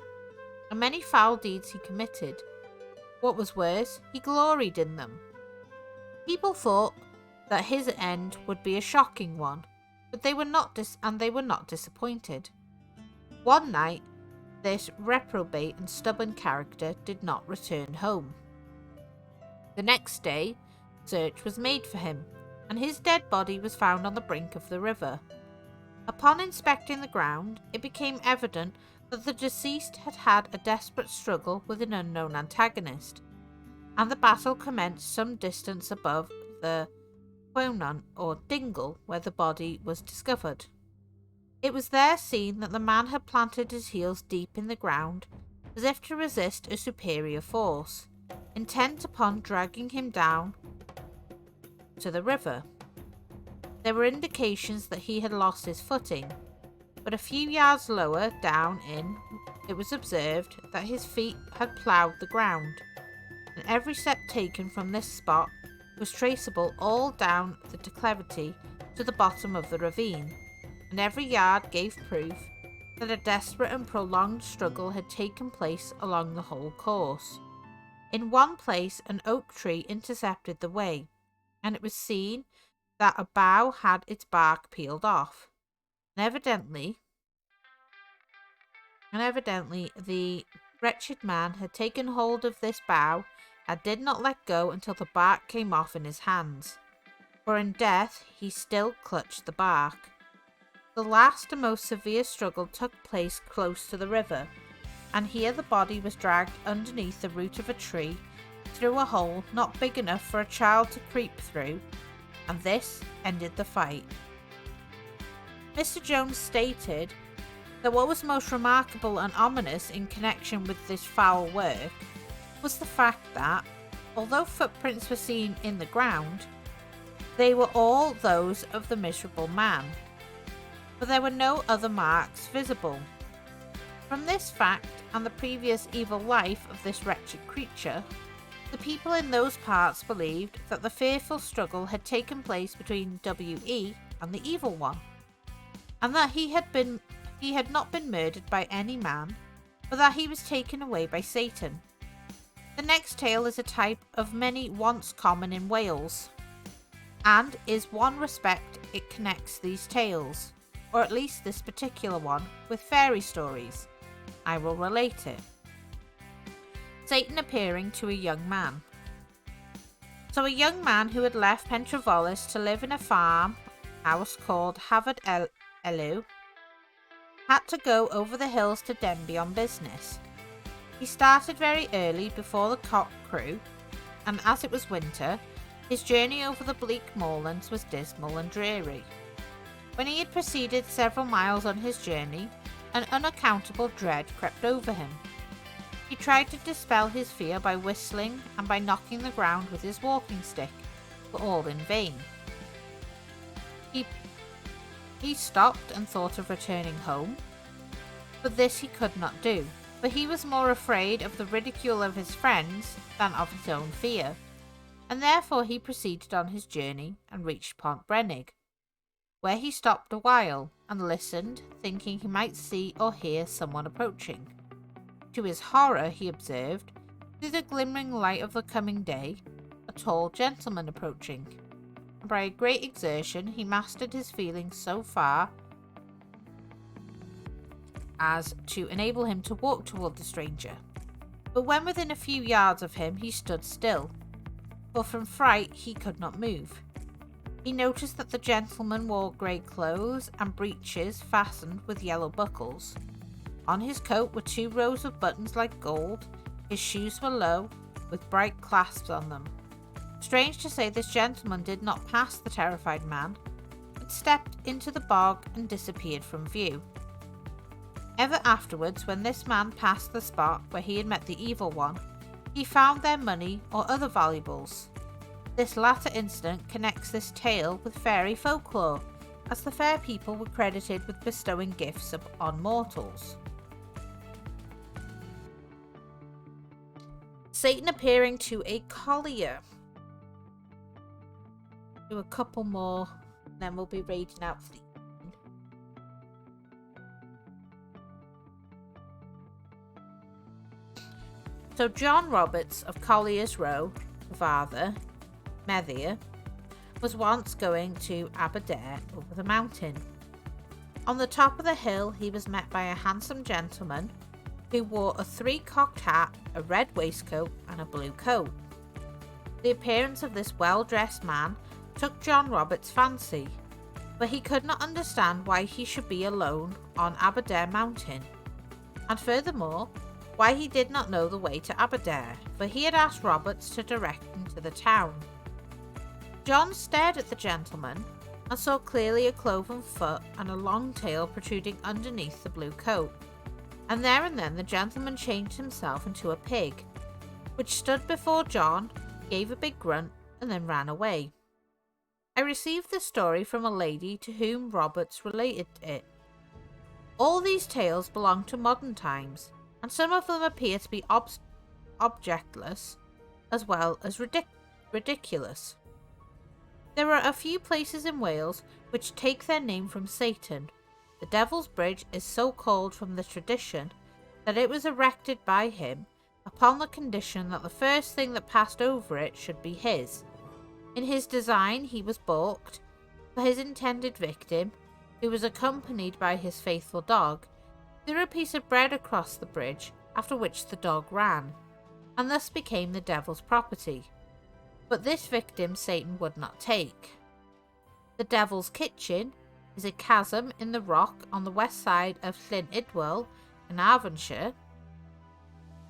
and many foul deeds he committed. What was worse, he gloried in them. People thought that his end would be a shocking one, but they were not disappointed. One night, this reprobate and stubborn character did not return home. The next day, search was made for him, and his dead body was found on the brink of the river. Upon inspecting the ground, it became evident that the deceased had had a desperate struggle with an unknown antagonist, and the battle commenced some distance above the Cwynon or dingle where the body was discovered. It was there seen that the man had planted his heels deep in the ground, as if to resist a superior force, intent upon dragging him down to the river. There were indications that he had lost his footing, but a few yards lower down it was observed that his feet had ploughed the ground, and every step taken from this spot was traceable all down the declivity to the bottom of the ravine, and every yard gave proof that a desperate and prolonged struggle had taken place along the whole course. In one place an oak tree intercepted the way, and it was seen that a bough had its bark peeled off, and evidently the wretched man had taken hold of this bough and did not let go until the bark came off in his hands, for in death he still clutched the bark. The last and most severe struggle took place close to the river, and here the body was dragged underneath the root of a tree through a hole not big enough for a child to creep through, and this ended the fight. Mr. Jones stated Though what was most remarkable and ominous in connection with this foul work was the fact that, although footprints were seen in the ground, they were all those of the miserable man, for there were no other marks visible. From this fact and the previous evil life of this wretched creature, the people in those parts believed that the fearful struggle had taken place between W.E. and the evil one, and that he had not been murdered by any man, but that he was taken away by Satan. The next tale is a type of many once common in Wales, and is one respect it connects these tales, or at least this particular one, with fairy stories. I will relate it. Satan appearing to a young man. So a young man who had left Pentravolis to live in a farm house called Hafod Elw had to go over the hills to Denby on business. He started very early before the cock crew, and as it was winter, his journey over the bleak moorlands was dismal and dreary. When he had proceeded several miles on his journey, an unaccountable dread crept over him. He tried to dispel his fear by whistling and by knocking the ground with his walking stick, but all in vain. He stopped and thought of returning home, but this he could not do, for he was more afraid of the ridicule of his friends than of his own fear, and therefore he proceeded on his journey and reached Pont Brennig, where he stopped a while and listened, thinking he might see or hear someone approaching. To his horror, he observed, through the glimmering light of the coming day, a tall gentleman approaching, and by a great exertion he mastered his feelings so far as to enable him to walk toward the stranger. But when within a few yards of him, he stood still, for from fright he could not move. He noticed that the gentleman wore grey clothes and breeches fastened with yellow buckles. On his coat were 2 rows of buttons like gold. His shoes were low, with bright clasps on them. Strange to say, this gentleman did not pass the terrified man, but stepped into the bog and disappeared from view. Ever afterwards, when this man passed the spot where he had met the evil one, he found there money or other valuables. This latter incident connects this tale with fairy folklore, as the fair people were credited with bestowing gifts upon mortals. Satan appearing to a collier. Do a couple more, then we'll be reading out for the evening. So John Roberts of Collier's Row, father, Methier, was once going to Aberdare over the mountain. On the top of the hill he was met by a handsome gentleman who wore a 3-cocked hat, a red waistcoat and a blue coat. The appearance of this well-dressed man took John Roberts' fancy, but he could not understand why he should be alone on Aberdare mountain, and furthermore, why he did not know the way to Aberdare, for he had asked Roberts to direct him to the town. John stared at the gentleman and saw clearly a cloven foot and a long tail protruding underneath the blue coat, and there and then the gentleman changed himself into a pig, which stood before John, gave a big grunt, and then ran away. I received this story from a lady to whom Roberts related it. All these tales belong to modern times, and some of them appear to be objectless as well as ridiculous. There are a few places in Wales which take their name from Satan. The Devil's Bridge is so called from the tradition that it was erected by him upon the condition that the first thing that passed over it should be his. In his design he was balked, for his intended victim, who was accompanied by his faithful dog, threw a piece of bread across the bridge, after which the dog ran, and thus became the devil's property. But this victim Satan would not take. The Devil's Kitchen is a chasm in the rock on the west side of Llyn Idwal in Avonshire.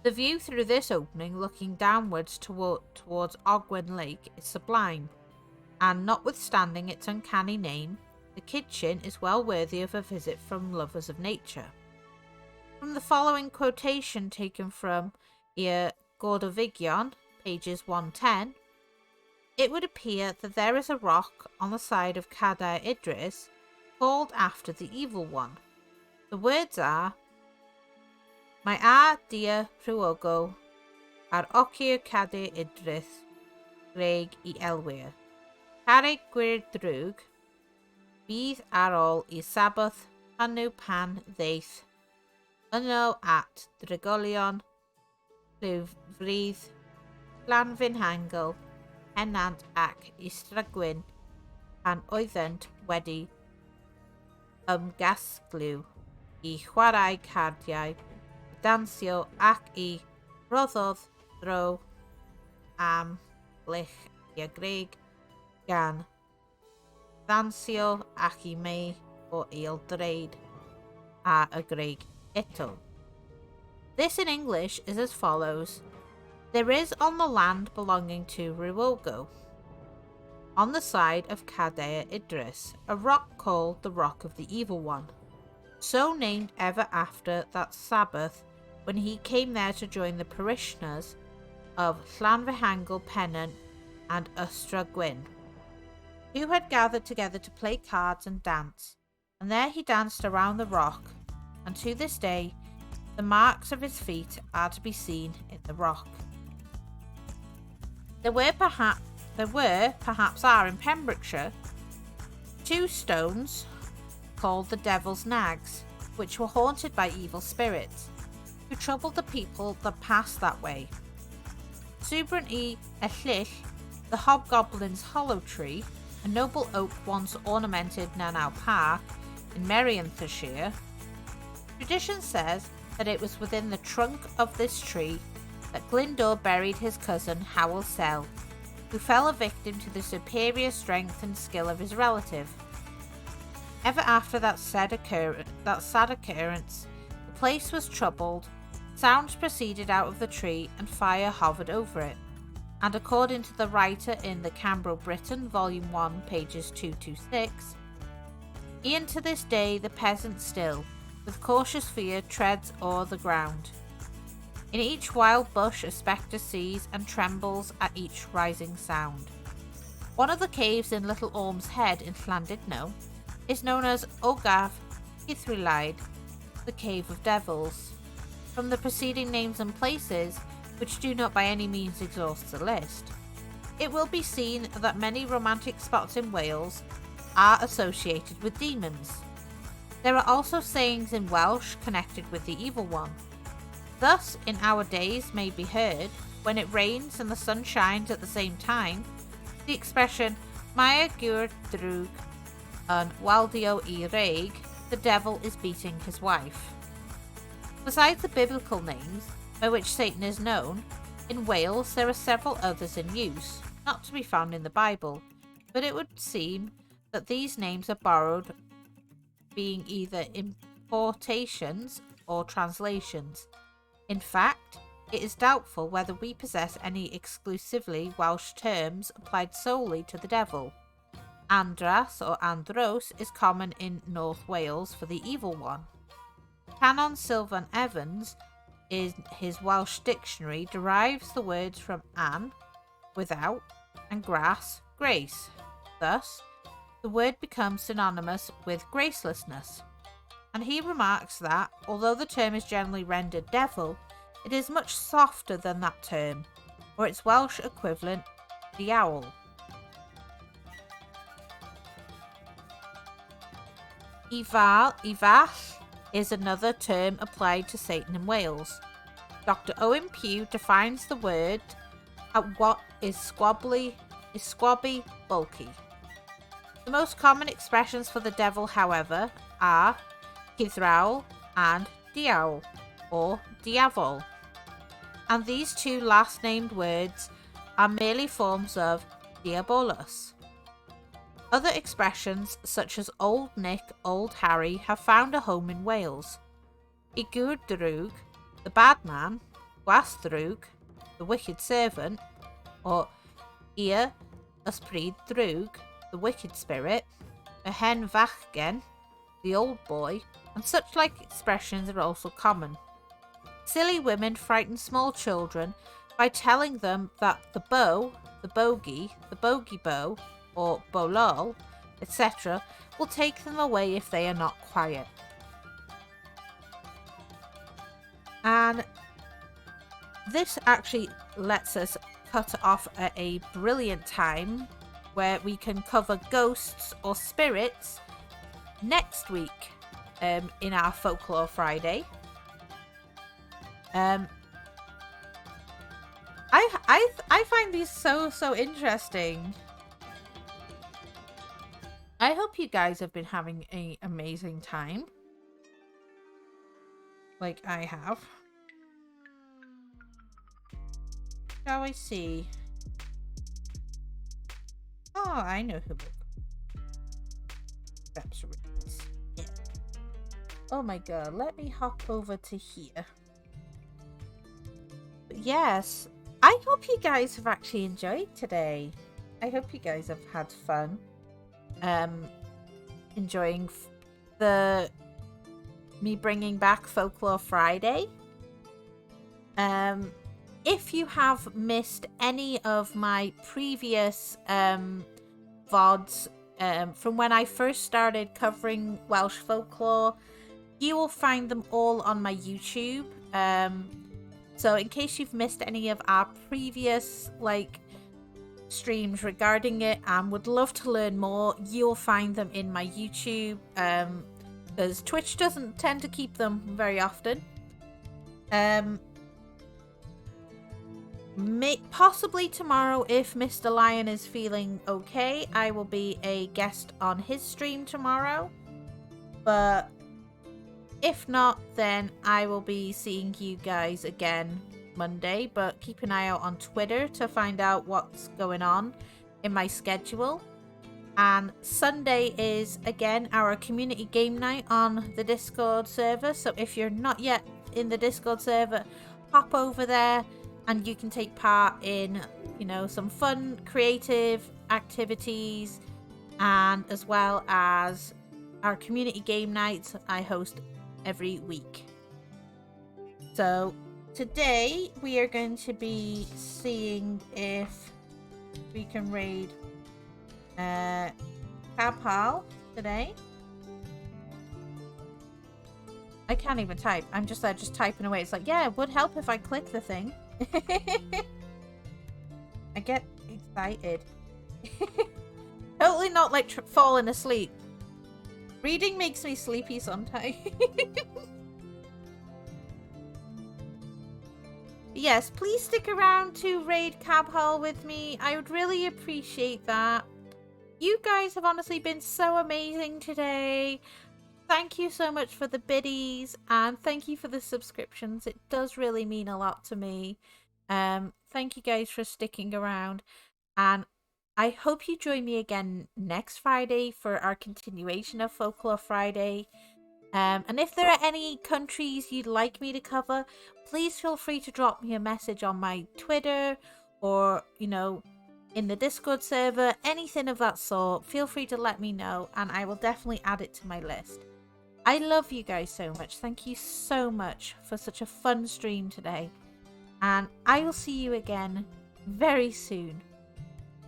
The view through this opening looking downwards towards Ogwen Lake is sublime, and notwithstanding its uncanny name, the kitchen is well worthy of a visit from lovers of nature. From the following quotation taken from I'r Gordovigion, pages 110, it would appear that there is a rock on the side of Cadair Idris called after the evil one. The words are Mae a dia rhywogo ar ochr Cadair Idris Greg I elwyr. Carreg gwir drwg bydd ar ôl I Sabbath hanw pan ddeith yno at drigolion rhywfrydd Llanfynhangel Hennant ac Istragwyn pan oeddent wedi ymgasglyw I chwarae cardiau, dansio ac I roddodd dro am lich I Greg gan ddansio ac I mei o ildreid a y Greg eto. This in English is as follows. There is on the land belonging to Rhywogo, on the side of Cadair Idris, a rock called the Rock of the Evil One, so named ever after that Sabbath when he came there to join the parishioners of Llanfihangel Pennant and Ystragwyn, who had gathered together to play cards and dance, and there he danced around the rock, and to this day the marks of his feet are to be seen in the rock. There were perhaps are in Pembrokeshire 2 stones called the Devil's Nags, which were haunted by evil spirits who troubled the people that passed that way. Subran I Ellill, the Hobgoblin's Hollow Tree, a noble oak once ornamented Nanau Park in Merionethshire. Tradition says that it was within the trunk of this tree that Glyndor buried his cousin Howell Sell, who fell a victim to the superior strength and skill of his relative. Ever after that sad occurrence, the place was troubled, sounds proceeded out of the tree and fire hovered over it, and according to the writer in the Cambro Britain, Volume 1, pages 226, e'en to this day the peasant still, with cautious fear, treads o'er the ground. In each wild bush a spectre sees and trembles at each rising sound. One of the caves in Little Orm's Head in Llandudno is known as Ogaf Ithrilide, the Cave of Devils. From the preceding names and places, which do not by any means exhaust the list, it will be seen that many romantic spots in Wales are associated with demons. There are also sayings in Welsh connected with the evil one. Thus, in our days may be heard, when it rains and the sun shines at the same time, the expression Mae gwir drwg yn waldio I reg, the devil is beating his wife. Besides the biblical names by which Satan is known, in Wales there are several others in use, not to be found in the Bible, but it would seem that these names are borrowed, being either importations or translations. In fact, it is doubtful whether we possess any exclusively Welsh terms applied solely to the devil. Andras or Andros is common in North Wales for the evil one. Canon Sylvan Evans, in his Welsh dictionary, derives the words from an, without, and grass, grace. Thus, the word becomes synonymous with gracelessness. And he remarks that, although the term is generally rendered devil, it is much softer than that term, or its Welsh equivalent, the owl. Ifall is another term applied to Satan in Wales. Dr. Owen Pugh defines the word at what is squabby bulky. The most common expressions for the devil, however, are Cythrawl and Diawl, or Diavol, and these 2 last named words are merely forms of Diabolus. Other expressions such as Old Nick, Old Harry have found a home in Wales. I Gwr Drwg, the bad man, Gwas Drwg, the wicked servant, or I'r Ysbryd Drwg, the wicked spirit, y hen fachgen, the old boy, and such like expressions are also common. Silly women frighten small children by telling them that the beau, the bogey bow, or bolol, etc., will take them away if they are not quiet. And this actually lets us cut off at a brilliant time where we can cover ghosts or spirits next week in our Folklore Friday. I find these so interesting. I hope you guys have been having an amazing time, like I have. Shall we see? Oh, I know who. That's right. Yeah. Oh my god, let me hop over to here. But yes, I hope you guys have actually enjoyed today. I hope you guys have had fun. Enjoying me bringing back Folklore Friday. If you have missed any of my previous VODs from when I first started covering Welsh folklore, you will find them all on my YouTube. So in case you've missed any of our previous streams regarding it and would love to learn more, you'll find them in my YouTube, because Twitch doesn't tend to keep them very often. Possibly tomorrow, if Mr. Lion is feeling okay, I will be a guest on his stream tomorrow. But if not, then I will be seeing you guys again Monday. But keep an eye out on Twitter to find out what's going on in my schedule. And Sunday is again our community game night on the Discord server. So if you're not yet in the Discord server, hop over there and you can take part in, some fun, creative activities, and as well as our community game nights I host every week. So today we are going to be seeing if we can raid Cabhal today. I can't even type. I'm just there just typing away. It's like, yeah, it would help if I click the thing. I get excited. Totally not like falling asleep. Reading makes me sleepy sometimes. Yes, please stick around to raid Cabhal with me. I would really appreciate that. You guys have honestly been so amazing today. Thank you so much for the biddies and thank you for the subscriptions. It does really mean a lot to me. Thank you guys for sticking around, and I hope you join me again next Friday for our continuation of Folklore Friday. And if there are any countries you'd like me to cover, please feel free to drop me a message on my Twitter or, in the Discord server, anything of that sort. Feel free to let me know and I will definitely add it to my list. I love you guys so much. Thank you so much for such a fun stream today. And I will see you again very soon.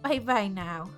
Bye bye now.